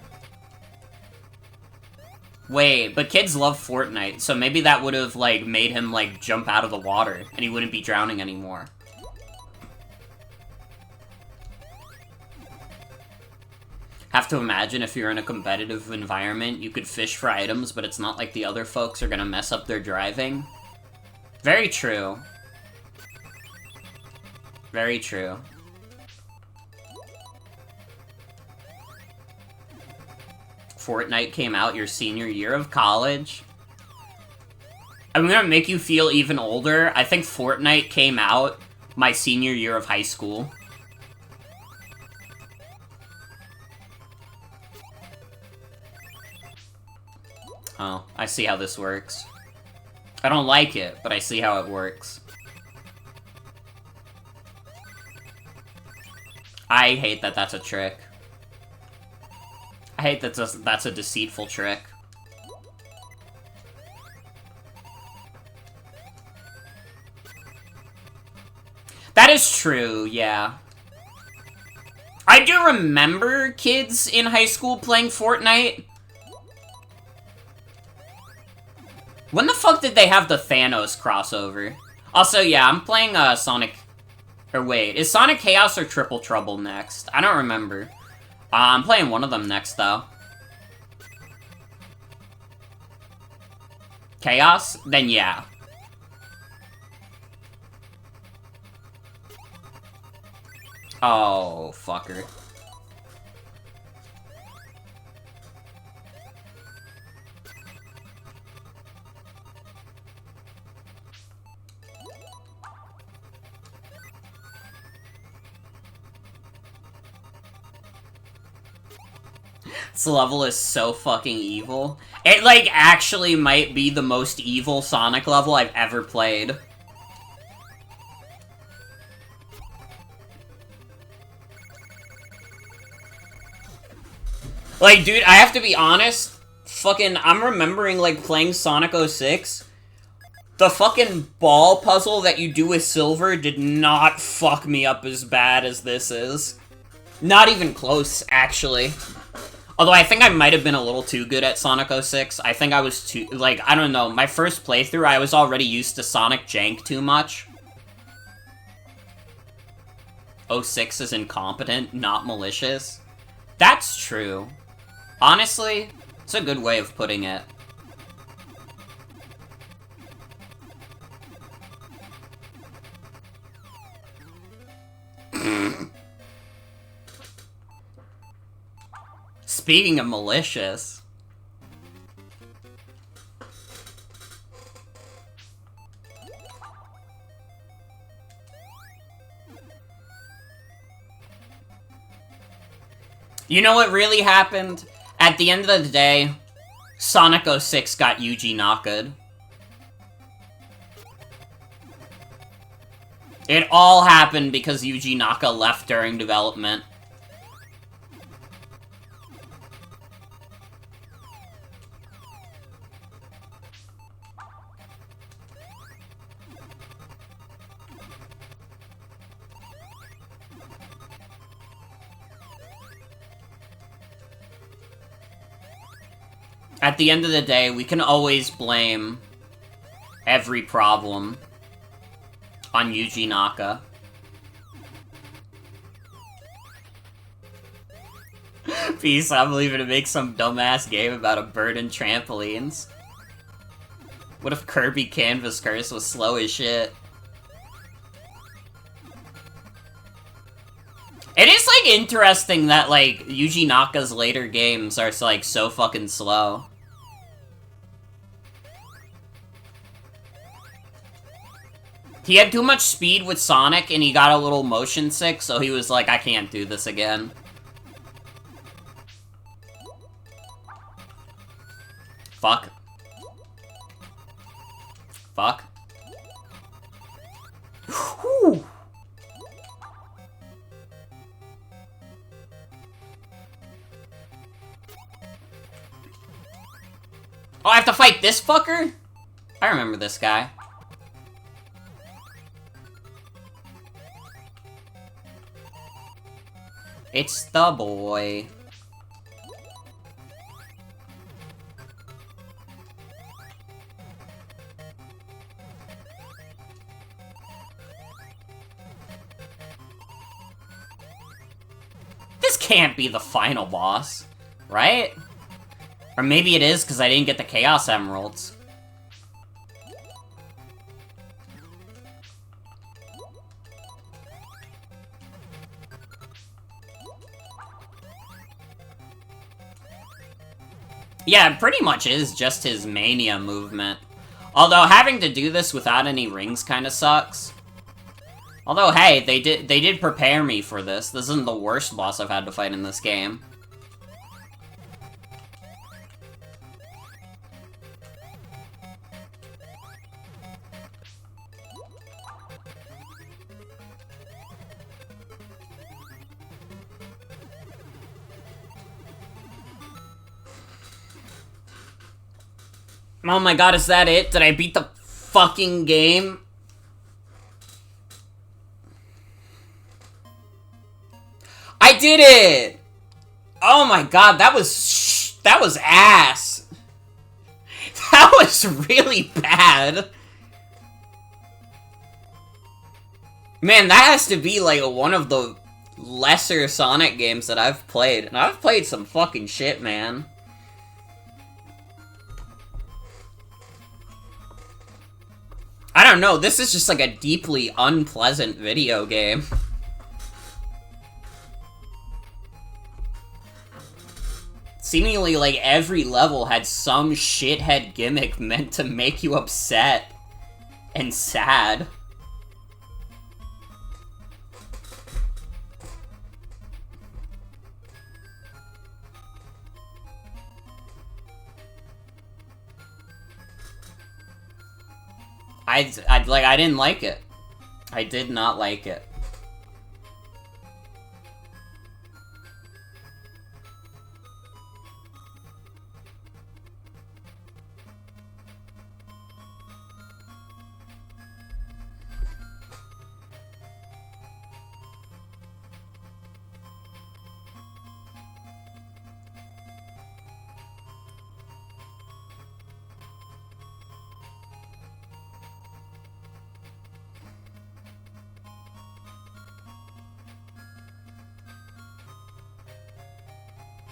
Wait, but kids love Fortnite, so maybe that would have, like, made him, like, jump out of the water, and he wouldn't be drowning anymore. Have to imagine if you're in a competitive environment, you could fish for items, but it's not like the other folks are gonna mess up their driving. Very true. Very true. Fortnite came out your senior year of college. I'm gonna make you feel even older. I think Fortnite came out my senior year of high school. Oh, I see how this works. I don't like it, but I see how it works. I hate that that's a trick. I hate that that's a deceitful trick. That is true, yeah. I do remember kids in high school playing Fortnite. When the fuck did they have the Thanos crossover? Also, yeah, I'm playing Sonic... Or wait, is Sonic Chaos or Triple Trouble next? I don't remember. I'm playing one of them next, though. Chaos? Then yeah. Oh, fucker. This level is so fucking evil. It, like, actually might be the most evil Sonic level I've ever played. Like, dude, I have to be honest. Fucking, I'm remembering, like, playing Sonic 06. The fucking ball puzzle that you do with Silver did not fuck me up as bad as this is. Not even close, actually. Although I think I might have been a little too good at Sonic 06. I think I was too, like, I don't know. My first playthrough, I was already used to Sonic jank too much. 06 is incompetent, not malicious. That's true. Honestly, it's a good way of putting it. Speaking of malicious... You know what really happened? At the end of the day, Sonic 06 got Yuji Naka'd. It all happened because Yuji Naka left during development. At the end of the day, we can always blame every problem on Yuji Naka. Peace, I'm leaving to make some dumbass game about a bird and trampolines. What if Kirby Canvas Curse was slow as shit? It is, like, interesting that, like, Yuji Naka's later games are, like, so fucking slow. He had too much speed with Sonic, and he got a little motion sick, so he was like, I can't do this again. Fuck. Fuck. Whew. Oh, I have to fight this fucker? I remember this guy. It's the boy. This can't be the final boss, right? Or maybe it is because I didn't get the Chaos Emeralds. Yeah, it pretty much is just his mania movement. Although having to do this without any rings kind of sucks. Although, hey, they did prepare me for this. This isn't the worst boss I've had to fight in this game. Oh my god, is that it? Did I beat the fucking game? I did it! Oh my god, that was ass. That was really bad. Man, that has to be like one of the lesser Sonic games that I've played. And I've played some fucking shit, man. I don't know, this is just like a deeply unpleasant video game. Seemingly, like, every level had some shithead gimmick meant to make you upset and sad. I didn't like it. I did not like it.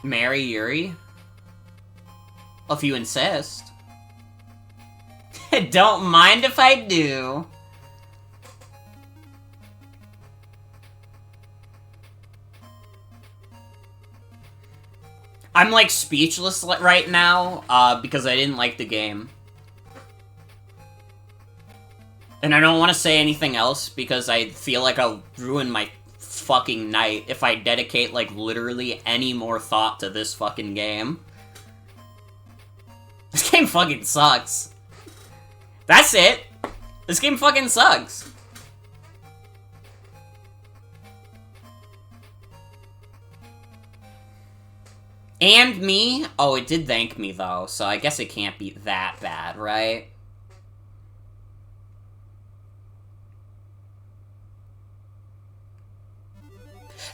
Marry Yuri? If you insist. Don't mind if I do. I'm like speechless right now, because I didn't like the game. And I don't want to say anything else because I feel like I'll ruin my fucking night if I dedicate, like, literally any more thought to this fucking game. This game fucking sucks. That's it. This game fucking sucks. And me? Oh, it did thank me, though, so I guess it can't be that bad, right?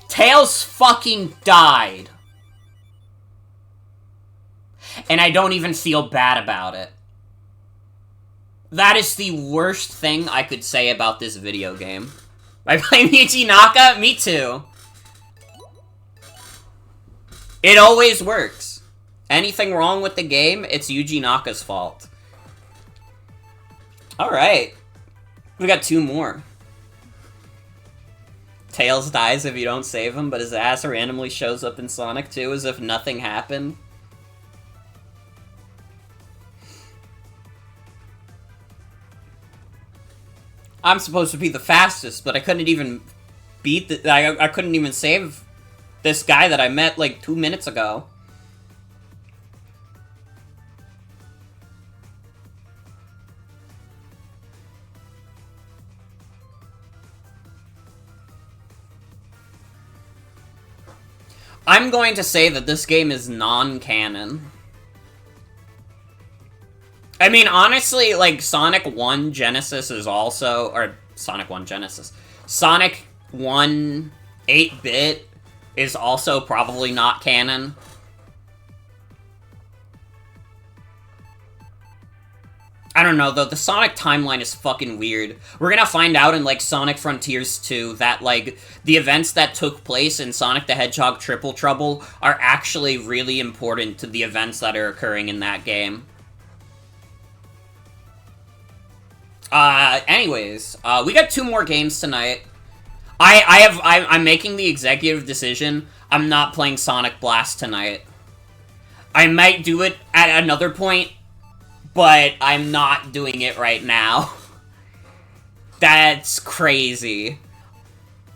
Tails fucking died. And I don't even feel bad about it. That is the worst thing I could say about this video game. I play Michi Naka? Me too. It always works. Anything wrong with the game, it's Yuji Naka's fault. Alright. We got two more. Tails dies if you don't save him, but his ass randomly shows up in Sonic 2 as if nothing happened. I'm supposed to be the fastest, but I couldn't even beat the- I couldn't even save this guy that I met like 2 minutes ago. I'm going to say that this game is non-canon. I mean, honestly, like, Sonic 1 Genesis is also... Or, Sonic 1 Genesis. Sonic 1 8-bit is also probably not canon. I don't know, though. The Sonic timeline is fucking weird. We're gonna find out in, like, Sonic Frontiers 2 that, like, the events that took place in Sonic the Hedgehog Triple Trouble are actually really important to the events that are occurring in that game. Anyways, we got 2 more games tonight. I'm making the executive decision. I'm not playing Sonic Blast tonight. I might do it at another point, but I'm not doing it right now. That's crazy.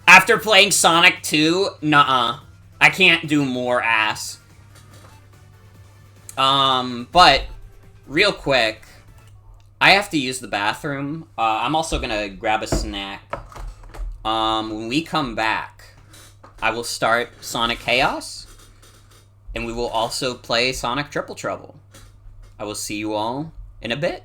After playing Sonic 2, nuh-uh. I can't do more ass. But, real quick, I have to use the bathroom. I'm also gonna grab a snack. When we come back, I will start Sonic Chaos, and we will also play Sonic Triple Trouble. I will see you all in a bit.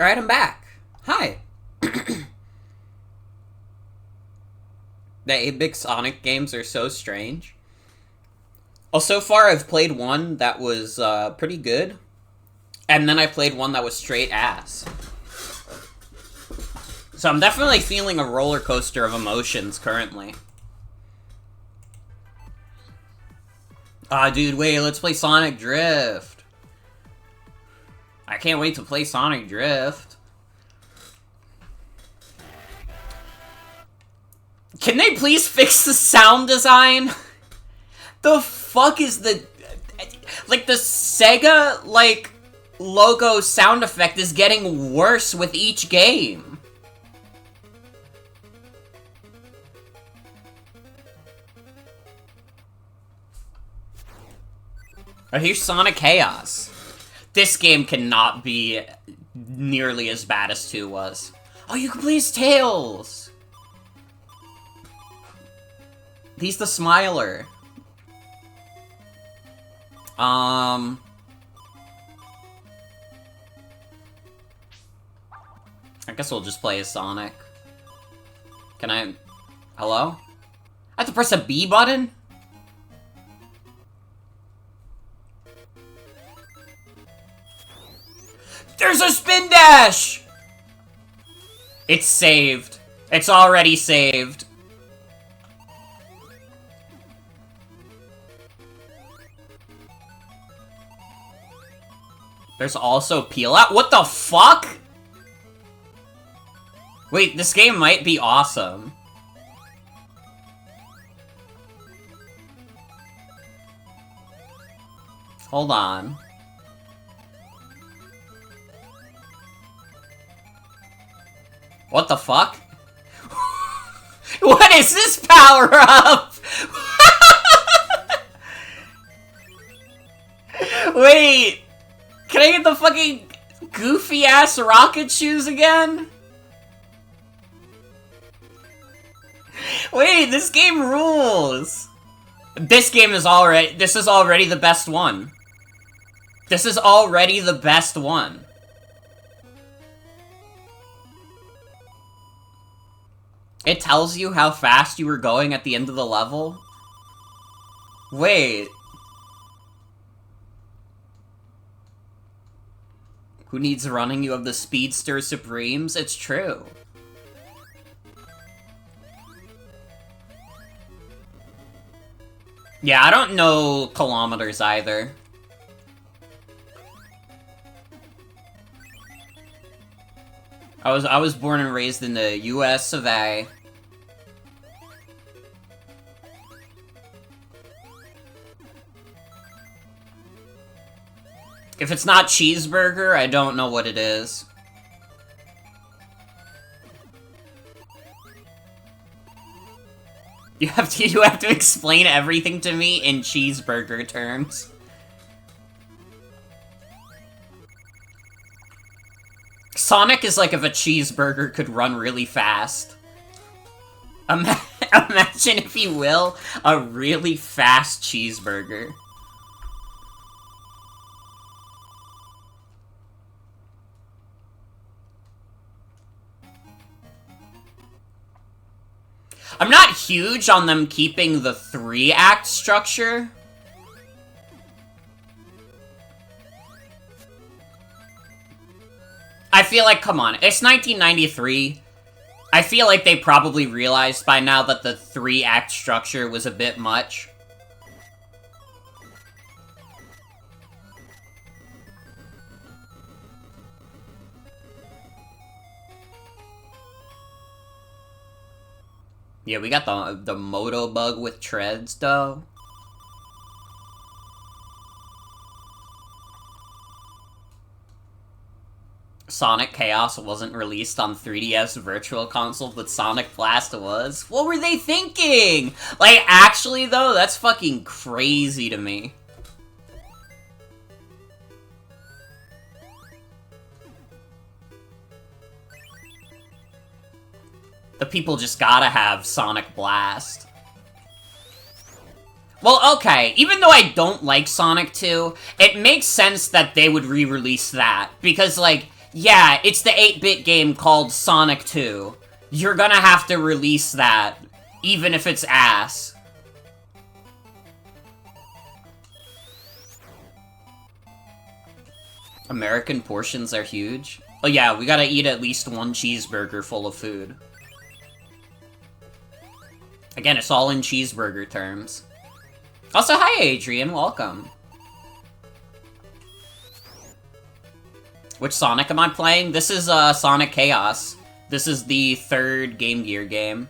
Alright, I'm back. Hi. The 8-bit Sonic games are so strange. Well, so far I've played one that was pretty good, and then I played one that was straight ass. So I'm definitely feeling a roller coaster of emotions currently. Dude, wait, let's play Sonic Drift. I can't wait to play Sonic Drift. Can they please fix the sound design? The fuck is the... Like, the Sega, like, logo sound effect is getting worse with each game. Here's Sonic Chaos. This game cannot be nearly as bad as 2 was. Oh, you can play as Tails! He's the Smiler. I guess we'll just play as Sonic. Can I... Hello? I have to press a B button? There's a spin dash! It's saved. It's already saved. There's also peel out. What the fuck? Wait, this game might be awesome. Hold on. What the fuck? What is this power-up? Wait! Can I get the fucking goofy-ass rocket shoes again? Wait, this game rules! This is already the best one. This is already the best one. It tells you how fast you were going at the end of the level? Wait. Who needs running? You have the Speedster Supremes? It's true. Yeah, I don't know kilometers either. I was born and raised in the US of A. If it's not cheeseburger, I don't know what it is. You have to explain everything to me in cheeseburger terms. Sonic is like if a cheeseburger could run really fast. Imagine, if you will, a really fast cheeseburger. I'm not huge on them keeping the 3-act structure. I feel like, come on, it's 1993. I feel like they probably realized by now that the 3-act structure was a bit much. Yeah, we got the Moto Bug with treads, though. Sonic Chaos wasn't released on 3DS Virtual Console, but Sonic Blast was? What were they thinking? Like, actually, though, that's fucking crazy to me. The people just gotta have Sonic Blast. Well, okay, even though I don't like Sonic 2, it makes sense that they would re-release that. Because, like, Yeah, it's the 8-bit game called Sonic 2. You're gonna have to release that, even if it's ass. American portions are huge. Oh yeah, we gotta eat at least one cheeseburger full of food. Again, it's all in cheeseburger terms. Also, hi Adrian, welcome. Which Sonic am I playing? This is Sonic Chaos. This is the 3rd Game Gear game.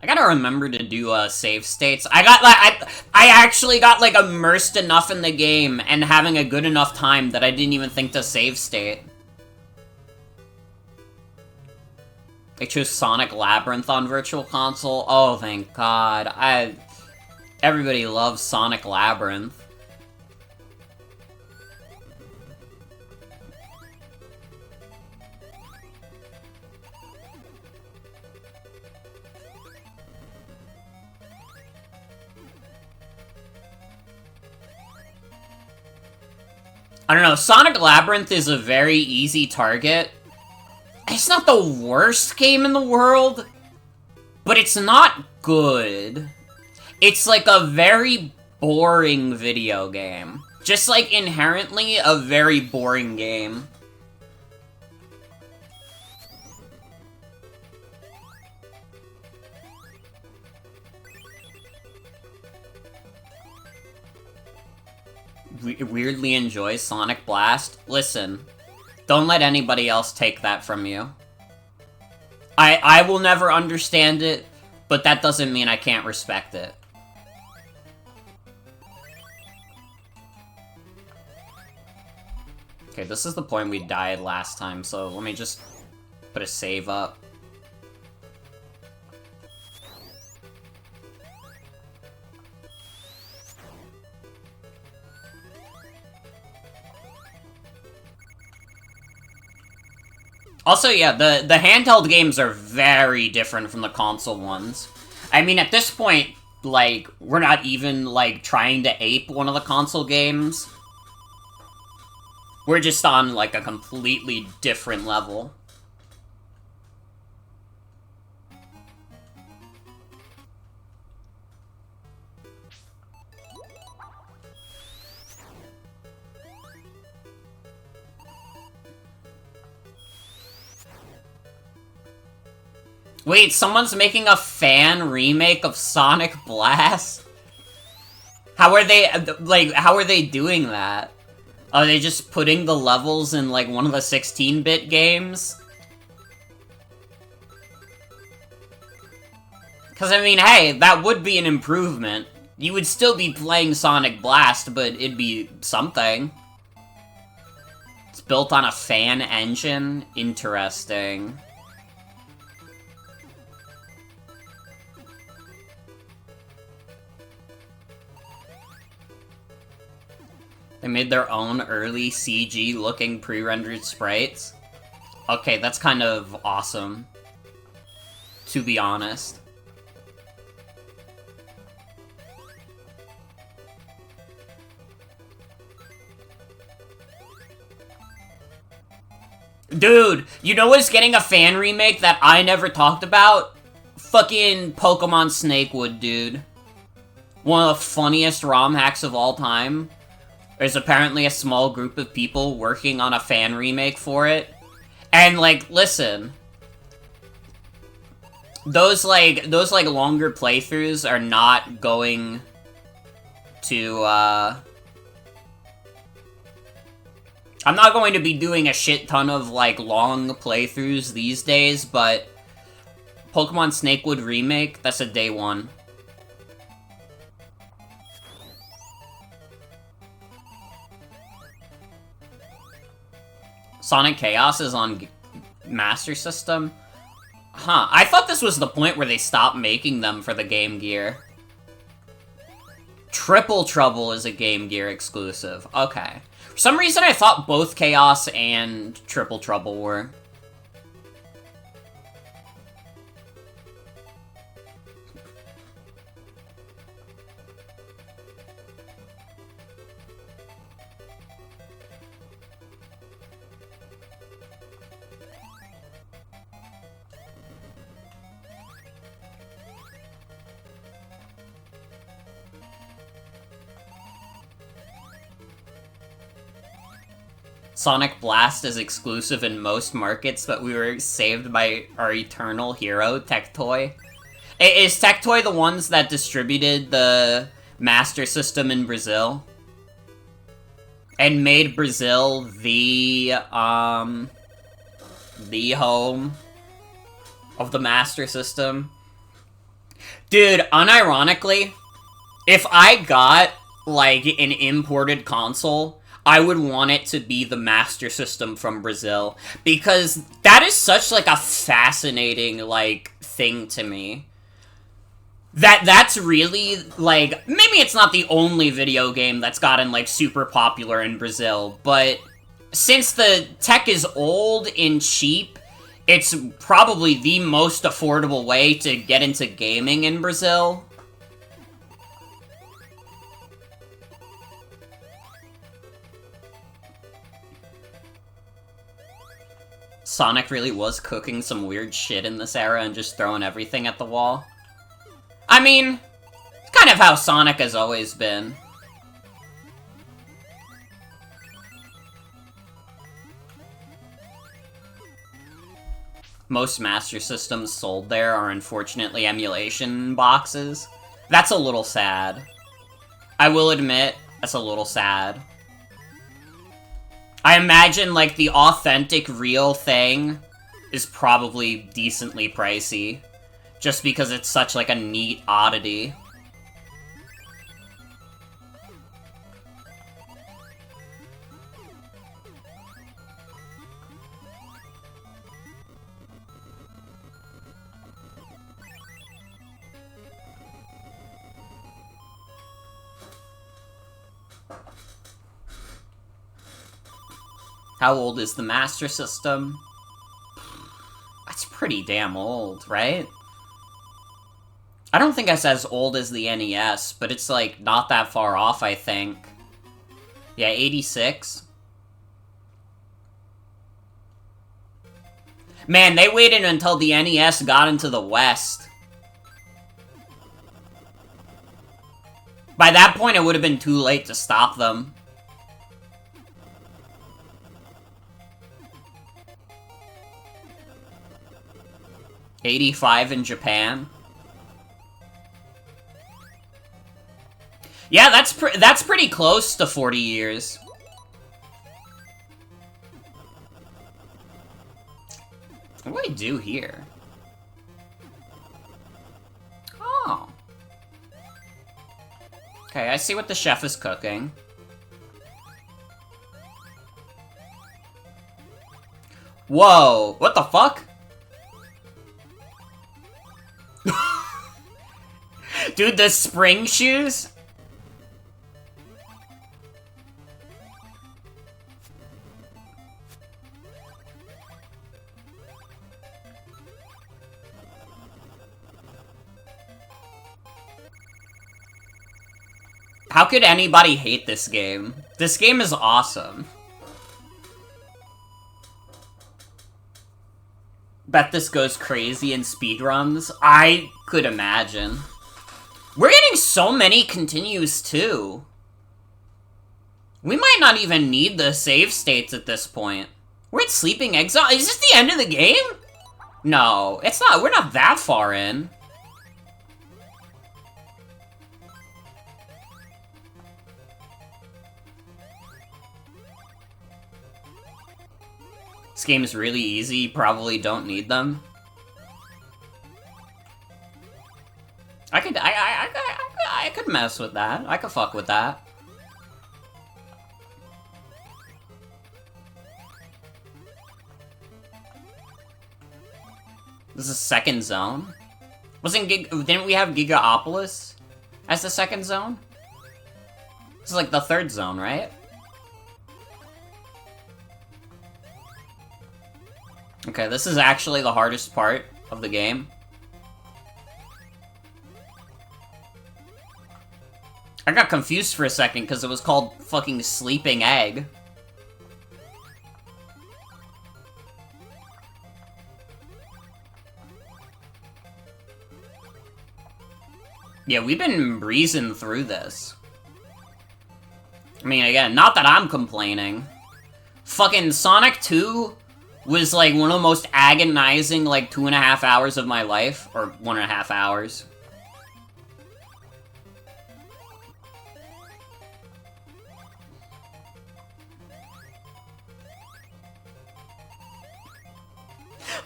I gotta remember to do save states. I actually got like immersed enough in the game and having a good enough time that I didn't even think to save state. I chose Sonic Labyrinth on Virtual Console. Oh, thank God. Everybody loves Sonic Labyrinth. I don't know, Sonic Labyrinth is a very easy target. It's not the worst game in the world, but it's not good. It's like a very boring video game. Just like inherently a very boring game. Weirdly enjoys Sonic Blast. Listen, don't let anybody else take that from you. I will never understand it, but that doesn't mean I can't respect it. Okay, this is the point we died last time, so let me just put a save up. Also, yeah, the handheld games are very different from the console ones. I mean, at this point, like, we're not even, like, trying to ape one of the console games. We're just on, like, a completely different level. Wait, someone's making a fan remake of Sonic Blast? How are they, like, how are they doing that? Are they just putting the levels in, like, one of the 16-bit games? Because, I mean, hey, that would be an improvement. You would still be playing Sonic Blast, but it'd be something. It's built on a fan engine? Interesting. They made their own early CG-looking pre-rendered sprites. Okay, that's kind of awesome. To be honest. Dude, you know what's getting a fan remake that I never talked about? Fucking Pokemon Snakewood, dude. One of the funniest ROM hacks of all time. There's apparently a small group of people working on a fan remake for it. And, like, listen. Those longer playthroughs are not going to, I'm not going to be doing a shit ton of, like, long playthroughs these days, but Pokemon Snakewood Remake, that's a day one. Sonic Chaos is on Master System? Huh, I thought this was the point where they stopped making them for the Game Gear. Triple Trouble is a Game Gear exclusive. Okay. For some reason I thought both Chaos and Triple Trouble were. Sonic Blast is exclusive in most markets, but we were saved by our eternal hero, Tectoy. Is Tectoy the ones that distributed the Master System in Brazil? And made Brazil the home of the Master System? Dude, unironically, if I got, like, an imported console, I would want it to be the Master System from Brazil. Because that is such, like, a fascinating, like, thing to me. That's really, like, maybe it's not the only video game that's gotten, like, super popular in Brazil, but since the tech is old and cheap, it's probably the most affordable way to get into gaming in Brazil. Sonic really was cooking some weird shit in this era and just throwing everything at the wall. I mean, it's kind of how Sonic has always been. Most Master Systems sold there are unfortunately emulation boxes. That's a little sad. I will admit, that's a little sad. I imagine, like, the authentic, real thing is probably decently pricey. Just because it's such, like, a neat oddity. How old is the Master System? That's pretty damn old, right? I don't think it's as old as the NES, but it's, like, not that far off, I think. Yeah, 86. Man, they waited until the NES got into the West. By that point, it would have been too late to stop them. '85 in Japan. Yeah, that's pretty close to 40 years. What do I do here? Oh. Okay, I see what the chef is cooking. Whoa, what the fuck? Dude, the spring shoes? How could anybody hate this game? This game is awesome. Bet this goes crazy in speedruns. I could imagine. We're getting so many continues, too. We might not even need the save states at this point. We're at Sleeping Exile. Is this the end of the game? No, it's not. We're not that far in. This game is really easy, you probably don't need them. I could mess with that. I could fuck with that. This is a second zone? Didn't we have Gigaopolis as the second zone? This is like the third zone, right? Okay, this is actually the hardest part of the game. I got confused for a second because it was called fucking Sleeping Egg. Yeah, we've been breezing through this. I mean, again, not that I'm complaining. Fucking Sonic 2 was like one of the most agonizing like 2.5 hours of my life, or 1.5 hours.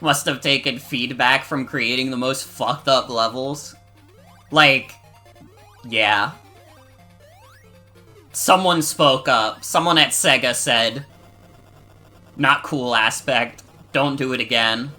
Must have taken feedback from creating the most fucked up levels. Like, yeah. Someone spoke up. Someone at Sega said, not cool aspect, don't do it again.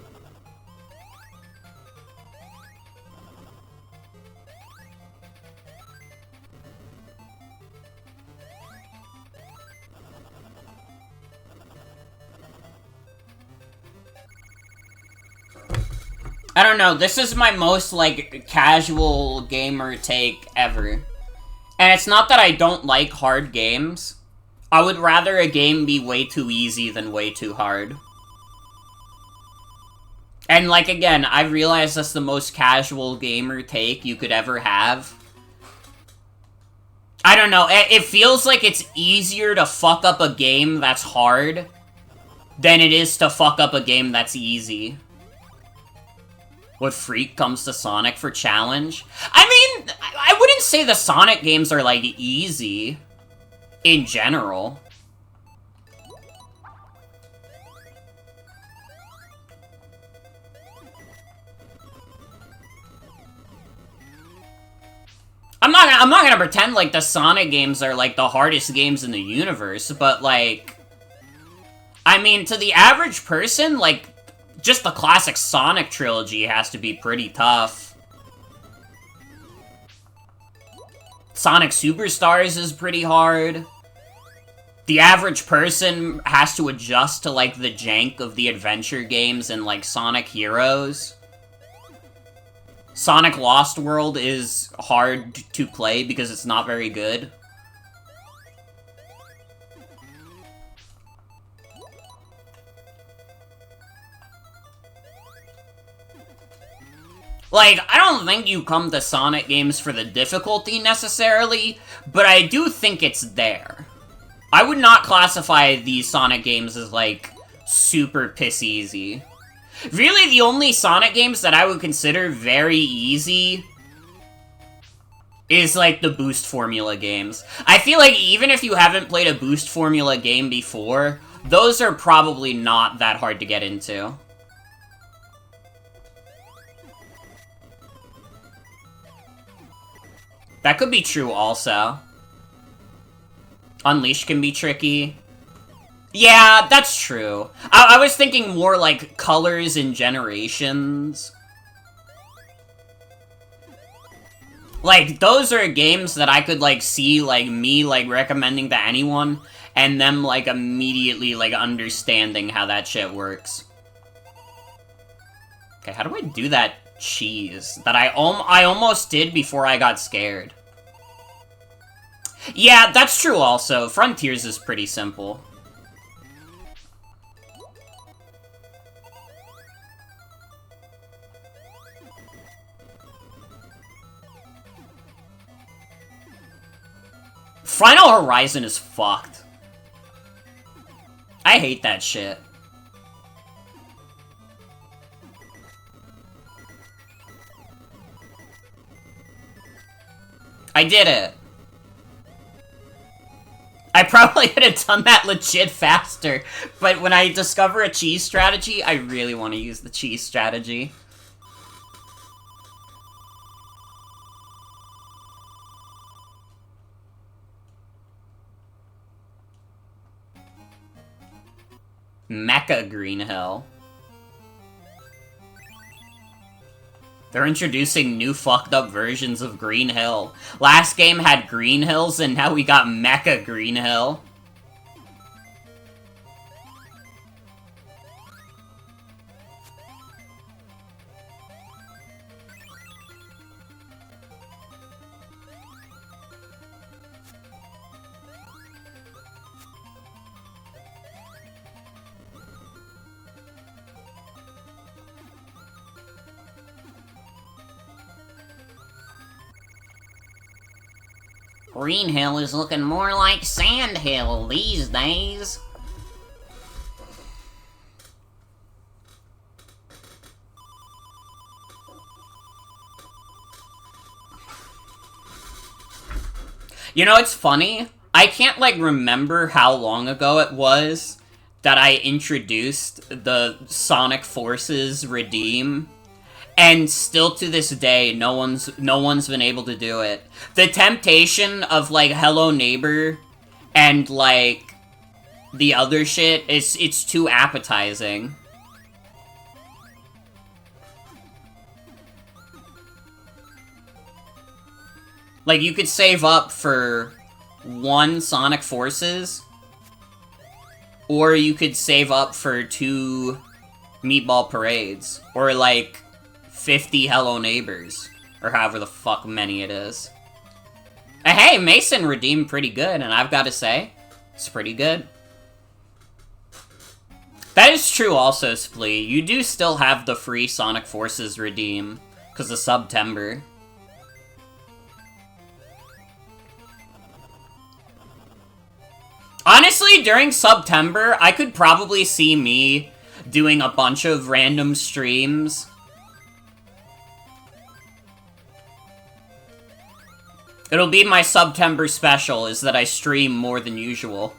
I don't know, this is my most, like, casual gamer take ever. And it's not that I don't like hard games. I would rather a game be way too easy than way too hard. And, like, again, I realize that's the most casual gamer take you could ever have. I don't know, it feels like it's easier to fuck up a game that's hard than it is to fuck up a game that's easy. What freak comes to Sonic for challenge? I mean, I wouldn't say the Sonic games are, like, easy. In general. I'm not gonna pretend like the Sonic games are, like, the hardest games in the universe, but, like... I mean, to the average person, like... Just the classic Sonic trilogy has to be pretty tough. Sonic Superstars is pretty hard. The average person has to adjust to, like, the jank of the adventure games and, like, Sonic Heroes. Sonic Lost World is hard to play because it's not very good. Like, I don't think you come to Sonic games for the difficulty, necessarily, but I do think it's there. I would not classify these Sonic games as, like, super piss easy. Really, the only Sonic games that I would consider very easy is, like, the Boost Formula games. I feel like even if you haven't played a Boost Formula game before, those are probably not that hard to get into. That could be true also. Unleashed can be tricky. Yeah, that's true. I was thinking more like Colors and Generations. Like, those are games that I could, like, see, like, me, like, recommending to anyone, and them, like, immediately, like, understanding how that shit works. Okay, how do I do that cheese that I almost did before I got scared? Yeah, that's true also. Frontiers is pretty simple. Final Horizon is fucked. I hate that shit. I did it. I probably could have done that legit faster, but when I discover a cheese strategy, I really want to use the cheese strategy. Mecha Green Hill. They're introducing new fucked up versions of Green Hill. Last game had Green Hills, and now we got Mecha Green Hill. Green Hill is looking more like Sand Hill these days. You know, it's funny. I can't, like, remember how long ago it was that I introduced the Sonic Forces Redeem, and still to this day, no one's been able to do it. The temptation of, like, Hello Neighbor and, like, the other shit, it's too appetizing. Like, you could save up for one Sonic Forces, or you could save up for 2 Meatball Parades, or, like, 50 Hello Neighbors, or however the fuck many it is. Hey, Mason redeemed pretty good, and I've got to say, it's pretty good. That is true also, Splee. You do still have the free Sonic Forces redeem, because of September. Honestly, during September, I could probably see me doing a bunch of random streams. It'll be my September special, is that I stream more than usual.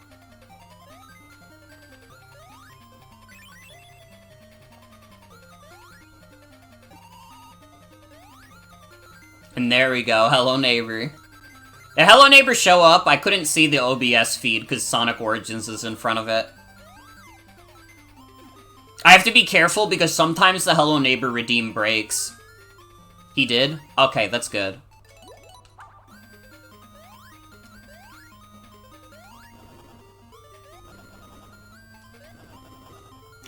And there we go, Hello Neighbor. If Hello Neighbor show up, I couldn't see the OBS feed because Sonic Origins is in front of it. I have to be careful because sometimes the Hello Neighbor redeem breaks. He did? Okay, that's good.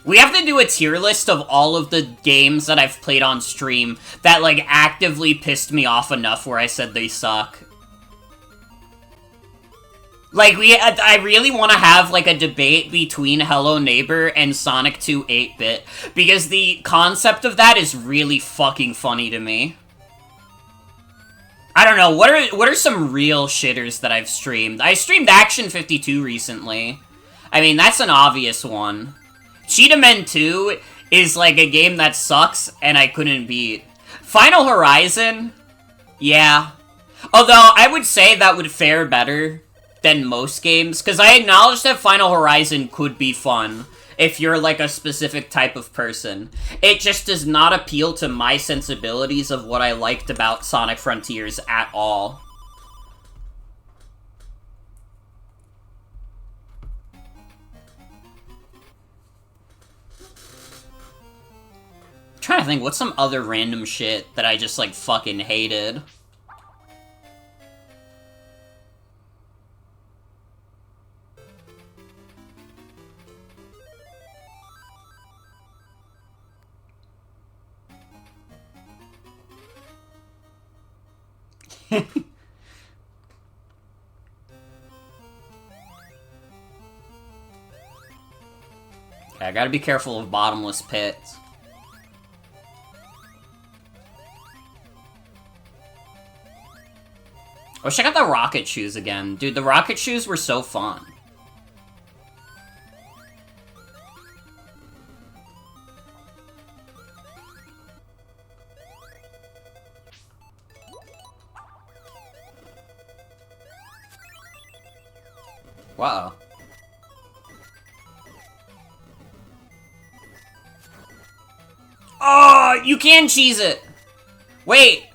We have to do a tier list of all of the games that I've played on stream that, like, actively pissed me off enough where I said they suck. Like, I really want to have, like, a debate between Hello Neighbor and Sonic 2 8-bit, because the concept of that is really fucking funny to me. I don't know, what are some real shitters that I've streamed? I streamed Action 52 recently. I mean, that's an obvious one. Cheetah Men 2 is, like, a game that sucks, and I couldn't beat. Final Horizon? Yeah. Although, I would say that would fare better than most games, because I acknowledge that Final Horizon could be fun if you're, like, a specific type of person. It just does not appeal to my sensibilities of what I liked about Sonic Frontiers at all. I'm trying to think, what's some other random shit that I just, like, fucking hated? I gotta be careful of bottomless pits. Oh, check out the rocket shoes again. Dude, the rocket shoes were so fun. Wow. Oh, you can cheese it! Wait!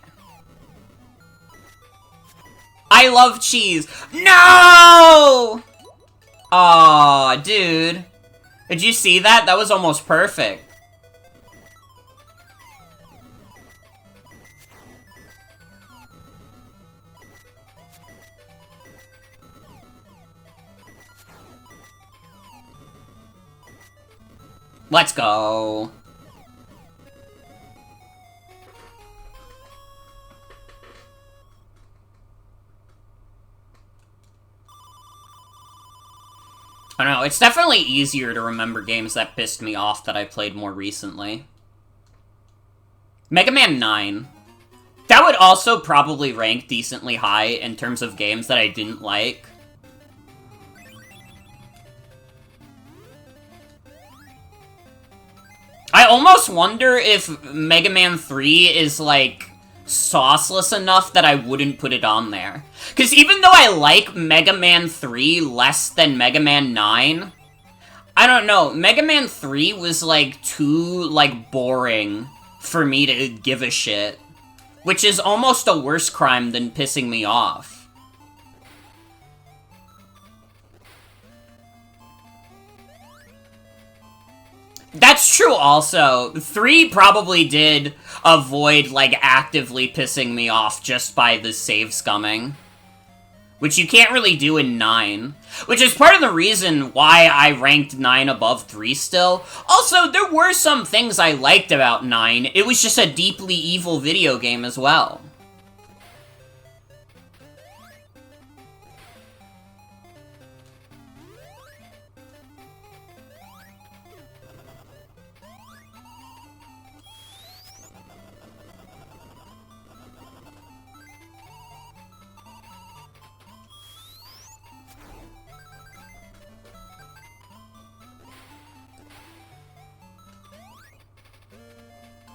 I love cheese. No! Aw, dude. Did you see that? That was almost perfect. Let's go. I don't know, it's definitely easier to remember games that pissed me off that I played more recently. Mega Man 9. That would also probably rank decently high in terms of games that I didn't like. I almost wonder if Mega Man 3 is, like, sauceless enough that I wouldn't put it on there. Because even though I like Mega Man 3 less than Mega Man 9, I don't know, Mega Man 3 was, like, too, like, boring for me to give a shit. Which is almost a worse crime than pissing me off. That's true also. 3 probably did avoid, like, actively pissing me off just by the save scumming. Which you can't really do in 9. Which is part of the reason why I ranked 9 above 3 still. Also, there were some things I liked about 9. It was just a deeply evil video game as well.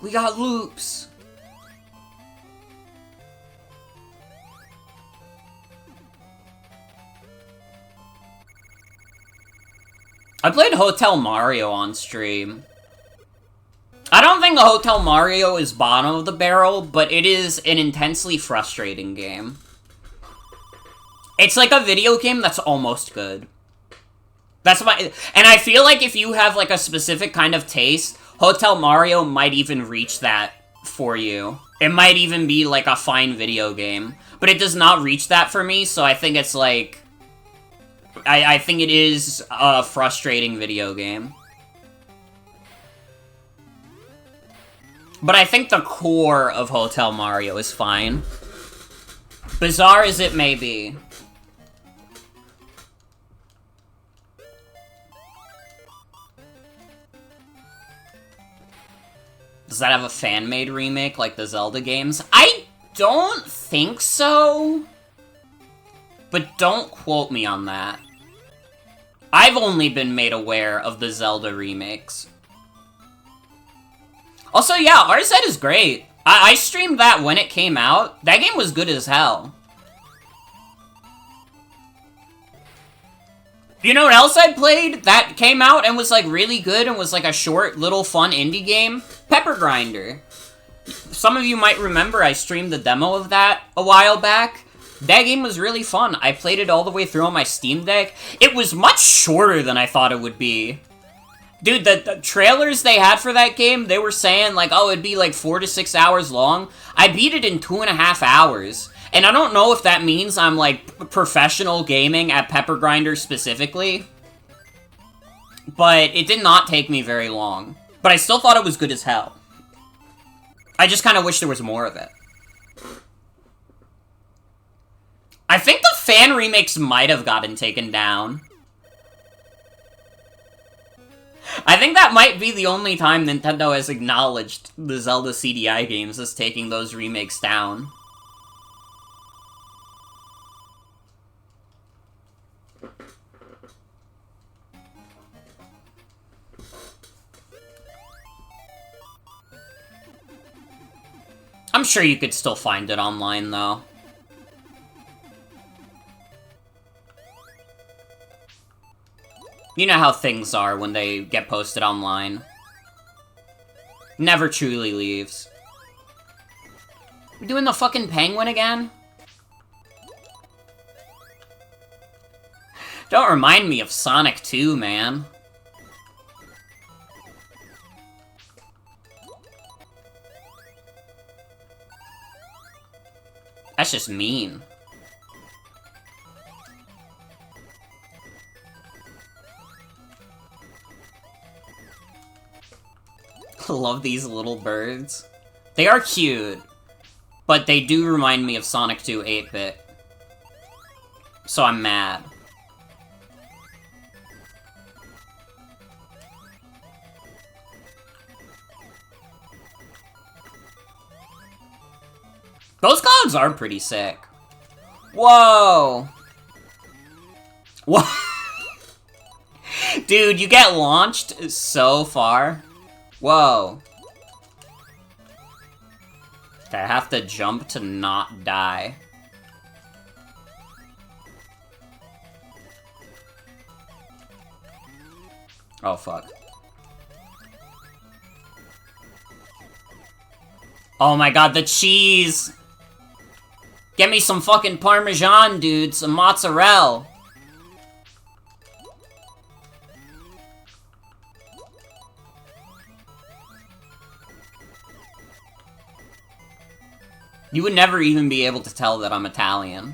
We got loops! I played Hotel Mario on stream. I don't think Hotel Mario is bottom of the barrel, but it is an intensely frustrating game. It's like a video game that's almost good. That's my... And I feel like if you have, like, a specific kind of taste, Hotel Mario might even reach that for you. It might even be, like, a fine video game. But it does not reach that for me, so I think it's, like... I think it is a frustrating video game. But I think the core of Hotel Mario is fine. Bizarre as it may be. Does that have a fan-made remake like the Zelda games? I don't think so. But don't quote me on that. I've only been made aware of the Zelda remakes. Also, yeah, RZ is great. I streamed that when it came out. That game was good as hell. You know what else I played that came out and was, like, really good and was, like, a short, little, fun indie game? Pepper Grinder. Some of you might remember I streamed the demo of that a while back. That game was really fun. I played it all the way through on my Steam Deck. It was much shorter than I thought it would be. Dude, the trailers they had for that game, they were saying, like, oh, it'd be, like, 4 to 6 hours long. I beat it in 2.5 hours. And I don't know if that means I'm, like, professional gaming at Pepper Grinder specifically. But it did not take me very long. But I still thought it was good as hell. I just kind of wish there was more of it. I think the fan remakes might have gotten taken down. I think that might be the only time Nintendo has acknowledged the Zelda CDI games as taking those remakes down. I'm sure you could still find it online, though. You know how things are when they get posted online. Never truly leaves. We're doing the fucking penguin again? Don't remind me of Sonic 2, man. That's just mean. Love these little birds. They are cute, but they do remind me of Sonic 2 8-bit. So I'm mad. Those clouds are pretty sick. Whoa! What? Dude, you get launched so far. Whoa. Okay, I have to jump to not die. Oh, fuck. Oh my god, the cheese! Get me some fucking Parmesan, dude. Some mozzarella. You would never even be able to tell that I'm Italian.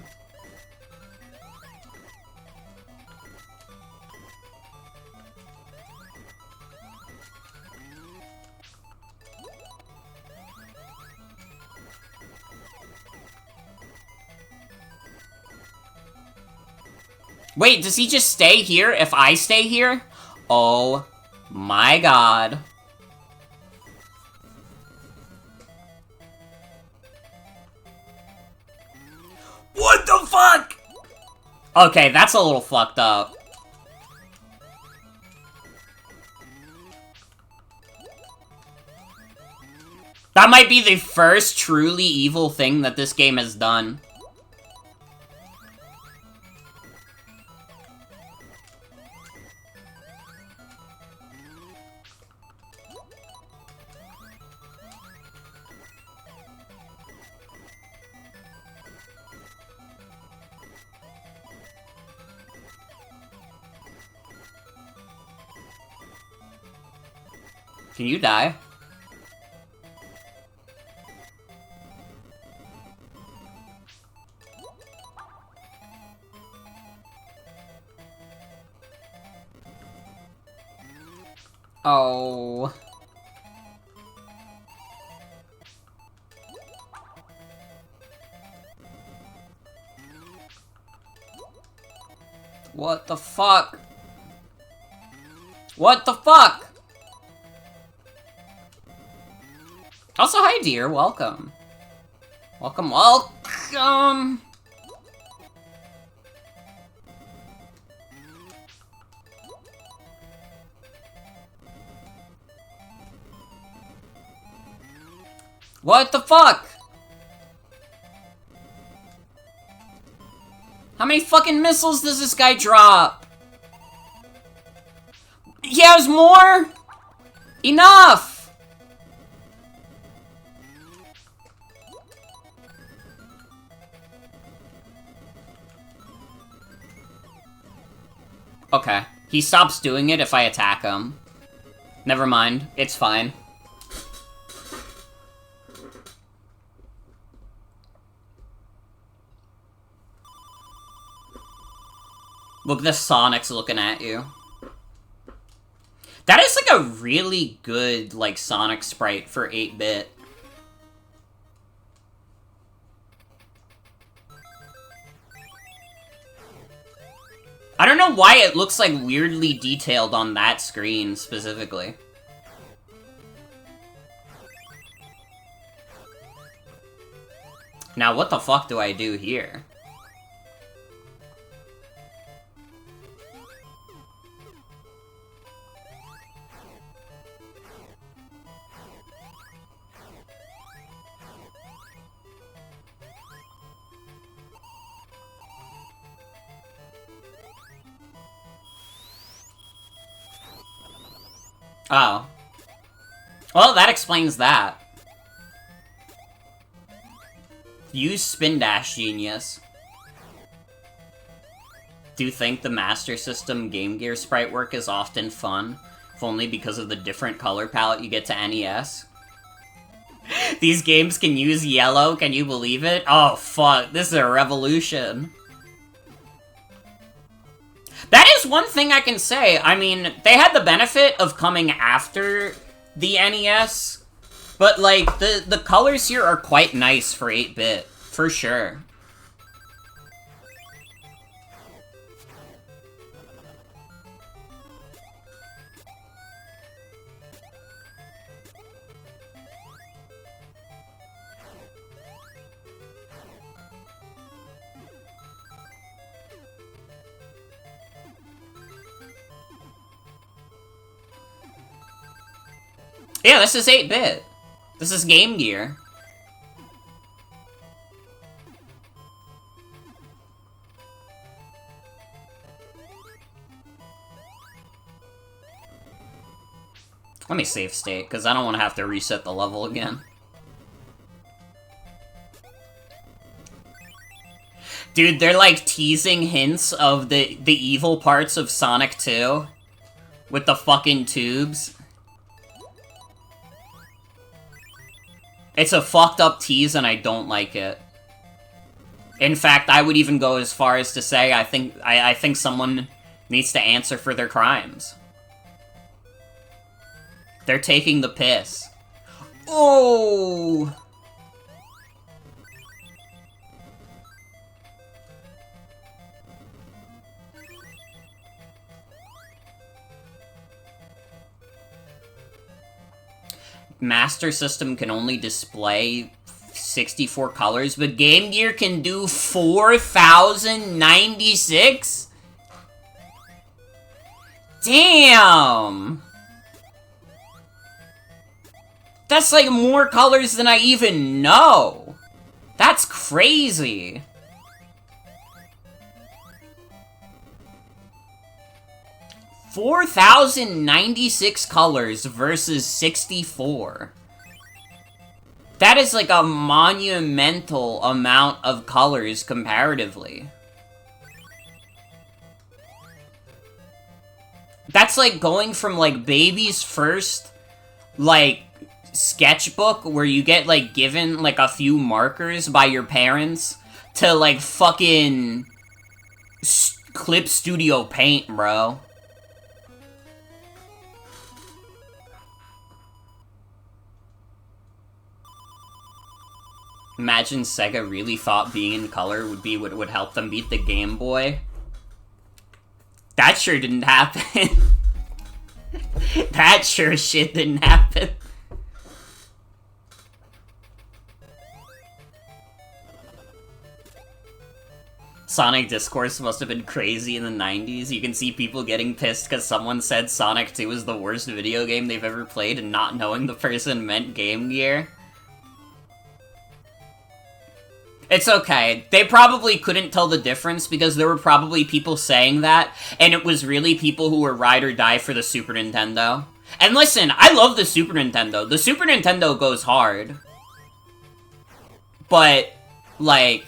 Wait, does he just stay here if I stay here? Oh my god. What the fuck? Okay, that's a little fucked up. That might be the first truly evil thing that this game has done. Can you die? Oh. What the fuck? What the fuck? Also, hi dear, welcome. Welcome, welcome! What the fuck? How many fucking missiles does this guy drop? He has more? Enough! Okay. He stops doing it if I attack him. Never mind. It's fine. Look, the Sonic's looking at you. That is like a really good, like, Sonic sprite for 8-bit. I don't know why it looks like weirdly detailed on that screen specifically. Now what the fuck do I do here? Oh. Well, that explains that. Use Spin Dash, genius. Do you think the Master System Game Gear sprite work is often fun, if only because of the different color palette you get to NES? These games can use yellow, can you believe it? Oh fuck, this is a revolution. That is one thing I can say. I mean, they had the benefit of coming after the NES, but, like, the colors here are quite nice for 8-bit, for sure. Yeah, this is 8-bit. This is Game Gear. Let me save state, because I don't want to have to reset the level again. Dude, they're like teasing hints of the evil parts of Sonic 2. With the fucking tubes. It's a fucked up tease and I don't like it. In fact, I would even go as far as to say I think someone needs to answer for their crimes. They're taking the piss. Oh! Master System can only display 64 colors, but Game Gear can do 4,096? Damn! That's like more colors than I even know! That's crazy! $4,096 colors versus 64. That is like a monumental amount of colors comparatively. That's like going from like baby's first, like, sketchbook where you get like given like a few markers by your parents to like fucking Clip Studio Paint, bro. Imagine Sega really thought being in color would be what would help them beat the Game Boy. That sure didn't happen. That sure shit didn't happen. Sonic discourse must have been crazy in the 90s. You can see people getting pissed because someone said Sonic 2 was the worst video game they've ever played and not knowing the person meant Game Gear. It's okay. They probably couldn't tell the difference because there were probably people saying that, and it was really people who were ride or die for the Super Nintendo. And listen, I love the Super Nintendo. The Super Nintendo goes hard. But, like,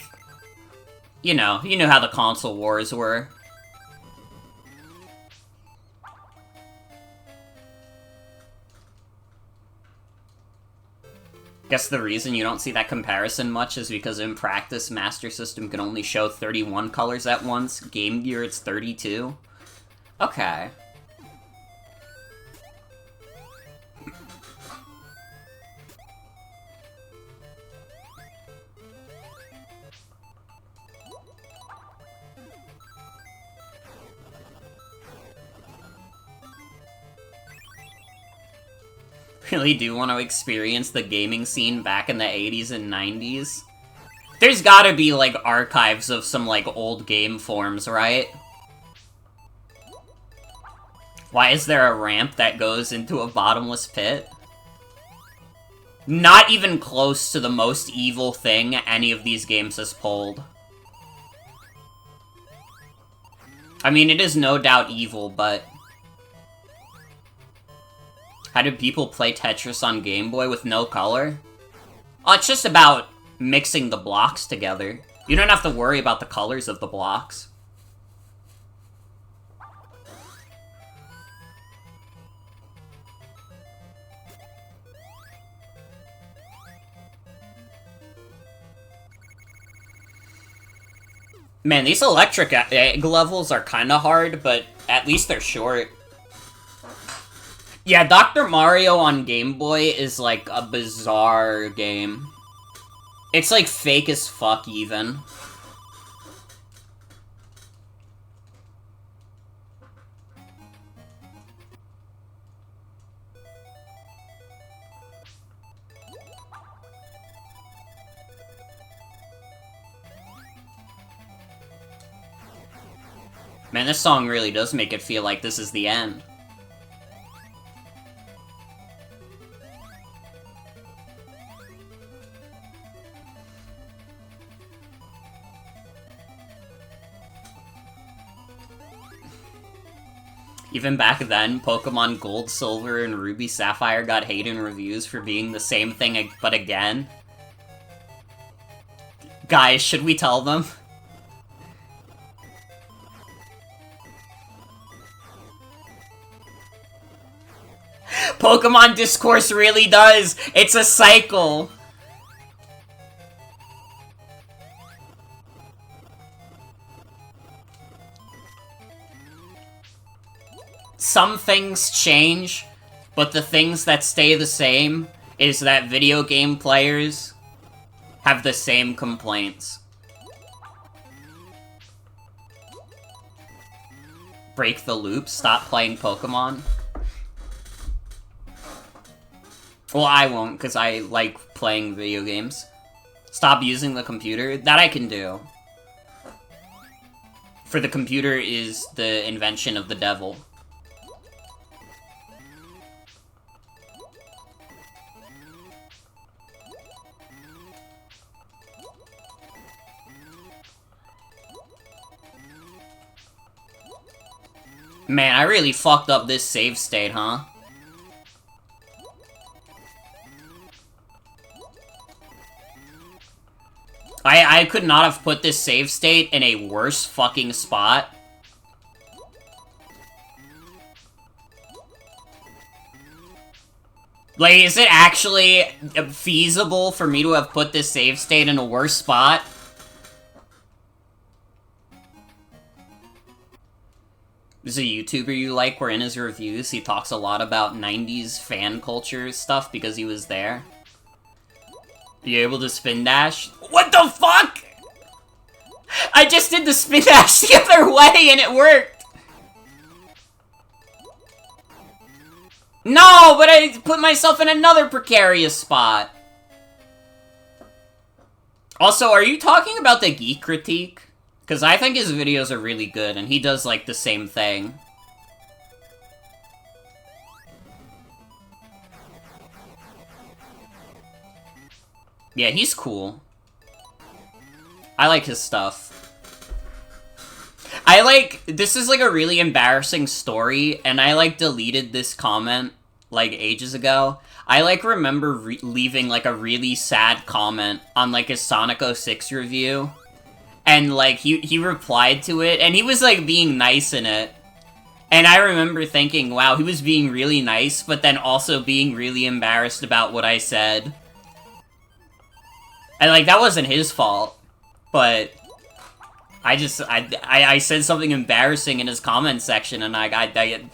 you know how the console wars were. Guess the reason you don't see that comparison much is because in practice, Master System can only show 31 colors at once. Game Gear, it's 32. Okay. Really do want to experience the gaming scene back in the 80s and 90s. There's gotta be, like, archives of some, like, old game forms, right? Why is there a ramp that goes into a bottomless pit? Not even close to the most evil thing any of these games has pulled. I mean, it is no doubt evil, but... How did people play Tetris on Game Boy with no color? Oh, it's just about mixing the blocks together. You don't have to worry about the colors of the blocks. Man, these electric egg levels are kinda hard, but at least they're short. Yeah, Dr. Mario on Game Boy is, like, a bizarre game. It's, like, fake as fuck, even. Man, this song really does make it feel like this is the end. Even back then, Pokemon Gold, Silver, and Ruby Sapphire got hate in reviews for being the same thing, but again. Guys, should we tell them? Pokemon discourse really does! It's a cycle! Some things change, but the things that stay the same is that video game players have the same complaints. Break the loop, stop playing Pokemon. Well, I won't, because I like playing video games. Stop using the computer, that I can do. For the computer is the invention of the devil. Man, I really fucked up this save state, huh? I could not have put this save state in a worse fucking spot. Like, is it actually feasible for me to have put this save state in a worse spot? There's a YouTuber you like where in his reviews he talks a lot about 90s fan culture stuff because he was there. You able to spin dash? What the fuck?! I just did the spin dash the other way and it worked! No, but I put myself in another precarious spot. Also, are you talking about the Geek Critique? Because I think his videos are really good, and he does, like, the same thing. Yeah, he's cool. I like his stuff. This is, like, a really embarrassing story, and I, like, deleted this comment, like, ages ago. I, like, remember leaving, like, a really sad comment on, like, his Sonic 06 review. And, like, he replied to it, and he was, like, being nice in it. And I remember thinking, wow, he was being really nice, but then also being really embarrassed about what I said. And, like, that wasn't his fault. But I said something embarrassing in his comment section, and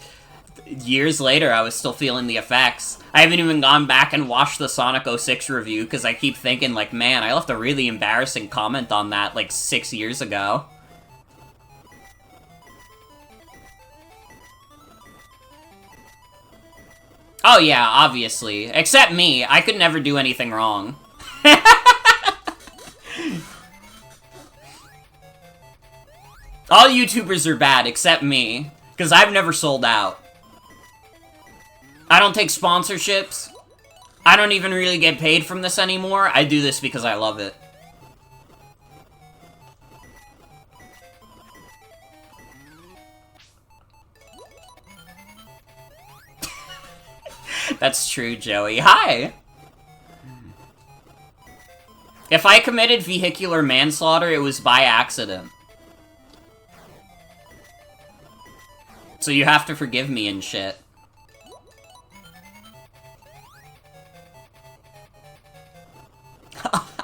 years later, I was still feeling the effects. I haven't even gone back and watched the Sonic 06 review, because I keep thinking, like, man, I left a really embarrassing comment on that, like, 6 years ago. Oh yeah, obviously. Except me. I could never do anything wrong. All YouTubers are bad, except me. Because I've never sold out. I don't take sponsorships. I don't even really get paid from this anymore. I do this because I love it. That's true, Joey. Hi! If I committed vehicular manslaughter, it was by accident. So you have to forgive me and shit.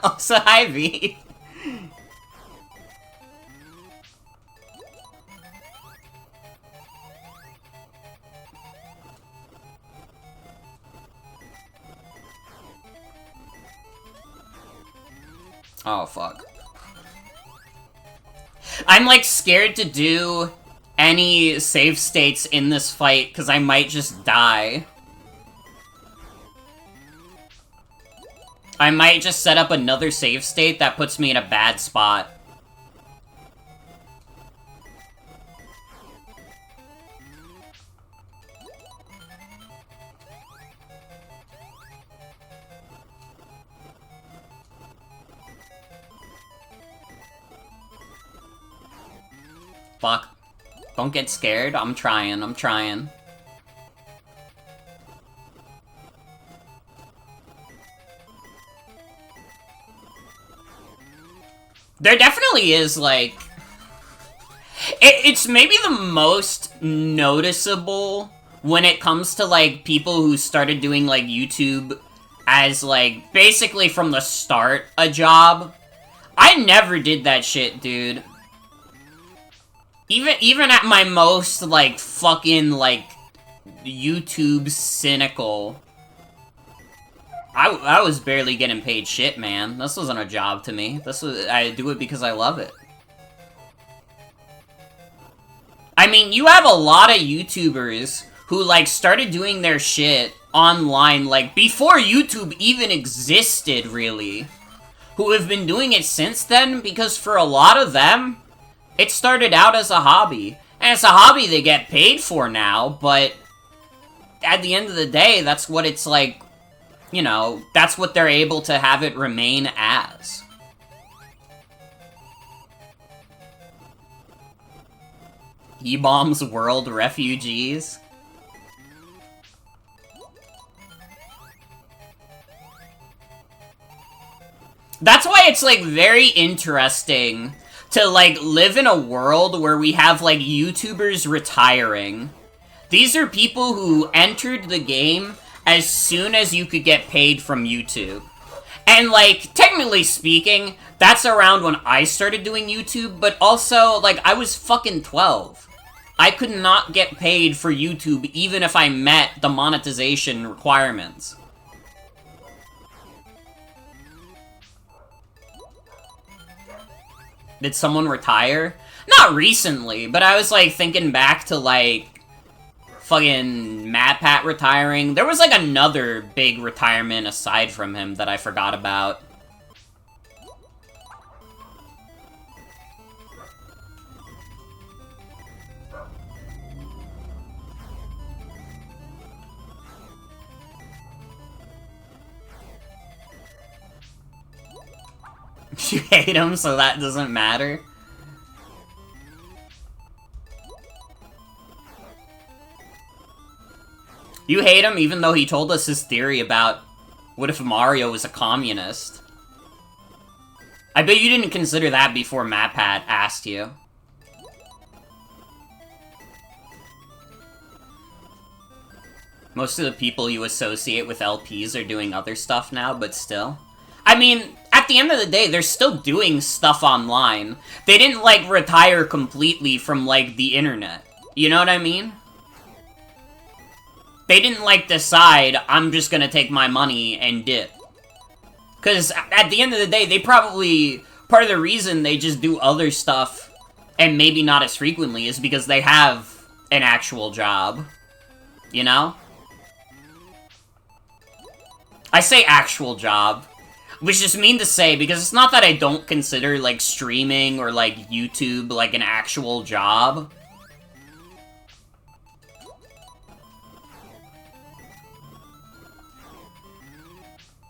Also, hi, V. Oh, fuck. I'm, like, scared to do any save states in this fight, because I might just die. I might just set up another save state that puts me in a bad spot. Fuck. Don't get scared. I'm trying. I'm trying. There definitely is, like... It's maybe the most noticeable when it comes to, like, people who started doing, like, YouTube as, like, basically from the start, a job. I never did that shit, dude. Even at my most, like, fucking, like, YouTube cynical... I was barely getting paid shit, man. This wasn't a job to me. I do it because I love it. I mean, you have a lot of YouTubers who, like, started doing their shit online, like, before YouTube even existed, really. Who have been doing it since then, because for a lot of them, it started out as a hobby. And it's a hobby they get paid for now, but at the end of the day, that's what it's like, you know, that's what they're able to have it remain as. E-bombs world refugees. That's why it's, like, very interesting to, like, live in a world where we have, like, YouTubers retiring. These are people who entered the game as soon as you could get paid from YouTube. And, like, technically speaking, that's around when I started doing YouTube, but also, like, I was fucking 12. I could not get paid for YouTube even if I met the monetization requirements. Did someone retire? Not recently, but I was, like, thinking back to, like, fucking MatPat retiring. There was, like, another big retirement aside from him that I forgot about. You hate him, so that doesn't matter? You hate him even though he told us his theory about what if Mario was a communist? I bet you didn't consider that before MatPat asked you. Most of the people you associate with LPs are doing other stuff now, but still. I mean, at the end of the day, they're still doing stuff online. They didn't, like, retire completely from, like, the internet. You know what I mean? They didn't, like, decide, I'm just gonna take my money and dip. Because at the end of the day, they probably... Part of the reason they just do other stuff, and maybe not as frequently, is because they have an actual job. You know? I say actual job, which is mean to say, because it's not that I don't consider, like, streaming or, like, YouTube, like, an actual job.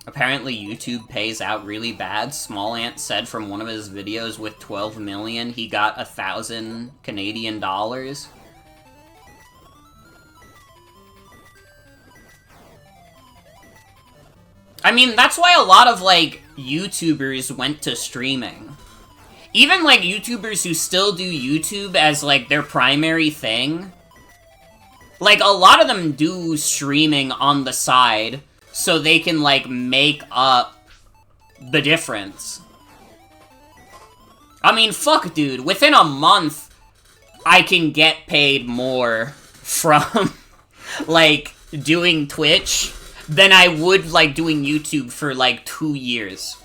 Apparently YouTube pays out really bad. Small Ant said from one of his videos with 12 million, he got 1,000 Canadian dollars. I mean, that's why a lot of, like, YouTubers went to streaming. Even, like, YouTubers who still do YouTube as, like, their primary thing. Like, a lot of them do streaming on the side so they can, like, make up the difference. I mean, fuck, dude. Within a month, I can get paid more from, like, doing Twitch than I would, like, doing YouTube for, like, 2 years.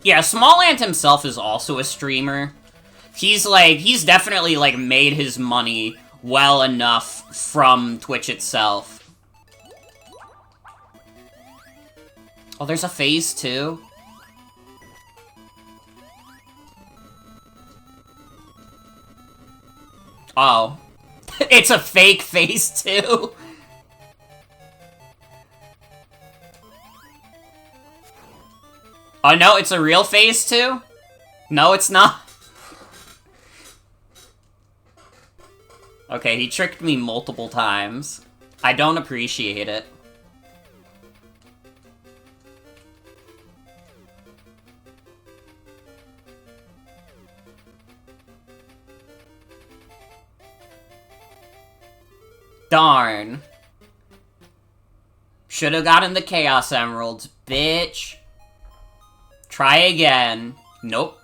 Yeah, Small Ant himself is also a streamer. He's definitely, like, made his money well enough from Twitch itself. Oh, there's a phase 2? Oh. It's a fake face, too. Oh no, it's a real face, too? No, it's not. Okay, he tricked me multiple times. I don't appreciate it. Darn. Should've gotten the Chaos Emeralds, bitch. Try again. Nope.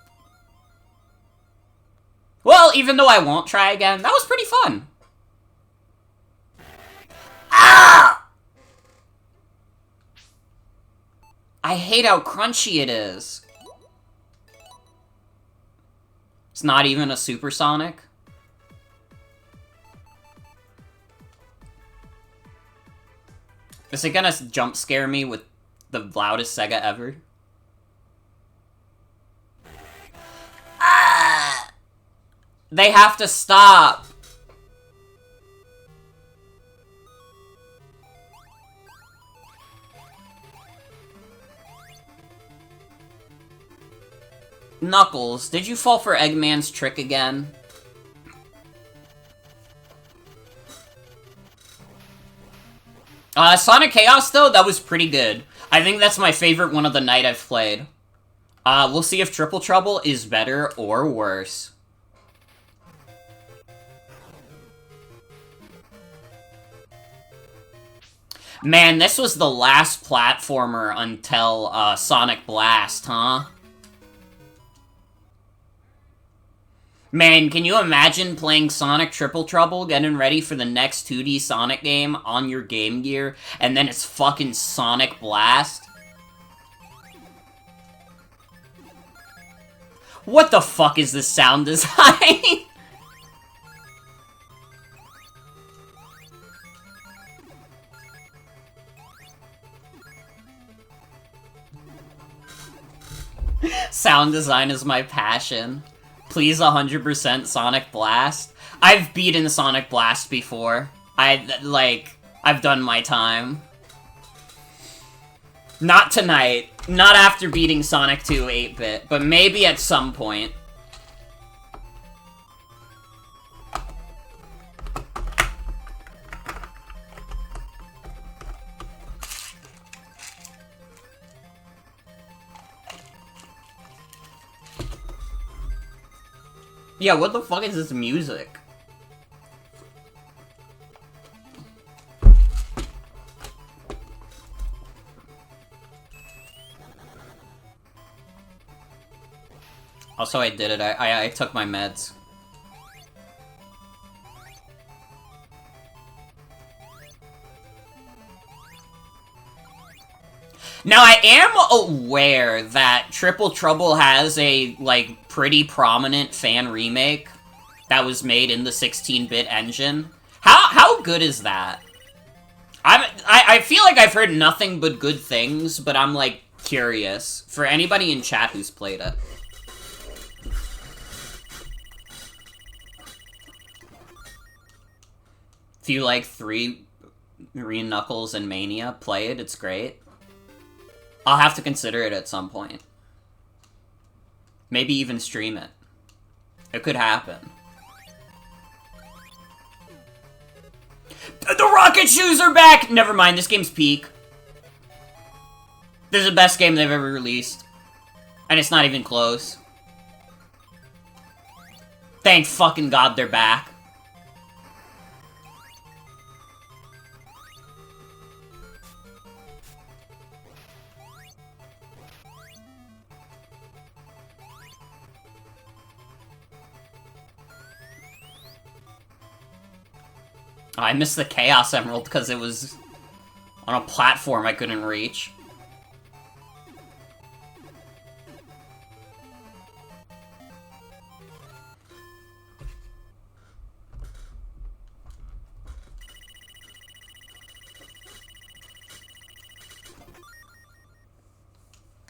Well, even though I won't try again, that was pretty fun. Ah! I hate how crunchy it is. It's not even a supersonic. Is it gonna jump scare me with the loudest Sega ever? Ah! They have to stop. Knuckles, did you fall for Eggman's trick again? Sonic Chaos, though, that was pretty good. I think that's my favorite one of the night I've played. We'll see if Triple Trouble is better or worse. Man, this was the last platformer until, Sonic Blast, huh? Man, can you imagine playing Sonic Triple Trouble, getting ready for the next 2D Sonic game on your Game Gear, and then it's fucking Sonic Blast? What the fuck is this sound design? Sound design is my passion. Please 100% Sonic Blast. I've beaten Sonic Blast before. I've done my time. Not tonight. Not after beating Sonic 2 8-bit, but maybe at some point. Yeah, what the fuck is this music? Also, I did it. I took my meds. Now, I am aware that Triple Trouble has a, like, pretty prominent fan remake that was made in the 16-bit engine. How good is that? I feel like I've heard nothing but good things, but I'm, like, curious. For anybody in chat who's played it. If you like 3 Green Knuckles and Mania, play it, it's great. I'll have to consider it at some point. Maybe even stream it. It could happen. The rocket shoes are back! Never mind, this game's peak. This is the best game they've ever released. And it's not even close. Thank fucking God they're back. Oh, I missed the Chaos Emerald because it was on a platform I couldn't reach.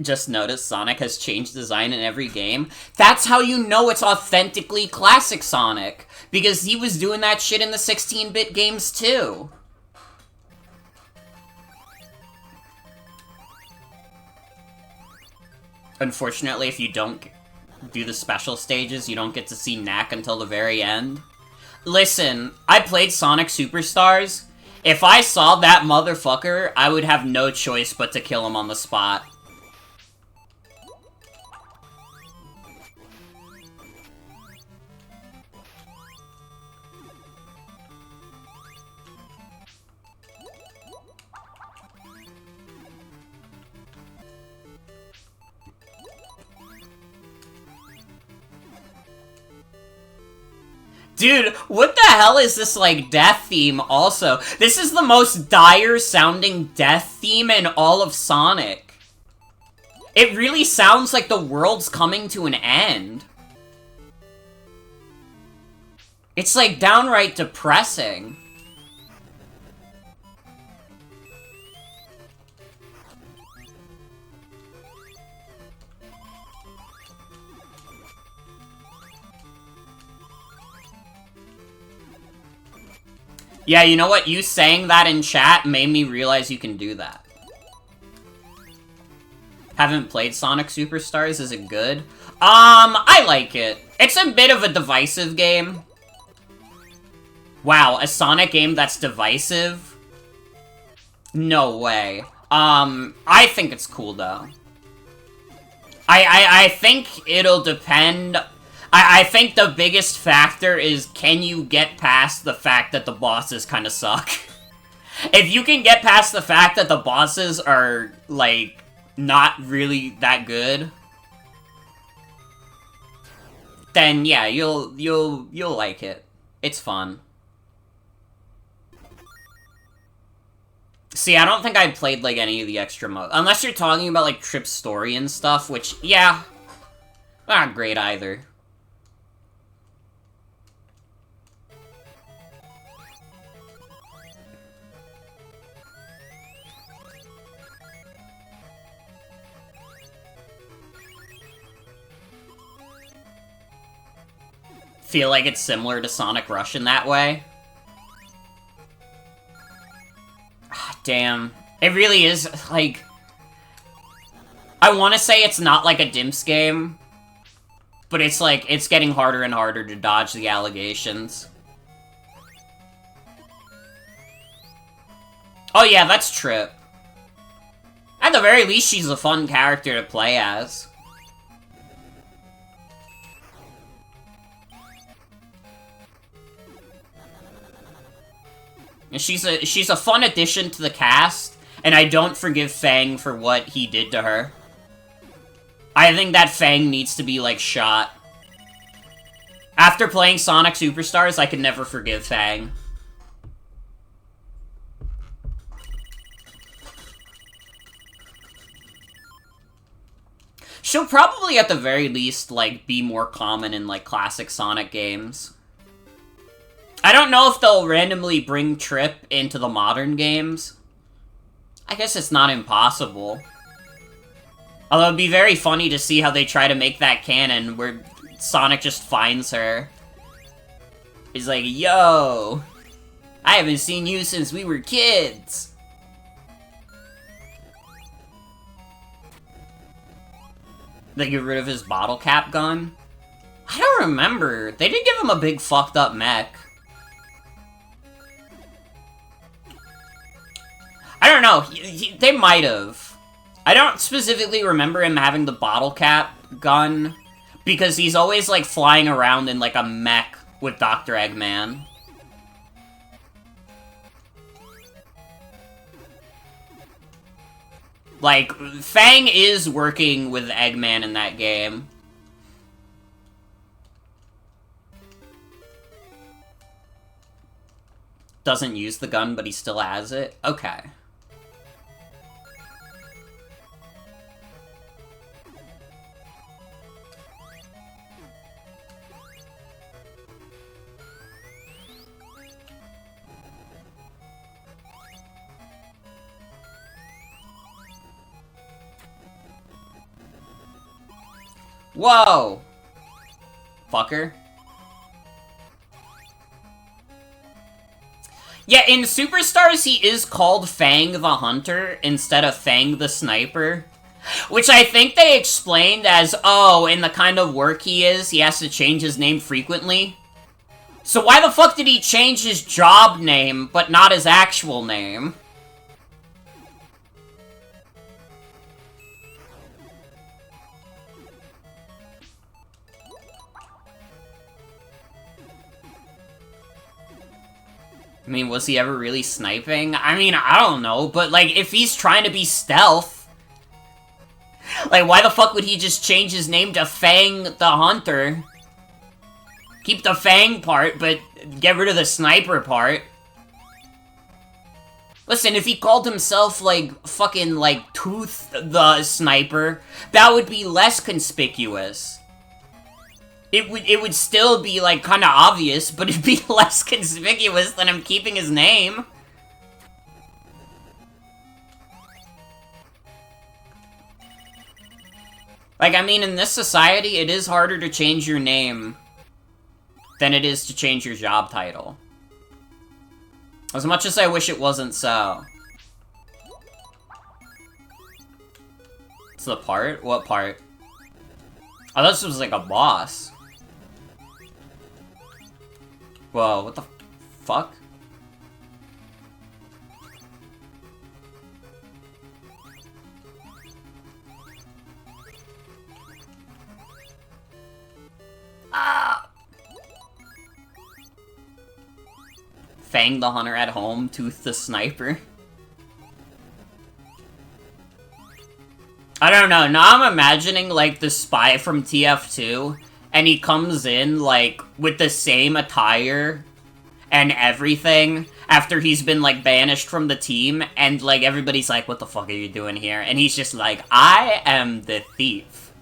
Just notice Sonic has changed design in every game. That's how you know it's authentically classic Sonic. Because he was doing that shit in the 16-bit games too. Unfortunately, if you don't do the special stages, you don't get to see Knack until the very end. Listen, I played Sonic Superstars. If I saw that motherfucker, I would have no choice but to kill him on the spot. Dude, what the hell is this, like, death theme also? This is the most dire-sounding death theme in all of Sonic. It really sounds like the world's coming to an end. It's, like, downright depressing. Yeah, you know what? You saying that in chat made me realize you can do that. Haven't played Sonic Superstars. Is it good? I like it. It's a bit of a divisive game. Wow, a Sonic game that's divisive? No way. I think it's cool, though. I think it'll depend... I think the biggest factor is, can you get past the fact that the bosses kind of suck? If you can get past the fact that the bosses are, like, not really that good, then yeah, you'll like it. It's fun. See, I don't think I played, like, any of the extra modes. Unless you're talking about, like, Trip's story and stuff, which, yeah, not great either. Feel like it's similar to Sonic Rush in that way. Damn. It really is, like... I want to say it's not like a Dimps game, but it's like, it's getting harder and harder to dodge the allegations. Oh yeah, that's Trip. At the very least, she's a fun character to play as. And she's a fun addition to the cast, and I don't forgive Fang for what he did to her. I think that Fang needs to be, like, shot. After playing Sonic Superstars, I could never forgive Fang. She'll probably, at the very least, like, be more common in, like, classic Sonic games. I don't know if they'll randomly bring Trip into the modern games. I guess it's not impossible. Although it'd be very funny to see how they try to make that canon, where Sonic just finds her. He's like, yo! I haven't seen you since we were kids! They get rid of his bottle cap gun? I don't remember. They did give him a big fucked up mech. I don't know. They might have. I don't specifically remember him having the bottle cap gun, because he's always, like, flying around in, like, a mech with Dr. Eggman. Like, Fang is working with Eggman in that game. Doesn't use the gun, but he still has it? Okay. Whoa! Fucker. Yeah, in Superstars, he is called Fang the Hunter instead of Fang the Sniper. Which I think they explained as, oh, in the kind of work he is, he has to change his name frequently. So why the fuck did he change his job name, but not his actual name? I mean, was he ever really sniping? I mean, I don't know, but, like, if he's trying to be stealth... Like, why the fuck would he just change his name to Fang the Hunter? Keep the Fang part, but get rid of the sniper part. Listen, if he called himself, like, fucking, like, Tooth the Sniper, that would be less conspicuous. It would still be, like, kinda obvious, but it'd be less conspicuous than him keeping his name. Like, I mean, in this society, it is harder to change your name than it is to change your job title. As much as I wish it wasn't so. It's the part? What part? Oh, this was like a boss. Whoa, what the fuck? Ah! Fang the Hunter at home, Tooth the Sniper. I don't know, now I'm imagining, like, the spy from TF2, and he comes in, like, with the same attire and everything after he's been, like, banished from the team, and, like, everybody's like, what the fuck are you doing here? And he's just like, I am the thief.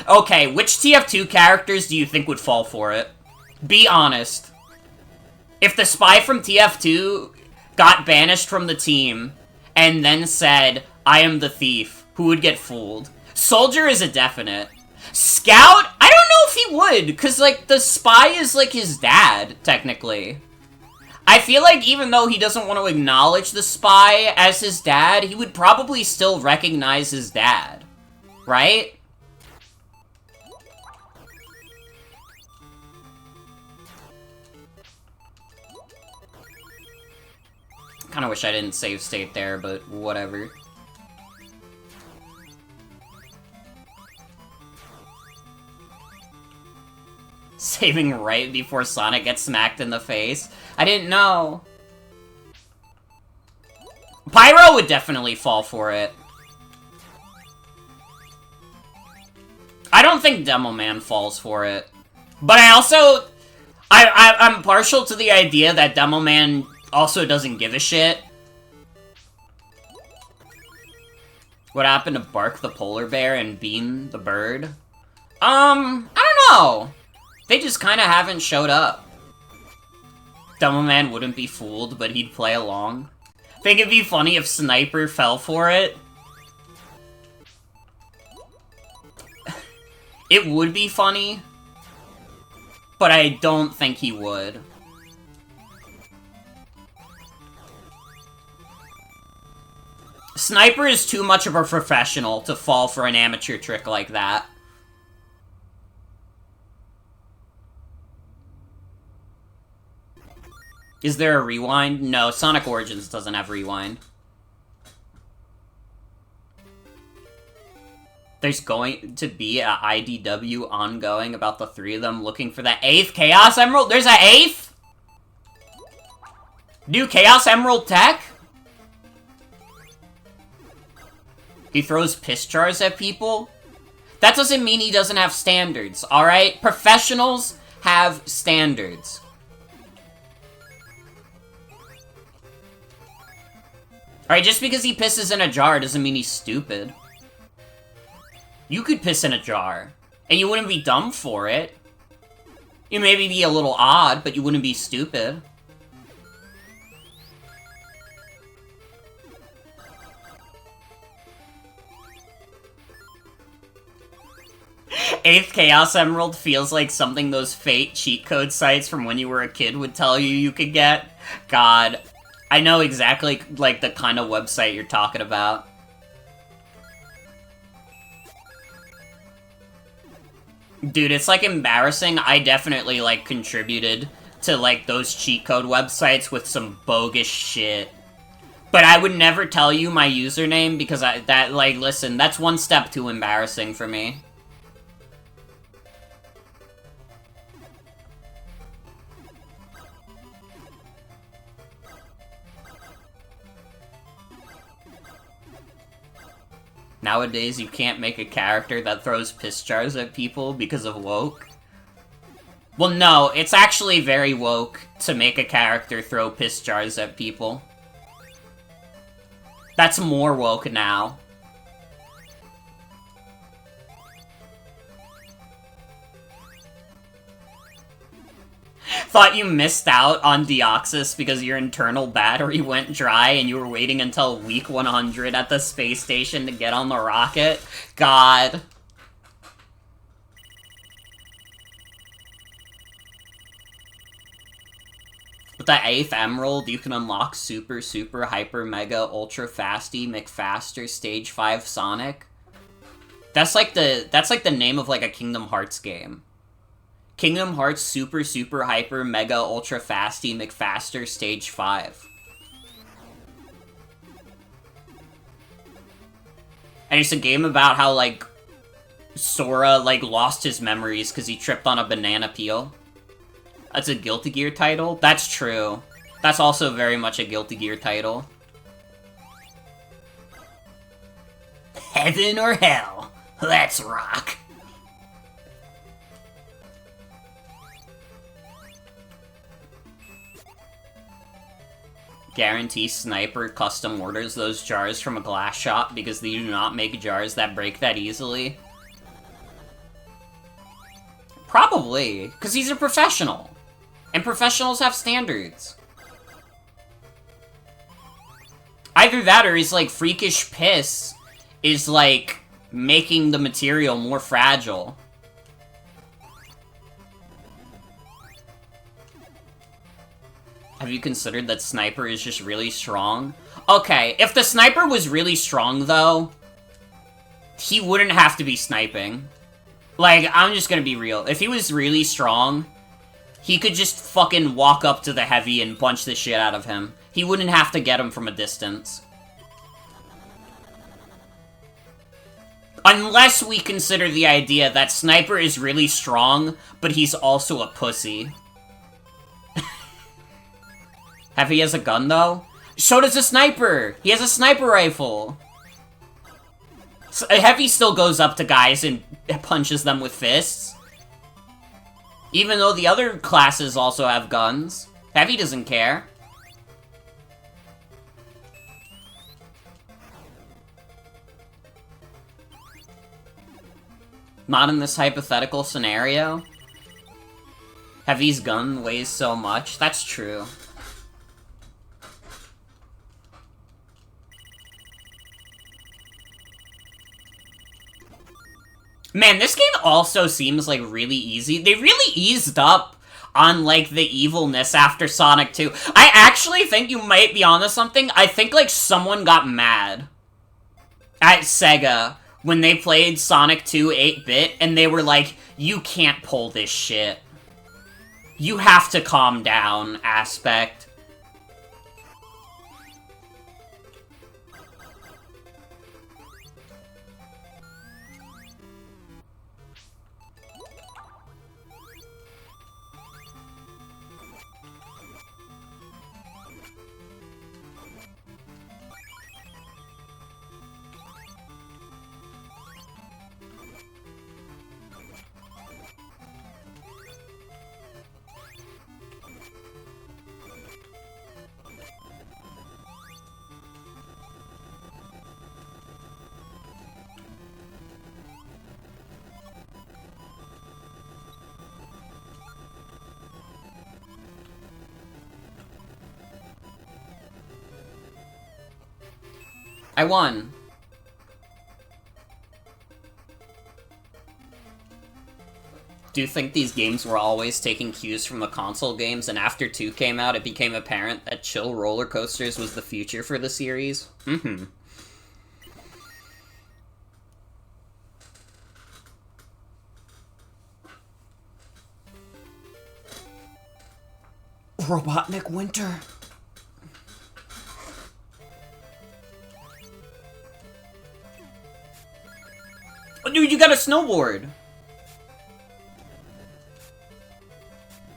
Okay, which TF2 characters do you think would fall for it? Be honest. If the spy from TF2 got banished from the team, and then said, I am the thief, who would get fooled? Soldier is a definite. Scout? I don't know if he would, because, like, the spy is, like, his dad, technically. I feel like even though he doesn't want to acknowledge the spy as his dad, he would probably still recognize his dad. Right? Kinda wish I didn't save state there, but whatever. Saving right before Sonic gets smacked in the face? I didn't know. Pyro would definitely fall for it. I don't think Demo Man falls for it. But I also... I'm partial to the idea that Demo Man also doesn't give a shit. What happened to Bark the polar bear and Bean the bird? I don't know. They just kind of haven't showed up. Demo Man wouldn't be fooled, but he'd play along. Think it'd be funny if Sniper fell for it? It would be funny, but I don't think he would. Sniper is too much of a professional to fall for an amateur trick like that. Is there a rewind? No, Sonic Origins doesn't have rewind. There's going to be a IDW ongoing about the three of them looking for that 8th Chaos Emerald? There's an 8th? New Chaos Emerald tech? He throws piss jars at people? That doesn't mean he doesn't have standards, alright? Professionals have standards. Alright, just because he pisses in a jar doesn't mean he's stupid. You could piss in a jar, and you wouldn't be dumb for it. You maybe be a little odd, but you wouldn't be stupid. 8th Chaos Emerald feels like something those Fate cheat code sites from when you were a kid would tell you could get. God. I know exactly, like, the kind of website you're talking about. Dude, it's, like, embarrassing. I definitely, like, contributed to, like, those cheat code websites with some bogus shit. But I would never tell you my username because listen, that's one step too embarrassing for me. Nowadays, you can't make a character that throws piss jars at people because of woke. Well, no, it's actually very woke to make a character throw piss jars at people. That's more woke now. Thought you missed out on Deoxys because your internal battery went dry and you were waiting until week 100 at the space station to get on the rocket? God. With the 8th Emerald, you can unlock Super, Super, Hyper, Mega, Ultra Fasty, McFaster, Stage 5 Sonic. That's like the name of like a Kingdom Hearts game. Kingdom Hearts Super, Super, Hyper, Mega, Ultra Fasty, McFaster, Stage 5. And it's a game about how, like, Sora, like, lost his memories because he tripped on a banana peel. That's a Guilty Gear title? That's true. That's also very much a Guilty Gear title. Heaven or hell? Let's rock. Guarantee Sniper custom orders those jars from a glass shop because they do not make jars that break that easily. Probably, because he's a professional. And professionals have standards. Either that or his, like, freakish piss is, like, making the material more fragile. Have you considered that Sniper is just really strong? Okay, if the Sniper was really strong, though, he wouldn't have to be sniping. Like, I'm just gonna be real. If he was really strong, he could just fucking walk up to the Heavy and punch the shit out of him. He wouldn't have to get him from a distance. Unless we consider the idea that Sniper is really strong, but he's also a pussy. Heavy has a gun, though? So does a Sniper! He has a sniper rifle! So Heavy still goes up to guys and punches them with fists. Even though the other classes also have guns. Heavy doesn't care. Not in this hypothetical scenario. Heavy's gun weighs so much. That's true. Man, this game also seems, like, really easy. They really eased up on, like, the evilness after Sonic 2. I actually think you might be onto something. I think, like, someone got mad at Sega when they played Sonic 2 8-bit, and they were like, you can't pull this shit. You have to calm down, Aspect. I won. Do you think these games were always taking cues from the console games, and after 2 came out, it became apparent that chill roller coasters was the future for the series? Mm-hmm. Robotnik Winter. Oh, dude, you got a snowboard!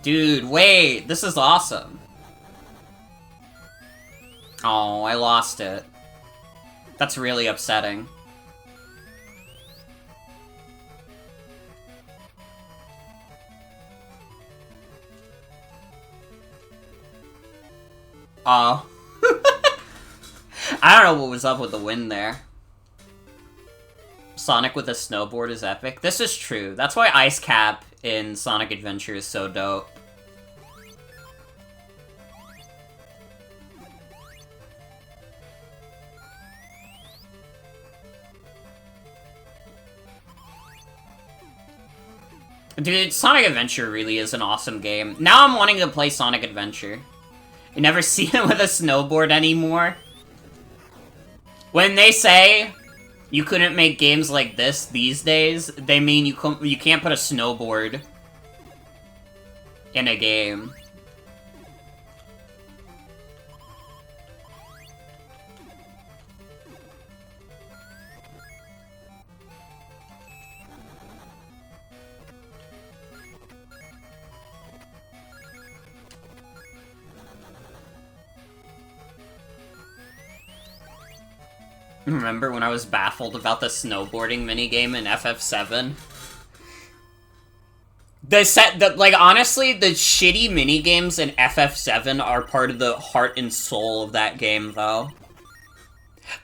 Dude, wait, this is awesome. Oh, I lost it. That's really upsetting. Oh. I don't know what was up with the wind there. Sonic with a snowboard is epic. This is true. That's why Ice Cap in Sonic Adventure is so dope. Dude, Sonic Adventure really is an awesome game. Now I'm wanting to play Sonic Adventure. You never see him with a snowboard anymore. When they say you couldn't make games like this these days, they mean you can't put a snowboard in a game. Remember when I was baffled about the snowboarding minigame in FF7? Honestly, the shitty minigames in FF7 are part of the heart and soul of that game, though.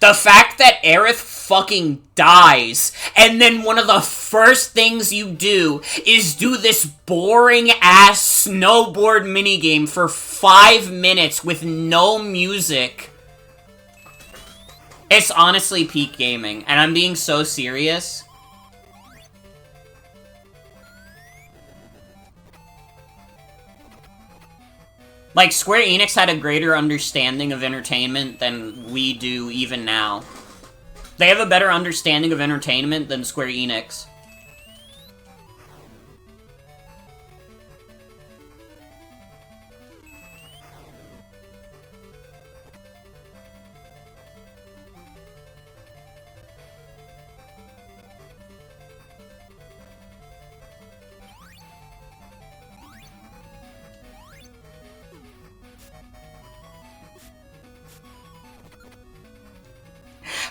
The fact that Aerith fucking dies, and then one of the first things you do is do this boring-ass snowboard minigame for 5 minutes with no music. It's honestly peak gaming, and I'm being so serious. Like, Square Enix had a greater understanding of entertainment than we do even now. They have a better understanding of entertainment than Square Enix.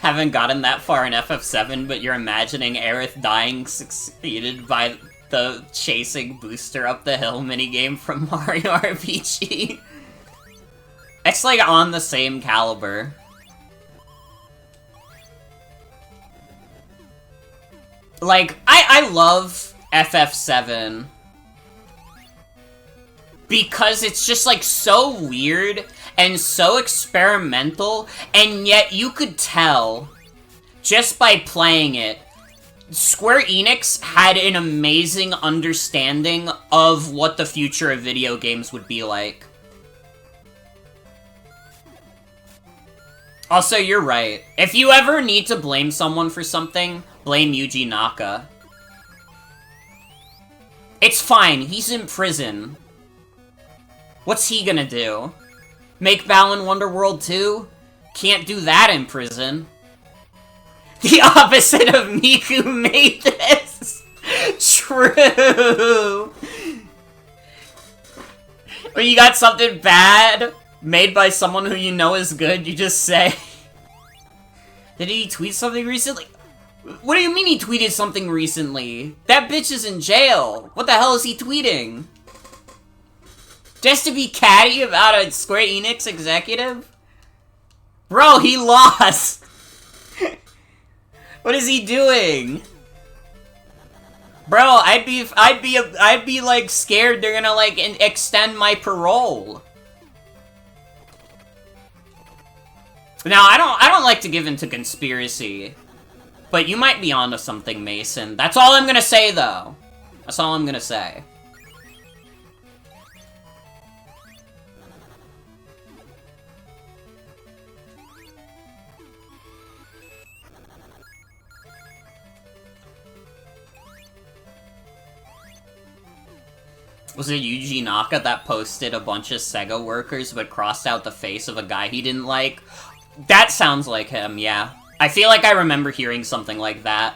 Haven't gotten that far in FF7, but you're imagining Aerith dying succeeded by the chasing booster up the hill minigame from Mario RPG. It's like on the same caliber. Like, I love FF7 because it's just like so weird and so experimental, and yet you could tell, just by playing it, Square Enix had an amazing understanding of what the future of video games would be like. Also, you're right. If you ever need to blame someone for something, blame Yuji Naka. It's fine, he's in prison. What's he gonna do? Make Balan Wonderworld 2? Can't do that in prison. The opposite of Miku made this! True! When you got something bad made by someone who you know is good, you just say... Did he tweet something recently? What do you mean he tweeted something recently? That bitch is in jail! What the hell is he tweeting? Just to be catty about a Square Enix executive? Bro, he lost! What is he doing? Bro, I'd be like scared they're gonna like extend my parole. Now, I don't like to give into conspiracy, but you might be onto something, Mason. That's all I'm gonna say, though. That's all I'm gonna say. Was it Yuji Naka that posted a bunch of Sega workers but crossed out the face of a guy he didn't like? That sounds like him, yeah. I feel like I remember hearing something like that.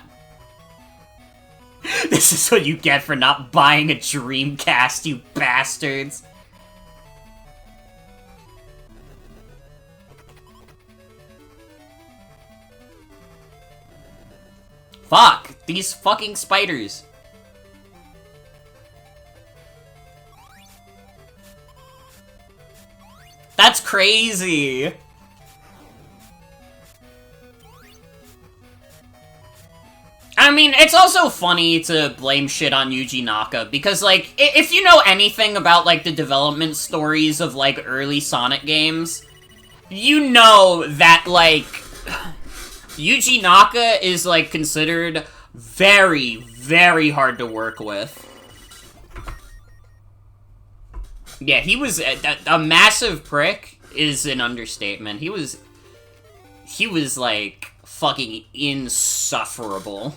This is what you get for not buying a Dreamcast, you bastards! Fuck! These fucking spiders! That's crazy! I mean, it's also funny to blame shit on Yuji Naka, because, like, if you know anything about, like, the development stories of, like, early Sonic games, you know that, like, Yuji Naka is, like, considered very, very hard to work with. Yeah, he was a massive prick is an understatement. He was, like, fucking insufferable.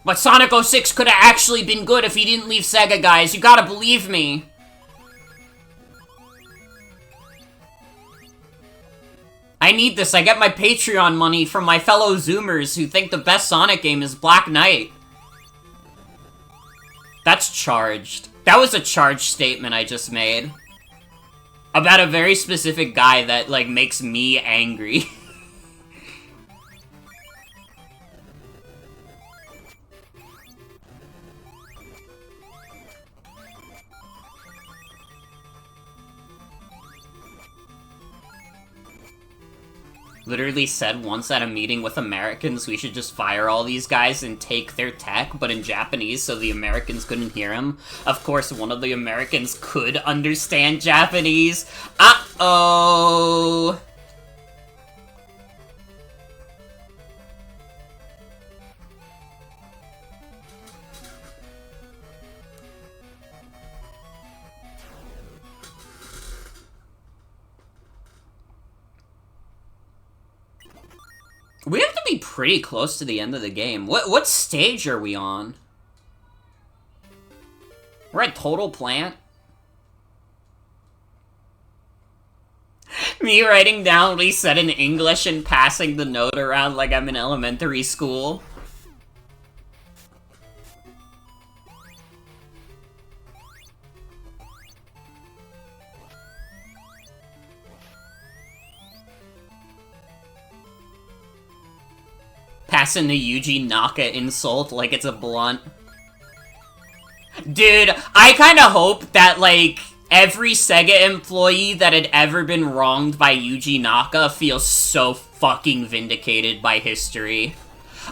But Sonic 06 could have actually been good if he didn't leave Sega, guys. You gotta believe me. I need this. I get my Patreon money from my fellow Zoomers who think the best Sonic game is Black Knight. That's charged. That was a charged statement I just made. About a very specific guy that, like, makes me angry. Literally said once at a meeting with Americans we should just fire all these guys and take their tech, but in Japanese so the Americans couldn't hear him. Of course, one of the Americans could understand Japanese. Uh-oh! We have to be pretty close to the end of the game. What stage are we on? We're at Total Plant? Me writing down what he said in English and passing the note around like I'm in elementary school. Passing the Yuji Naka insult like it's a blunt. Dude, I kinda hope that, like, every Sega employee that had ever been wronged by Yuji Naka feels so fucking vindicated by history.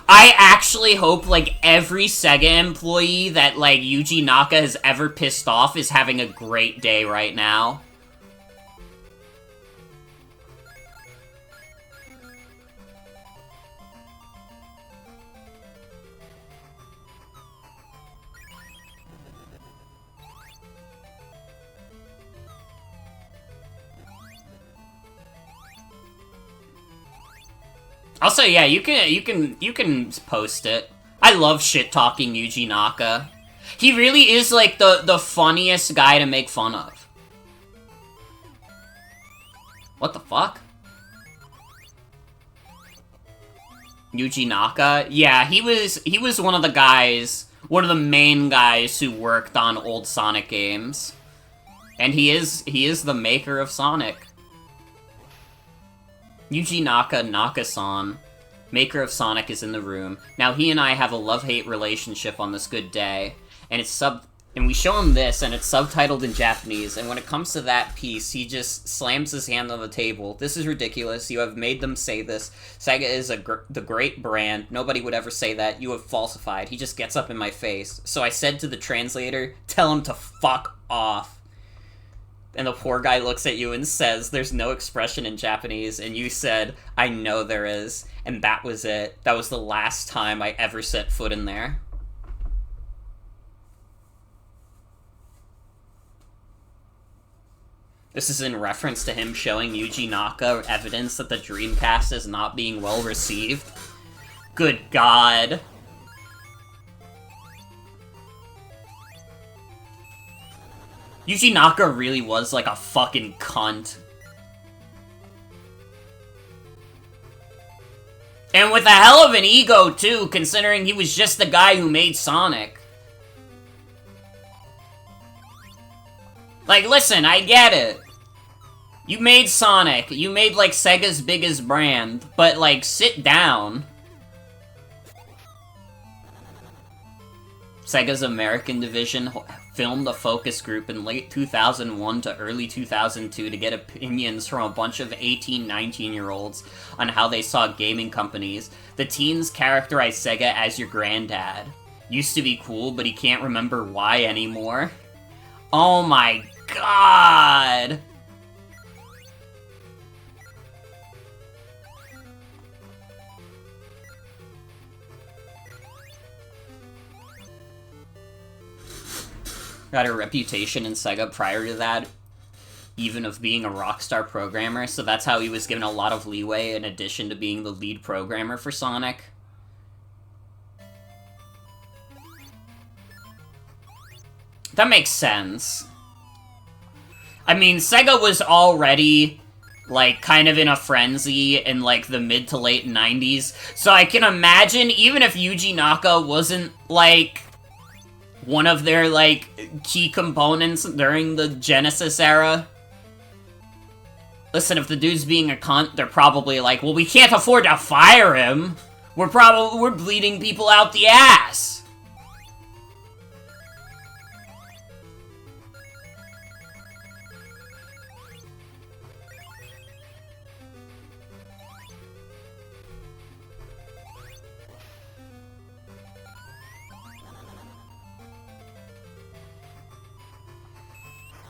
I actually hope, like, every Sega employee that, like, Yuji Naka has ever pissed off is having a great day right now. Also, yeah, you can post it. I love shit-talking Yuji Naka. He really is, like, the funniest guy to make fun of. What the fuck? Yuji Naka? Yeah, he was one of the guys, one of the main guys who worked on old Sonic games. And he is the maker of Sonic. Yuji Naka, Naka-san, maker of Sonic, is in the room. Now, he and I have a love-hate relationship on this good day, and and we show him this, and it's subtitled in Japanese, and when it comes to that piece, he just slams his hand on the table. This is ridiculous. You have made them say this. Sega is the great brand. Nobody would ever say that. You have falsified. He just gets up in my face. So I said to the translator, tell him to fuck off. And the poor guy looks at you and says, "There's no expression in Japanese," and you said, "I know there is," and that was it. That was the last time I ever set foot in there. This is in reference to him showing Yuji Naka evidence that the Dreamcast is not being well received. Good God. Yuji Naka really was like a fucking cunt. And with a hell of an ego, too, considering he was just the guy who made Sonic. Like, listen, I get it. You made Sonic. You made, like, Sega's biggest brand. But, like, sit down. Sega's American division filmed a focus group in late 2001 to early 2002 to get opinions from a bunch of 18, 19-year-olds on how they saw gaming companies. The teens characterized Sega as your granddad. Used to be cool, but he can't remember why anymore. Oh my God! Got a reputation in Sega prior to that, even of being a rockstar programmer, so that's how he was given a lot of leeway in addition to being the lead programmer for Sonic. That makes sense. I mean, Sega was already, like, kind of in a frenzy in, like, the mid to late 90s, so I can imagine, even if Yuji Naka wasn't, like, one of their, like, key components during the Genesis era. Listen, if the dude's being a cunt, they're probably like, well, we can't afford to fire him. We're bleeding people out the ass.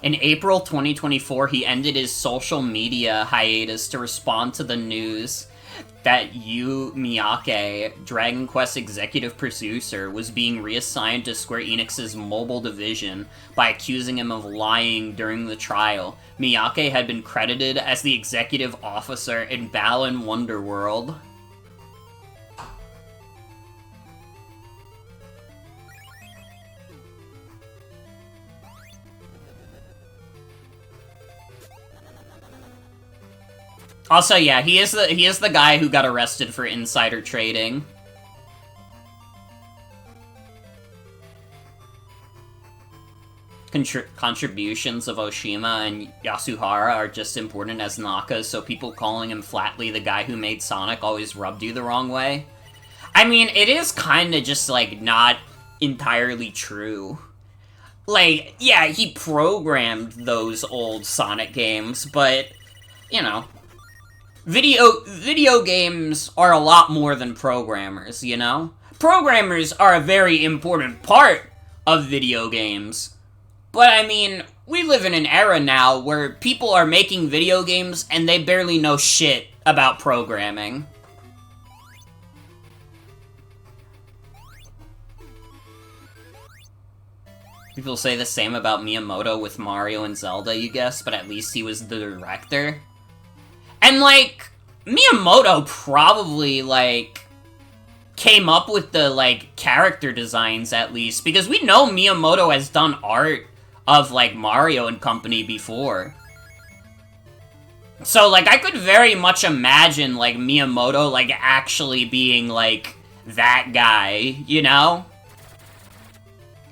In April 2024, he ended his social media hiatus to respond to the news that Yu Miyake, Dragon Quest executive producer, was being reassigned to Square Enix's mobile division by accusing him of lying during the trial. Miyake had been credited as the executive officer in Balan Wonderworld. Also, yeah, he is the guy who got arrested for insider trading. Contributions of Oshima and Yasuhara are just important as Naka's, so people calling him flatly the guy who made Sonic always rubbed you the wrong way. I mean, it is kinda just, like, not entirely true. Like, yeah, he programmed those old Sonic games, but, you know, video games are a lot more than programmers, you know? Programmers are a very important part of video games. But, I mean, we live in an era now where people are making video games and they barely know shit about programming. People say the same about Miyamoto with Mario and Zelda, you guess, but at least he was the director. And, like, Miyamoto probably, like, came up with the, like, character designs, at least, because we know Miyamoto has done art of, like, Mario and company before. So, like, I could very much imagine, like, Miyamoto, like, actually being, like, that guy, you know?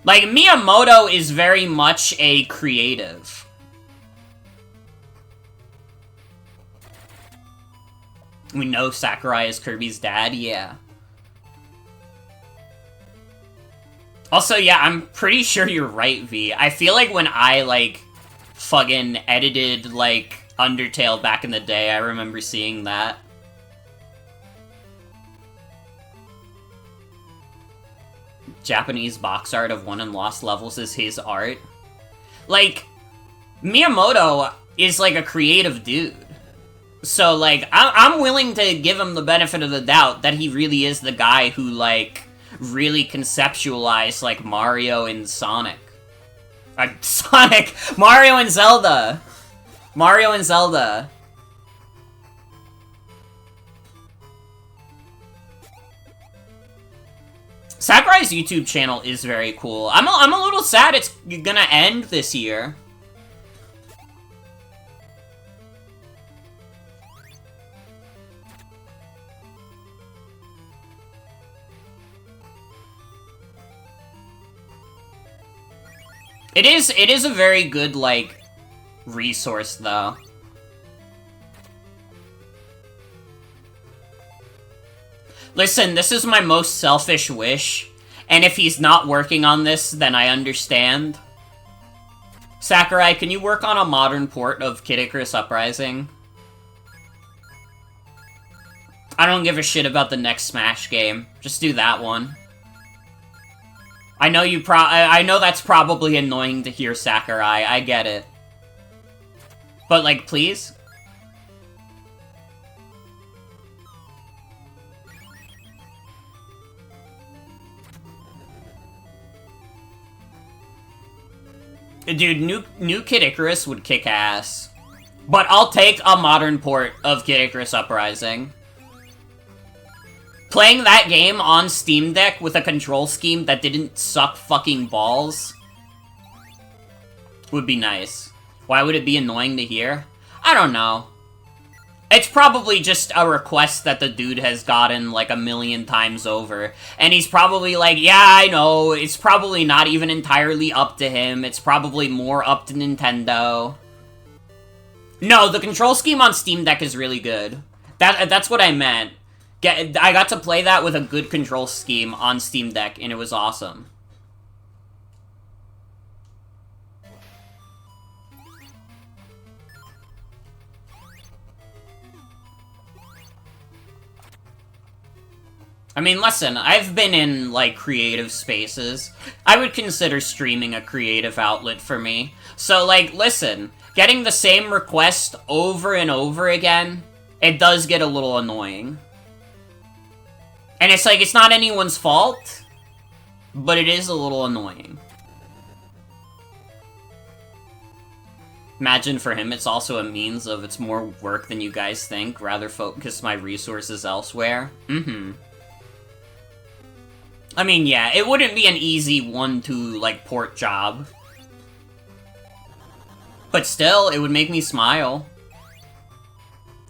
Like, Miyamoto is very much a creative. We know Sakurai is Kirby's dad, yeah. Also, yeah, I'm pretty sure you're right, V. I feel like when I, like, fucking edited, like, Undertale back in the day, I remember seeing that. Japanese box art of won and lost levels is his art. Like, Miyamoto is, like, a creative dude. So, like, I'm willing to give him the benefit of the doubt that he really is the guy who, like, really conceptualized, like, Mario and Sonic. Mario and Zelda! Mario and Zelda. Sakurai's YouTube channel is very cool. I'm a little sad it's gonna end this year. It is a very good, like, resource, though. Listen, this is my most selfish wish, and if he's not working on this, then I understand. Sakurai, can you work on a modern port of Kid Icarus Uprising? I don't give a shit about the next Smash game. Just do that one. I know I know that's probably annoying to hear, Sakurai. I get it. But, like, please? Dude, new Kid Icarus would kick ass. But I'll take a modern port of Kid Icarus Uprising. Playing that game on Steam Deck with a control scheme that didn't suck fucking balls would be nice. Why would it be annoying to hear? I don't know. It's probably just a request that the dude has gotten like a million times over. And he's probably like, yeah, I know, it's probably not even entirely up to him. It's probably more up to Nintendo. No, the control scheme on Steam Deck is really good. That's what I meant. I got to play that with a good control scheme on Steam Deck, and it was awesome. I mean, listen, I've been in, like, creative spaces. I would consider streaming a creative outlet for me. So, like, listen, getting the same request over and over again, it does get a little annoying. And it's like, it's not anyone's fault, but it is a little annoying. Imagine for him it's also a means of it's more work than you guys think, rather focus my resources elsewhere. I mean, yeah, it wouldn't be an easy one-to, like, port job. But still, it would make me smile.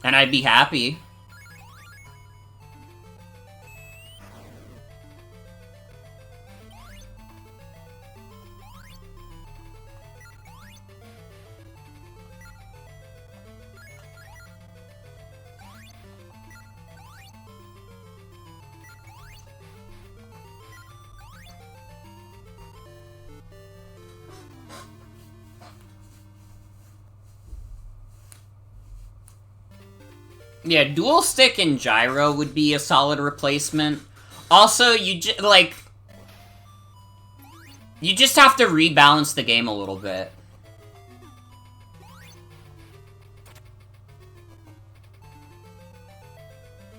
And I'd be happy. Yeah, dual stick and gyro would be a solid replacement. Also, you just have to rebalance the game a little bit.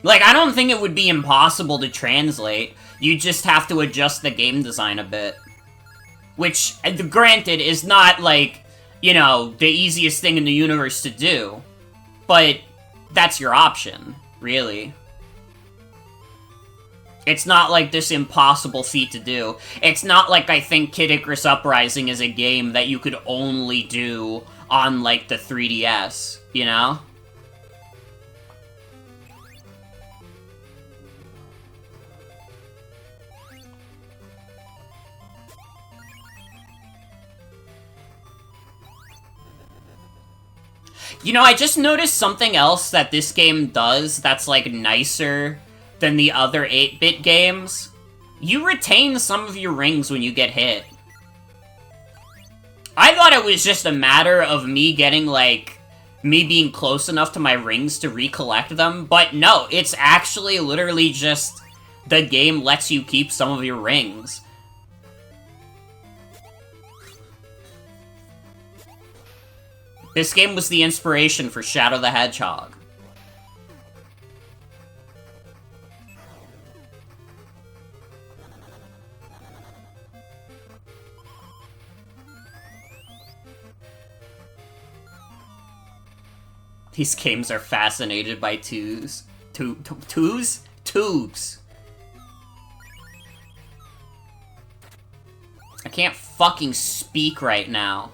Like, I don't think it would be impossible to translate. You just have to adjust the game design a bit. Which, granted, is not, like, you know, the easiest thing in the universe to do. But that's your option, really. It's not like this impossible feat to do. It's not like I think Kid Icarus Uprising is a game that you could only do on, like, the 3DS, you know? You know, I just noticed something else that this game does that's, like, nicer than the other 8-bit games. You retain some of your rings when you get hit. I thought it was just a matter of me getting, like, me being close enough to my rings to recollect them, but no, it's actually literally just the game lets you keep some of your rings. This game was the inspiration for Shadow the Hedgehog. These games are fascinated by tubes. Tubes? Tubes. I can't fucking speak right now.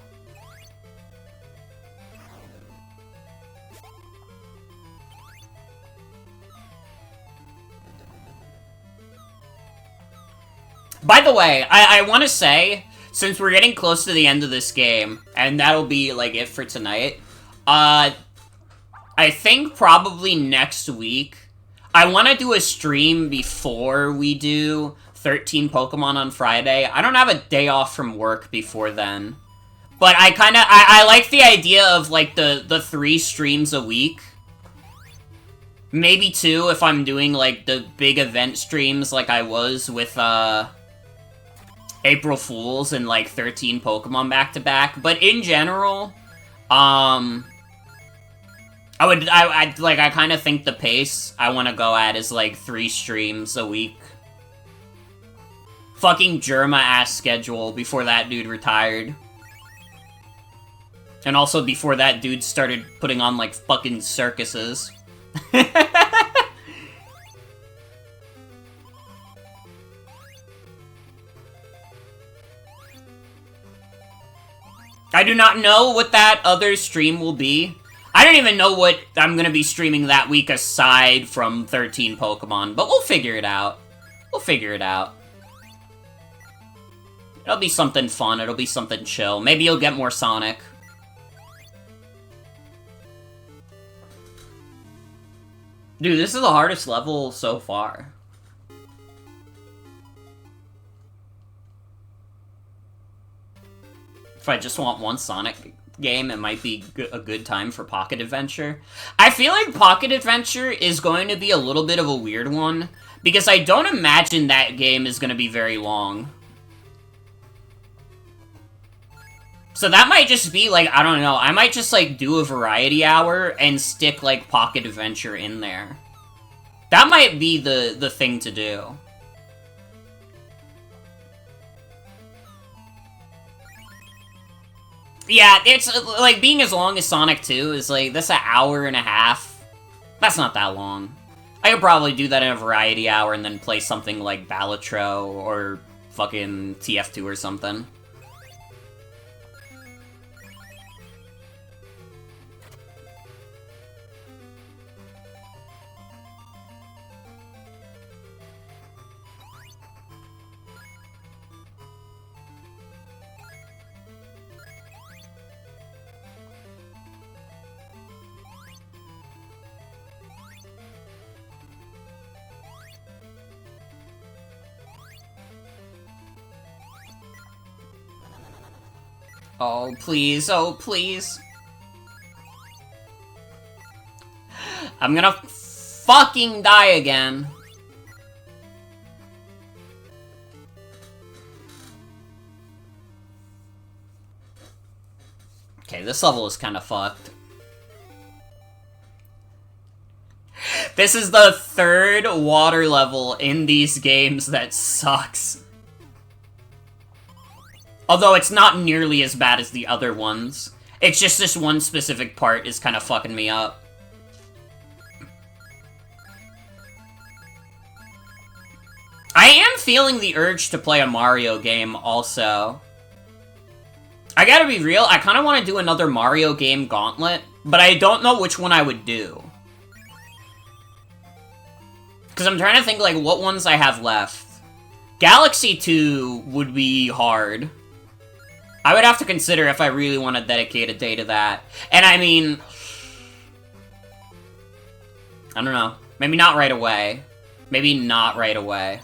By the way, I want to say, since we're getting close to the end of this game, and that'll be, like, it for tonight, I think probably next week, I want to do a stream before we do 13 Pokemon on Friday. I don't have a day off from work before then. But I like the idea of, like, the 3 streams a week. Maybe 2 if I'm doing, like, the big event streams like I was with, April Fools and, like, 13 Pokemon back-to-back. But in general, I kind of think the pace I want to go at is, like, 3 streams a week. Fucking Germa-ass schedule before that dude retired. And also before that dude started putting on, like, fucking circuses. I do not know what that other stream will be. I don't even know what I'm gonna be streaming that week aside from 13 Pokemon, but we'll figure it out. We'll figure it out. It'll be something fun, it'll be something chill. Maybe you'll get more Sonic. Dude, this is the hardest level so far. If I just want one Sonic game, it might be a good time for Pocket Adventure. I feel like Pocket Adventure is going to be a little bit of a weird one, because I don't imagine that game is going to be very long. So that might just be, like, I don't know, I might just, like, do a variety hour and stick, like, Pocket Adventure in there. That might be the thing to do. Yeah, it's, like, being as long as Sonic 2 is, like, that's an hour and a half. That's not that long. I could probably do that in a variety hour and then play something like Balatro or fucking TF2 or something. Oh, please. Oh, please. I'm gonna fucking die again. Okay, this level is kind of fucked. This is the 3rd water level in these games that sucks. Although it's not nearly as bad as the other ones. It's just this one specific part is kind of fucking me up. I am feeling the urge to play a Mario game also. I gotta be real, I kind of want to do another Mario game Gauntlet, but I don't know which one I would do. Because I'm trying to think, like, what ones I have left. Galaxy 2 would be hard. I would have to consider if I really want to dedicate a day to that. And I mean, I don't know. Maybe not right away. Maybe not right away.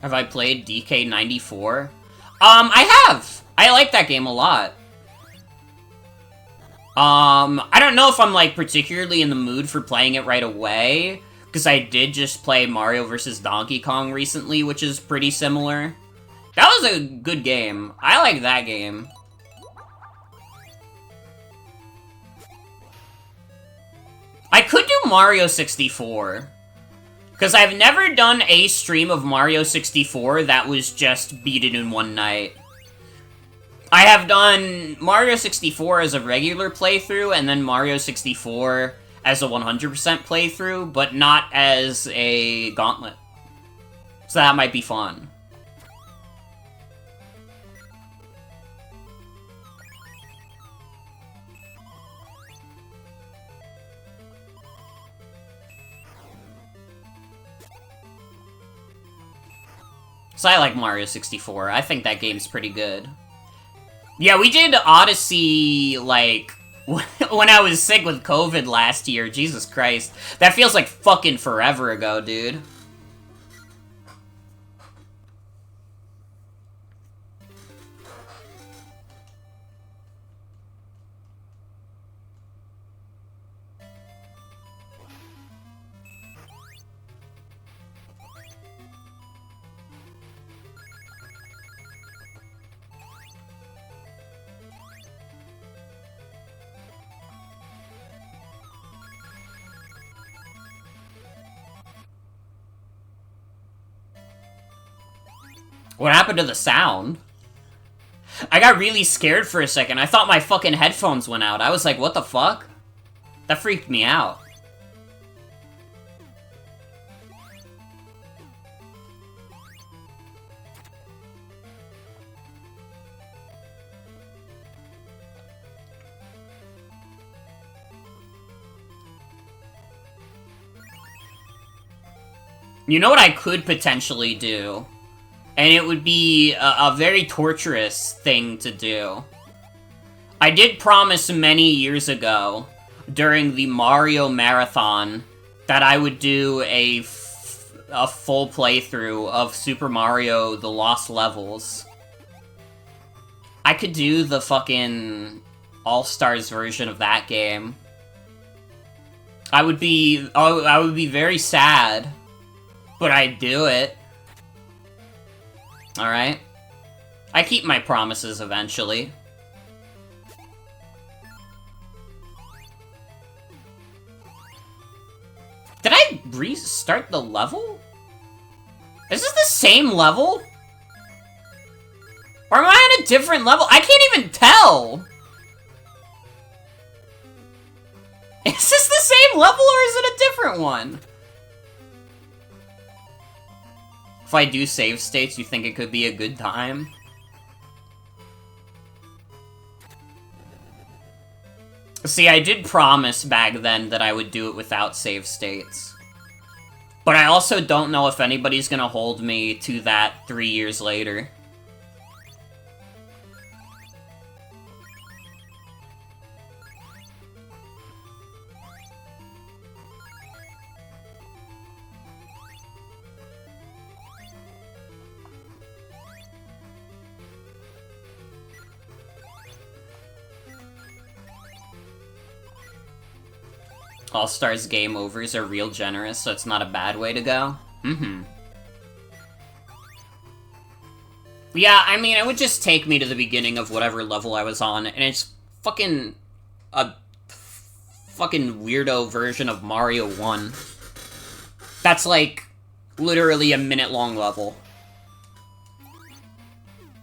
Have I played DK94? I have! I like that game a lot. I don't know if I'm, like, particularly in the mood for playing it right away, Because I did just play Mario vs. Donkey Kong recently, which is pretty similar. That was a good game. I like that game. I could do Mario 64. Because I've never done a stream of Mario 64 that was just beat it in one night. I have done Mario 64 as a regular playthrough, and then Mario 64 as a 100% playthrough, but not as a gauntlet. So that might be fun. So I like Mario 64. I think that game's pretty good. Yeah, we did Odyssey, like, when I was sick with COVID last year. Jesus Christ. That feels like fucking forever ago, dude. What happened to the sound? I got really scared for a second. I thought my fucking headphones went out. I was like, what the fuck? That freaked me out. You know what I could potentially do? And it would be a very torturous thing to do. I did promise many years ago, during the Mario Marathon, that I would do a full playthrough of Super Mario The Lost Levels. I could do the fucking All-Stars version of that game. I would be very sad, but I'd do it. Alright? I keep my promises eventually. Did I restart the level? Is this the same level? Or am I on a different level? I can't even tell! Is this the same level or is it a different one? If I do save states, you think it could be a good time? See, I did promise back then that I would do it without save states. But I also don't know if anybody's gonna hold me to that 3 years later. All-Stars game overs are real generous, so it's not a bad way to go. Yeah, I mean, it would just take me to the beginning of whatever level I was on, and it's fucking a fucking weirdo version of Mario 1. That's like literally a minute-long level.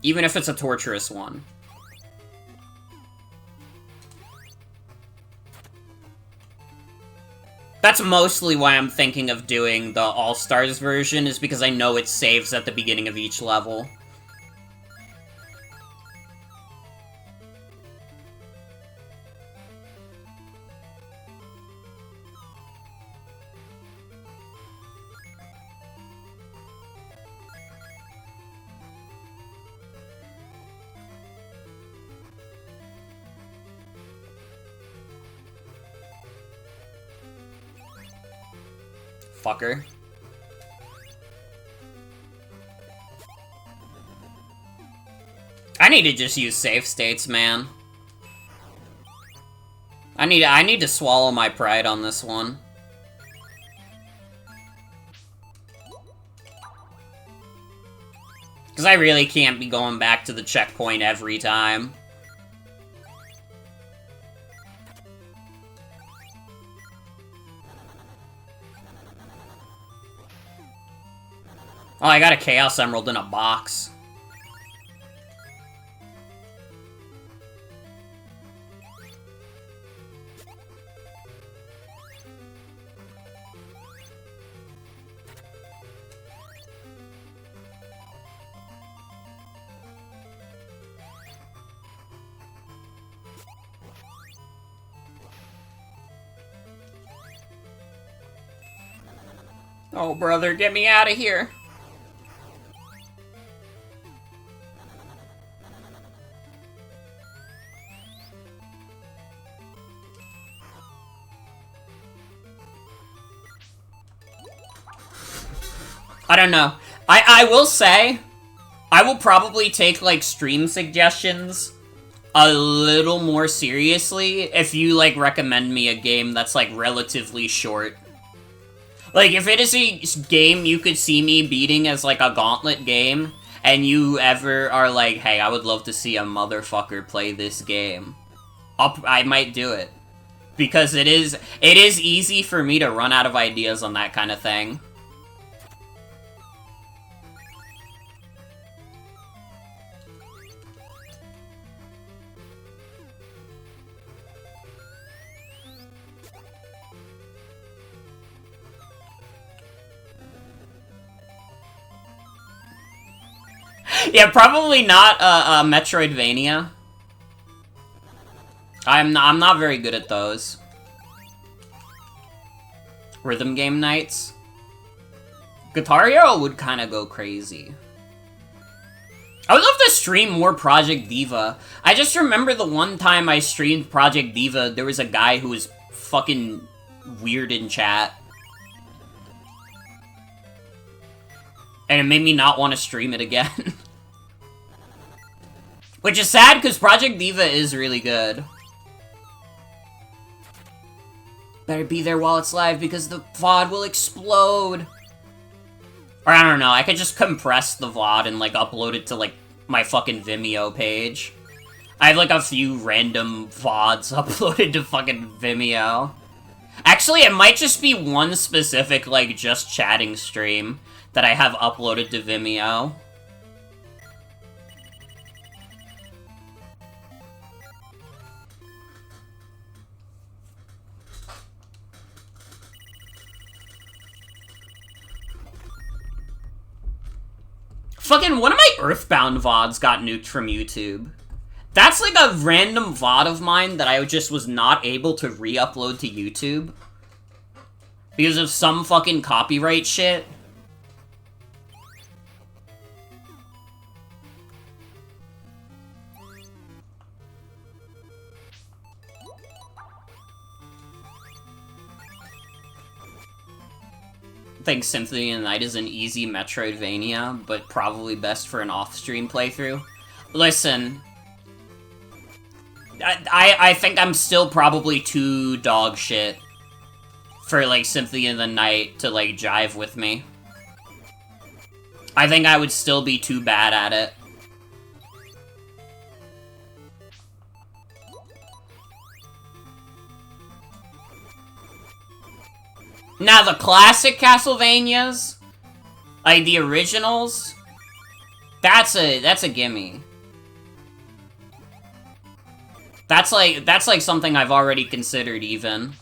Even if it's a torturous one. That's mostly why I'm thinking of doing the All-Stars version, is because I know it saves at the beginning of each level. Fucker. I need to just use save states, man. I need to swallow my pride on this one. Because I really can't be going back to the checkpoint every time. Oh, I got a Chaos Emerald in a box. Oh, brother, get me out of here. I don't know. I will say, I will probably take, like, stream suggestions a little more seriously if you, like, recommend me a game that's, like, relatively short. Like, if it is a game you could see me beating as, like, a gauntlet game, and you ever are like, hey, I would love to see a motherfucker play this game, I might do it. Because it is easy for me to run out of ideas on that kind of thing. Yeah, probably not a Metroidvania. I'm not very good at those. Rhythm game nights. Guitar Hero would kind of go crazy. I would love to stream more Project Diva. I just remember the one time I streamed Project Diva, there was a guy who was fucking weird in chat. And it made me not want to stream it again. Which is sad, because Project Diva is really good. Better be there while it's live, because the VOD will explode. Or I don't know, I could just compress the VOD and, like, upload it to, like, my fucking Vimeo page. I have, like, a few random VODs uploaded to fucking Vimeo. Actually, it might just be one specific, like, just chatting stream that I have uploaded to Vimeo. Fucking one of my Earthbound VODs got nuked from YouTube. That's like a random VOD of mine that I just was not able to re-upload to YouTube. Because of some fucking copyright shit. I think Symphony of the Night is an easy Metroidvania, but probably best for an off-stream playthrough. Listen, I think I'm still probably too dog shit for, like, Symphony of the Night to, like, jive with me. I think I would still be too bad at it. Now, the classic Castlevanias, like the originals, that's a gimme. That's like something I've already considered even.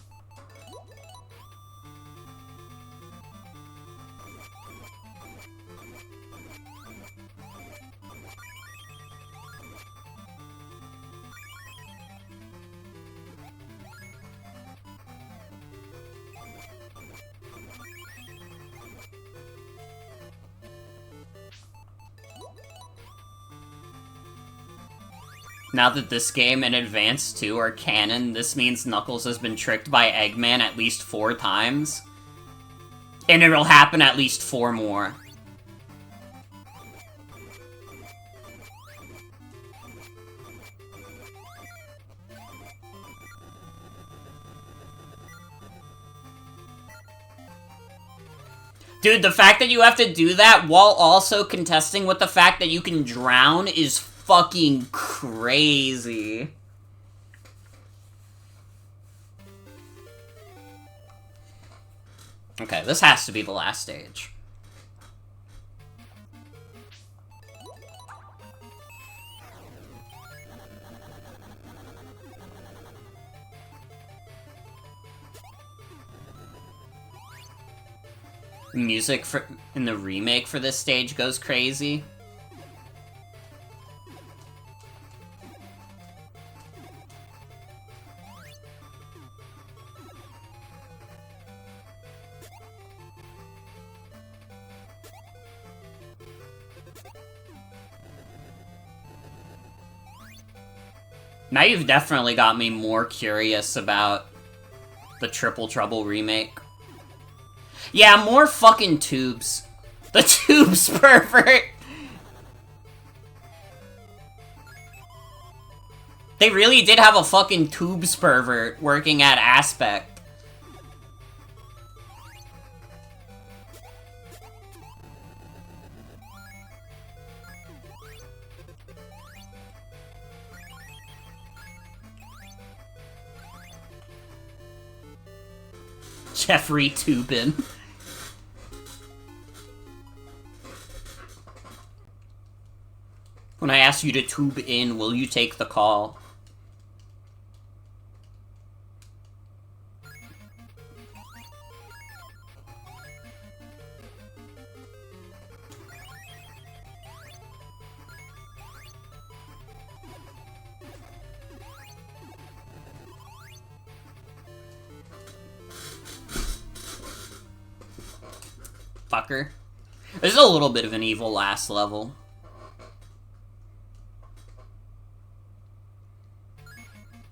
Now that this game and Advance 2 are canon, this means Knuckles has been tricked by Eggman at least 4 times. And it'll happen at least 4 more. Dude, the fact that you have to do that while also contesting with the fact that you can drown is fucking crazy. Okay, this has to be the last stage. Music in the remake for this stage goes crazy. Now you've definitely got me more curious about the Triple Trouble remake. Yeah, more fucking tubes. The tubes pervert! They really did have a fucking tubes pervert working at Aspect. Jeffrey Tubin. When I ask you to tube in, will you take the call? Fucker. There's a little bit of an evil last level.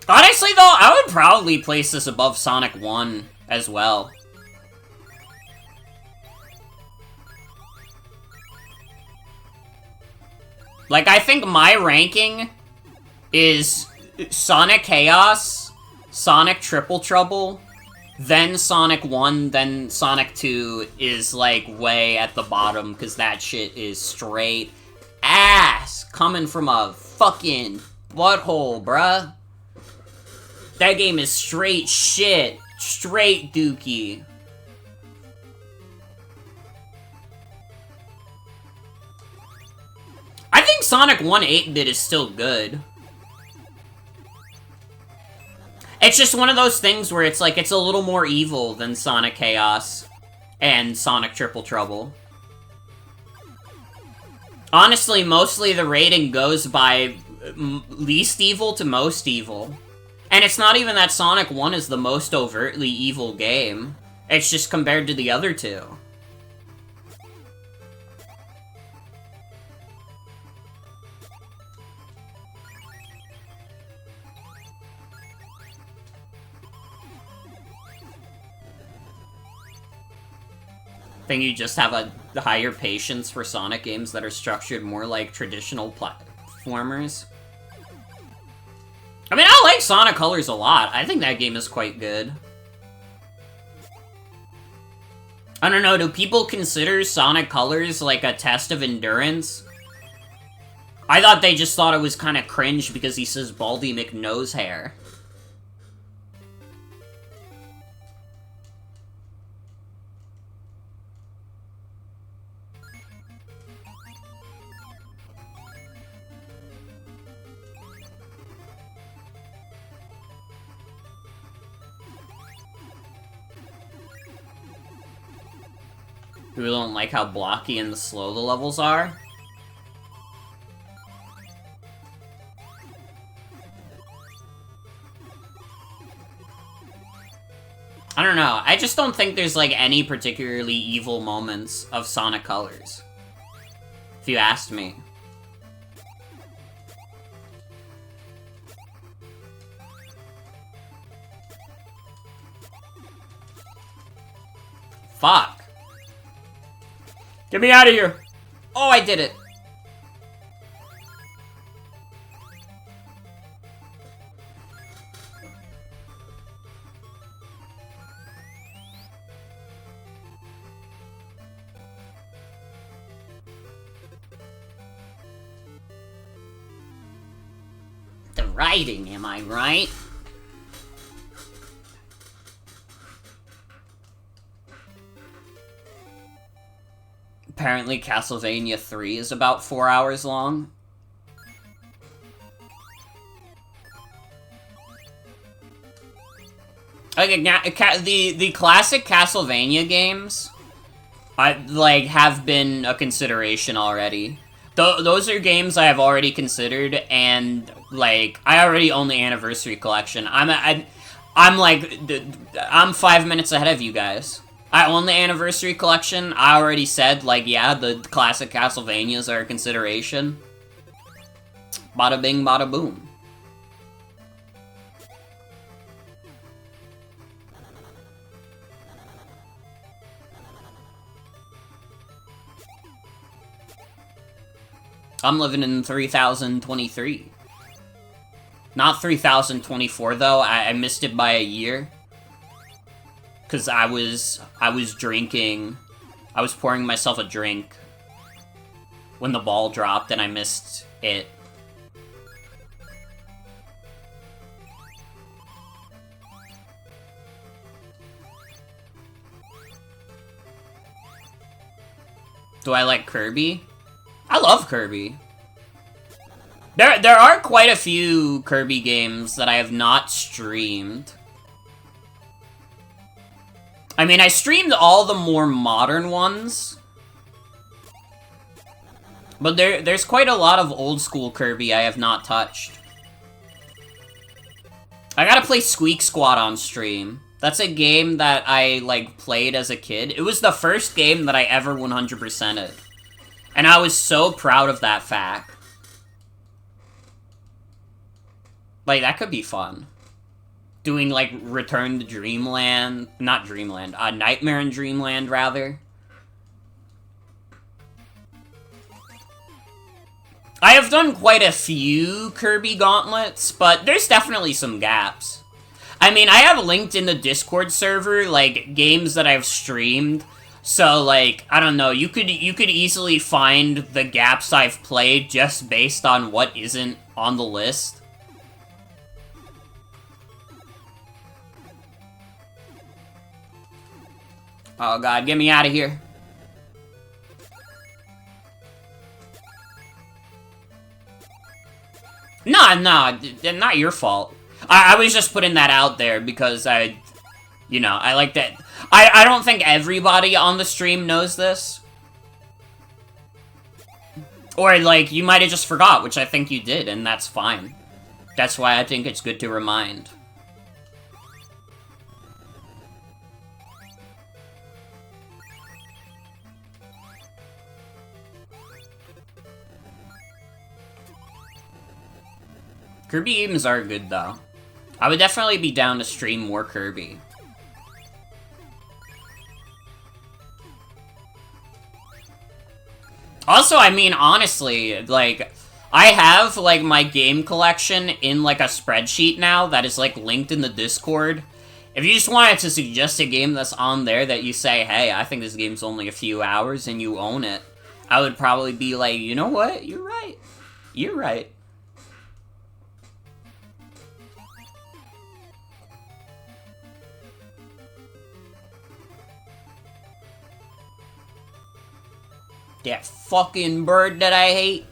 Honestly, though, I would probably place this above Sonic 1 as well. Like, I think my ranking is Sonic Chaos, Sonic Triple Trouble, then Sonic 1, then Sonic 2 is, like, way at the bottom, because that shit is straight ass coming from a fucking butthole, bruh. That game is straight shit. Straight dookie. I think Sonic 1 8-bit is still good. It's just one of those things where it's like, it's a little more evil than Sonic Chaos and Sonic Triple Trouble. Honestly, mostly the rating goes by least evil to most evil. And it's not even that Sonic 1 is the most overtly evil game. It's just compared to the other two. I think you just have a higher patience for Sonic games that are structured more like traditional platformers. I mean, I like Sonic Colors a lot. I think that game is quite good. I don't know, do people consider Sonic Colors like a test of endurance? I thought they just thought it was kind of cringe because he says Baldy McNosehair. People don't like how blocky and slow the levels are. I don't know, I just don't think there's like any particularly evil moments of Sonic Colors. If you asked me. Fuck. Get me out of here! Oh, I did it! writing, am I right? Apparently Castlevania 3 is about 4 hours long. Okay, the classic Castlevania games, have been a consideration already. Those are games I have already considered, and, like, I already own the Anniversary Collection. I'm 5 minutes ahead of you guys. I own the Anniversary Collection. I already said, like, yeah, the classic Castlevanias are a consideration. Bada bing, bada boom. I'm living in 3023. Not 3024, though. I missed it by a year. Because I was drinking. I was pouring myself a drink when the ball dropped and I missed it. Do I like Kirby? I love Kirby. There are quite a few Kirby games that I have not streamed. I mean, I streamed all the more modern ones. But there's quite a lot of old school Kirby I have not touched. I gotta play Squeak Squad on stream. That's a game that I, like, played as a kid. It was the first game that I ever 100%ed. And I was so proud of that fact. Like, that could be fun. Doing, like, Return to Dreamland. Not Dreamland. Nightmare in Dreamland, rather. I have done quite a few Kirby gauntlets, but there's definitely some gaps. I mean, I have linked in the Discord server, like, games that I've streamed. So, like, I don't know, you could easily find the gaps I've played just based on what isn't on the list. Oh god, get me out of here. No, not your fault. I was just putting that out there because I like that. I don't think everybody on the stream knows this. Or, like, you might have just forgot, which I think you did, and that's fine. That's why I think it's good to remind. Kirby games are good, though. I would definitely be down to stream more Kirby. Also, I mean, honestly, like, I have, like, my game collection in, like, a spreadsheet now that is, like, linked in the Discord. If you just wanted to suggest a game that's on there that you say, hey, I think this game's only a few hours and you own it, I would probably be like, you know what? You're right. You're right. That fucking bird that I hate.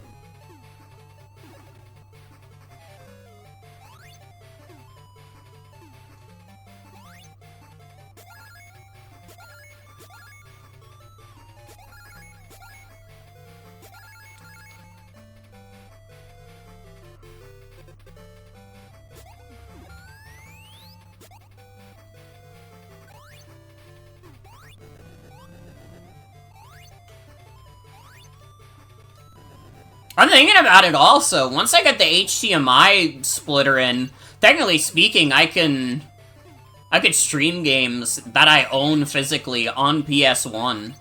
I'm thinking about it also. Once I get the HDMI splitter in, technically speaking, I could stream games that I own physically on PS1.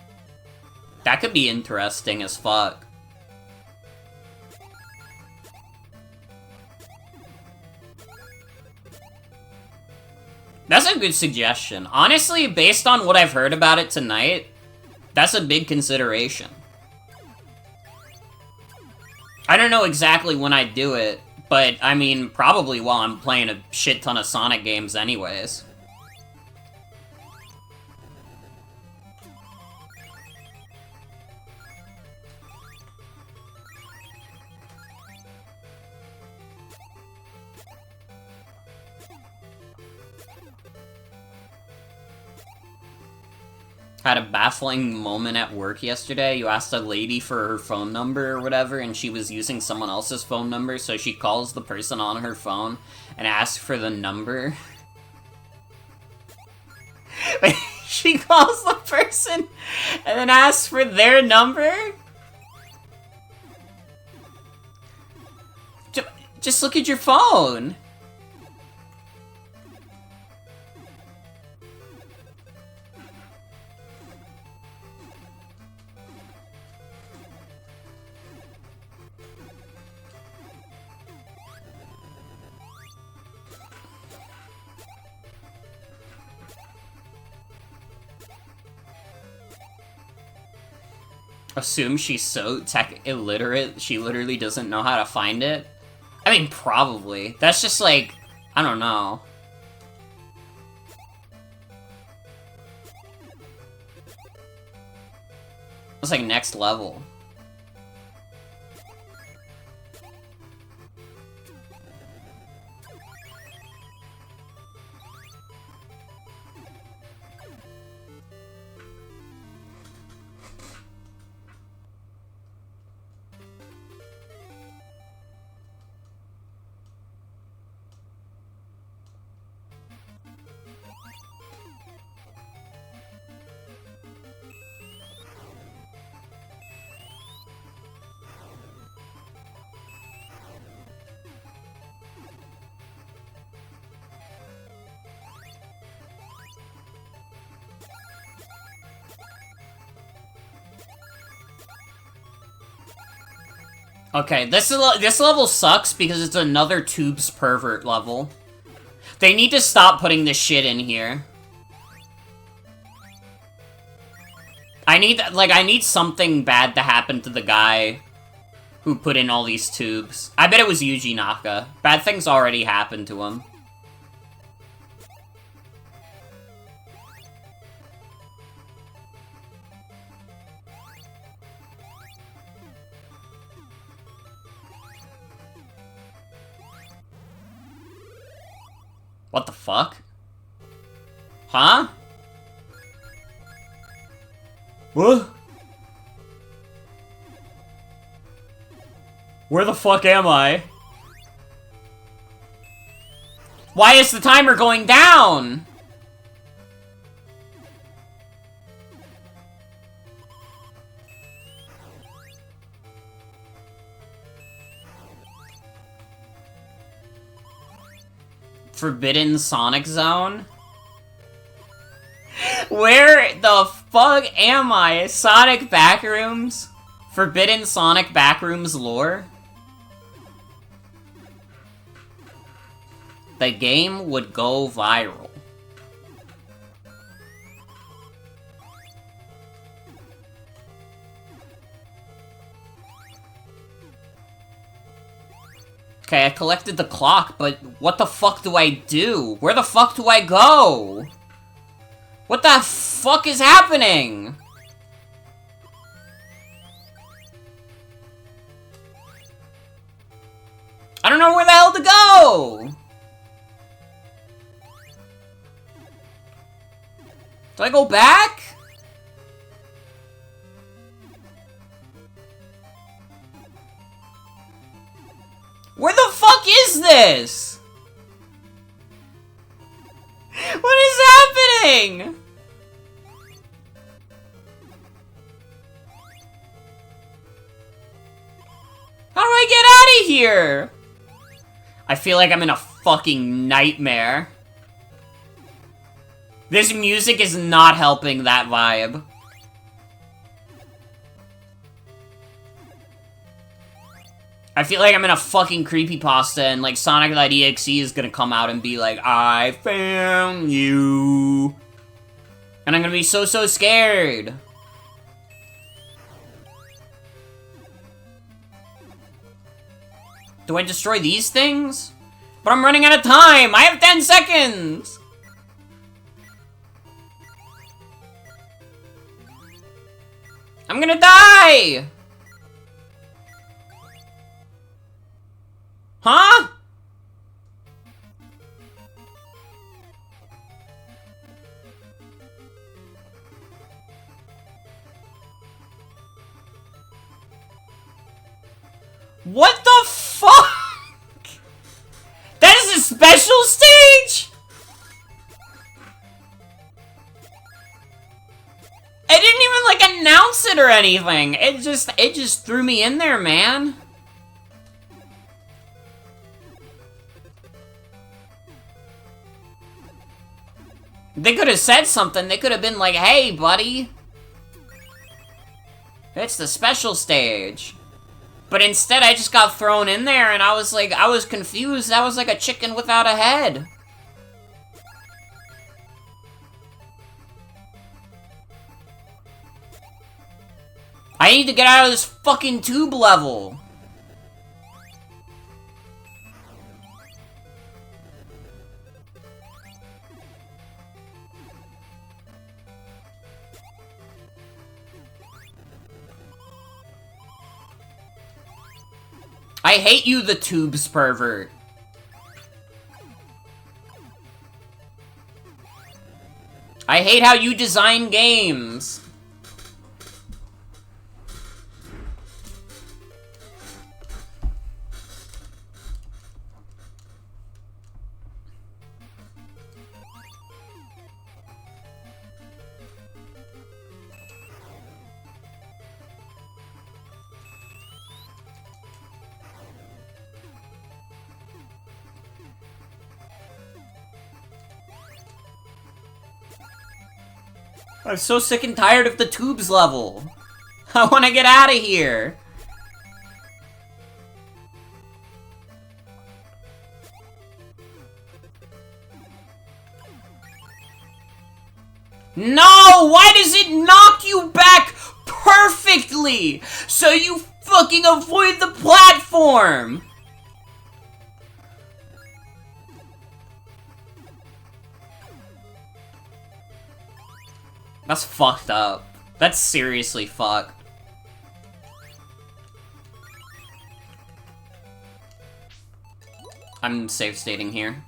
That could be interesting as fuck. That's a good suggestion. Honestly, based on what I've heard about it tonight, that's a big consideration. I don't know exactly when I do it, But, I mean, probably while I'm playing a shit ton of Sonic games anyways. Had a baffling moment at work yesterday. You asked a lady for her phone number or whatever, and she was using someone else's phone number, so she calls the person on her phone and asks for the number. She calls the person and then asks for their number? Just look at your phone. Assume she's so tech illiterate, she literally doesn't know how to find it? I mean, probably. That's just like, I don't know. It's like next level. Okay, this level sucks because it's another Tubes Pervert level. They need to stop putting this shit in here. I need something bad to happen to the guy who put in all these tubes. I bet it was Yuji Naka. Bad things already happened to him. What the fuck? Huh? What? Where the fuck am I? Why is the timer going down? Forbidden Sonic Zone? Where the fuck am I? Sonic Backrooms? Forbidden Sonic Backrooms lore? The game would go viral. Okay, I collected the clock, but what the fuck do I do? Where the fuck do I go? What the fuck is happening? I don't know where the hell to go! Do I go back? Where the fuck is this? What is happening? How do I get out of here? I feel like I'm in a fucking nightmare. This music is not helping that vibe. I feel like I'm in a fucking creepypasta and like Sonic.exe is gonna come out and be like, I found you. And I'm gonna be so scared. Do I destroy these things? But I'm running out of time! I have 10 seconds! I'm gonna die! Huh? What the fuck? That is a special stage? It didn't even, like, announce it or anything. It just threw me in there, man. They could have said something. They could have been like, hey, buddy. It's the special stage. But instead, I just got thrown in there, and I was like, I was confused. I was like a chicken without a head. I need to get out of this fucking tube level. I hate you, the tubes pervert. I hate how you design games. I'm so sick and tired of the tubes level. I want to get out of here. No! Why does it knock you back perfectly? So you fucking avoid the platform! That's fucked up. That's seriously fucked. I'm safe stating here.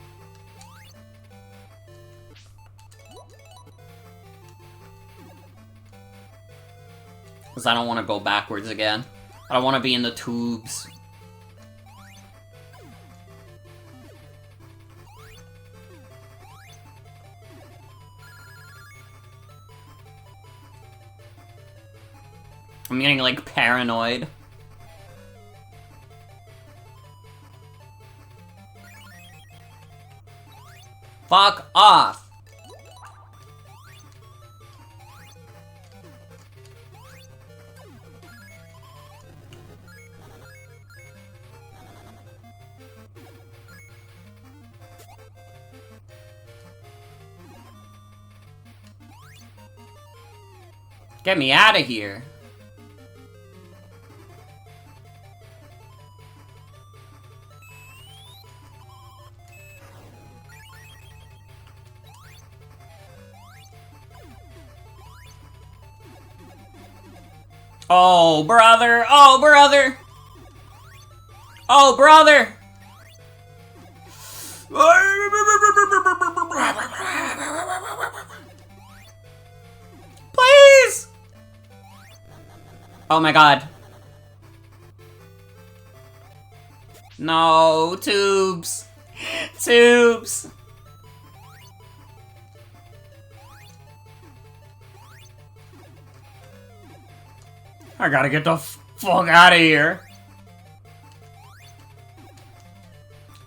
Because I don't want to go backwards again. I don't want to be in the tubes. I'm getting, like, paranoid. Fuck off! Get me out of here. Oh, brother! Oh, brother! Oh, brother! Please! Oh my god. No, tubes. Tubes. I gotta get the fuck out of here.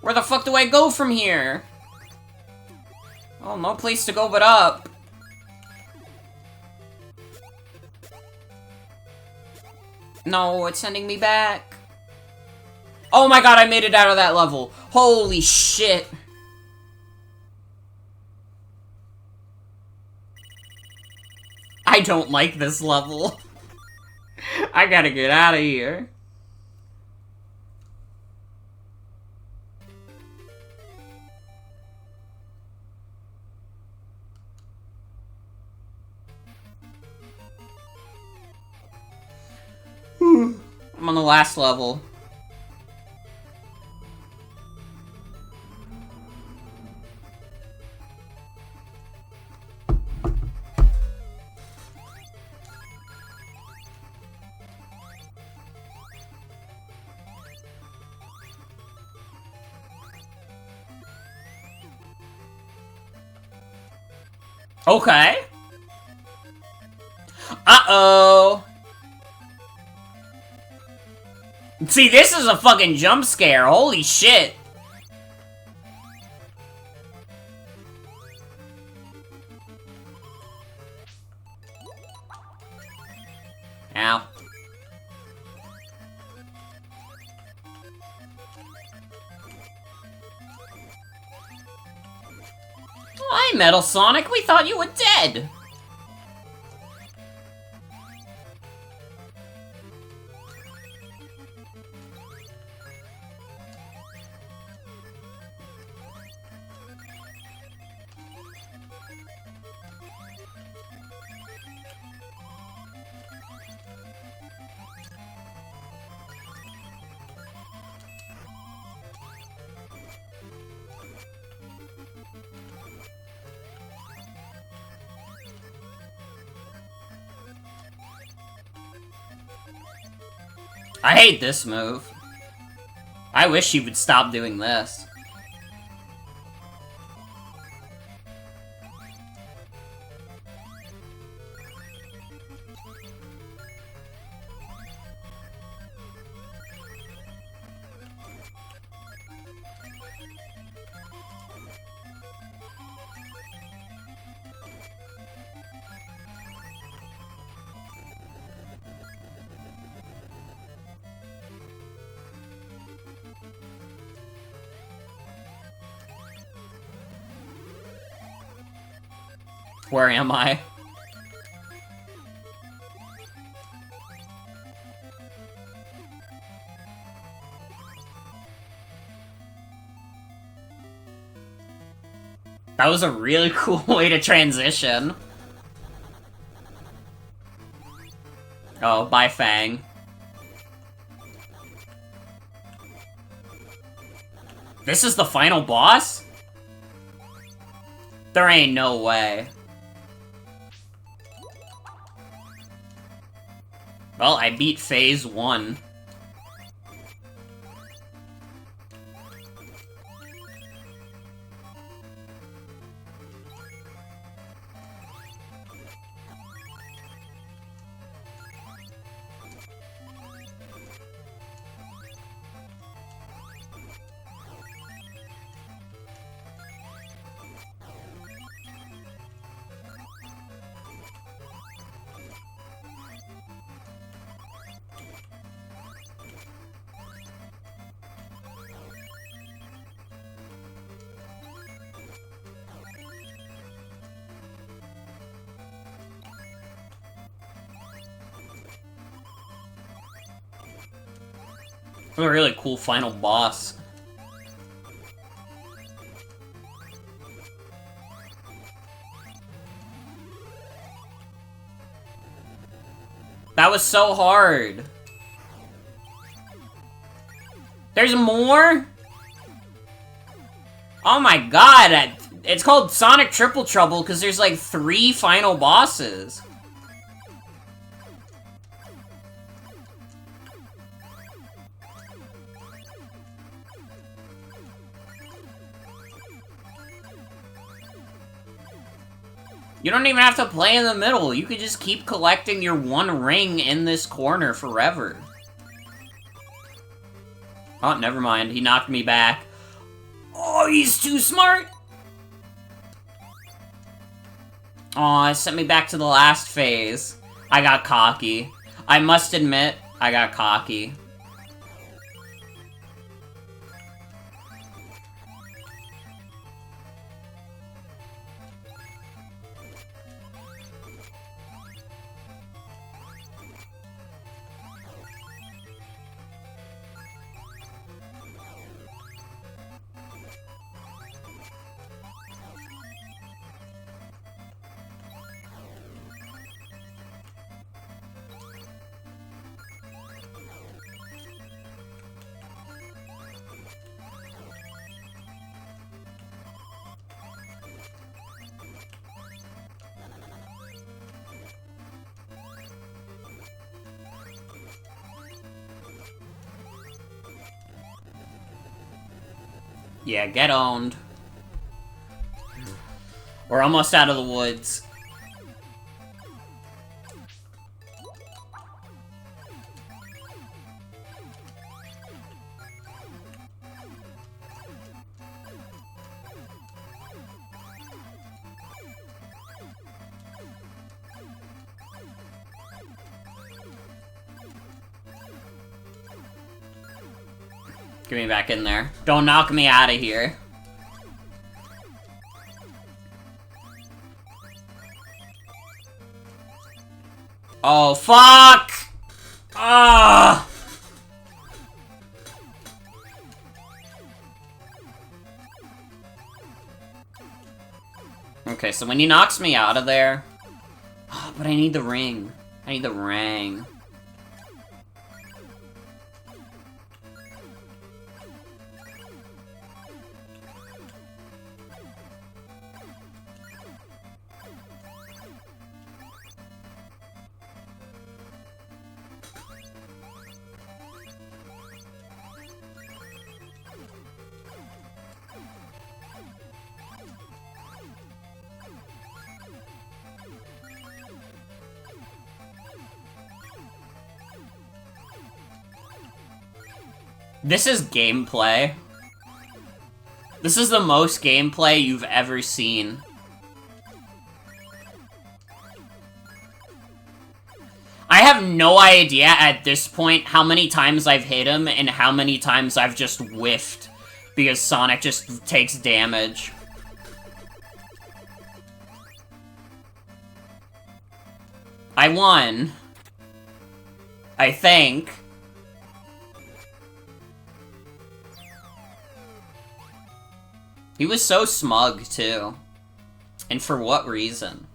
Where the fuck do I go from here? Oh, no place to go but up. No, it's sending me back. Oh my god, I made it out of that level. Holy shit. I don't like this level. I gotta get out of here. I'm on the last level. Okay. Uh-oh. See, this is a fucking jump scare. Holy shit. Ow. Hi, Metal Sonic. We thought you were dead. I hate this move. I wish he would stop doing this. Where am I? That was a really cool way to transition. Oh, bye, Fang. This is the final boss? There ain't no way. Well, I beat Phase 1. A really cool final boss. That was so hard. There's more? Oh my god, it's called Sonic Triple Trouble because there's like 3 final bosses. You don't even have to play in the middle. You could just keep collecting your 1 ring in this corner forever. Oh, never mind. He knocked me back. Oh, he's too smart! Aw, it sent me back to the last phase. I got cocky. I must admit, I got cocky. Yeah, get owned. We're almost out of the woods. Get me back in there. Don't knock me out of here. Oh, fuck! Ah! Okay, so when he knocks me out of there... Oh, but I need the ring. I need the ring. This is gameplay. This is the most gameplay you've ever seen. I have no idea at this point how many times I've hit him and how many times I've just whiffed because Sonic just takes damage. I won. I think. He was so smug, too. And for what reason?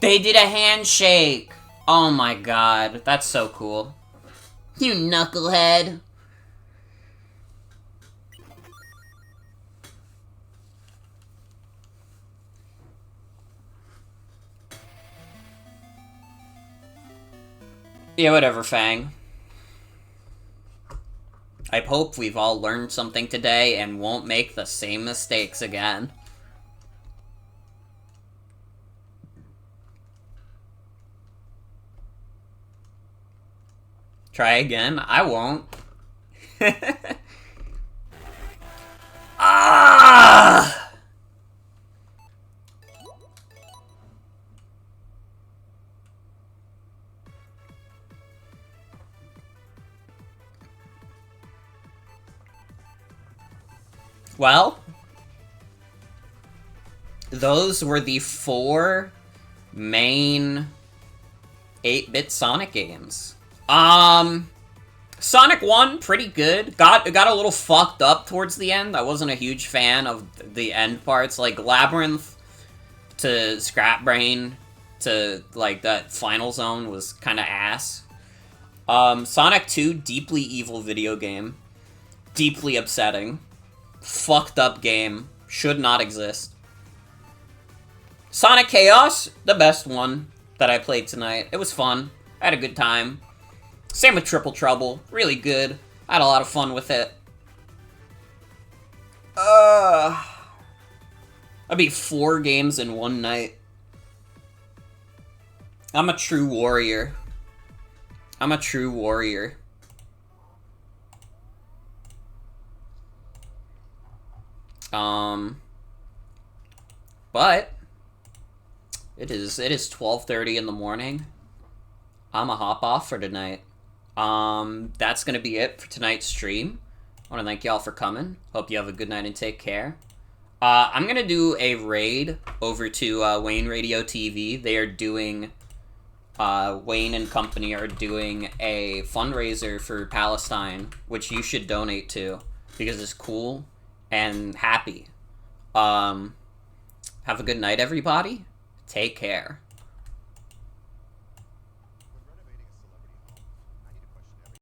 They did a handshake! Oh my god, that's so cool. You knucklehead! Yeah, whatever, Fang. I hope we've all learned something today and won't make the same mistakes again. Try again? I won't. Ah! Well, those were the 4 main 8-bit Sonic games. Sonic 1, pretty good. Got a little fucked up towards the end. I wasn't a huge fan of the end parts, like Labyrinth to Scrap Brain to, like, that final zone was kind of ass. Sonic 2, deeply evil video game. Deeply upsetting. Fucked up game. Should not exist. Sonic Chaos, the best one that I played tonight. It was fun. I had a good time. Same with Triple Trouble. Really good. I had a lot of fun with it. I beat 4 games in one night. I'm a true warrior. I'm a true warrior. But it is 12:30 in the morning. I'ma hop off for tonight. That's gonna be it for tonight's stream. I wanna thank y'all for coming. Hope you have a good night and take care. I'm gonna do a raid over to Wayne Radio TV. They are doing Wayne and company are doing a fundraiser for Palestine, which you should donate to because it's cool and happy. Have a good night, everybody. Take care.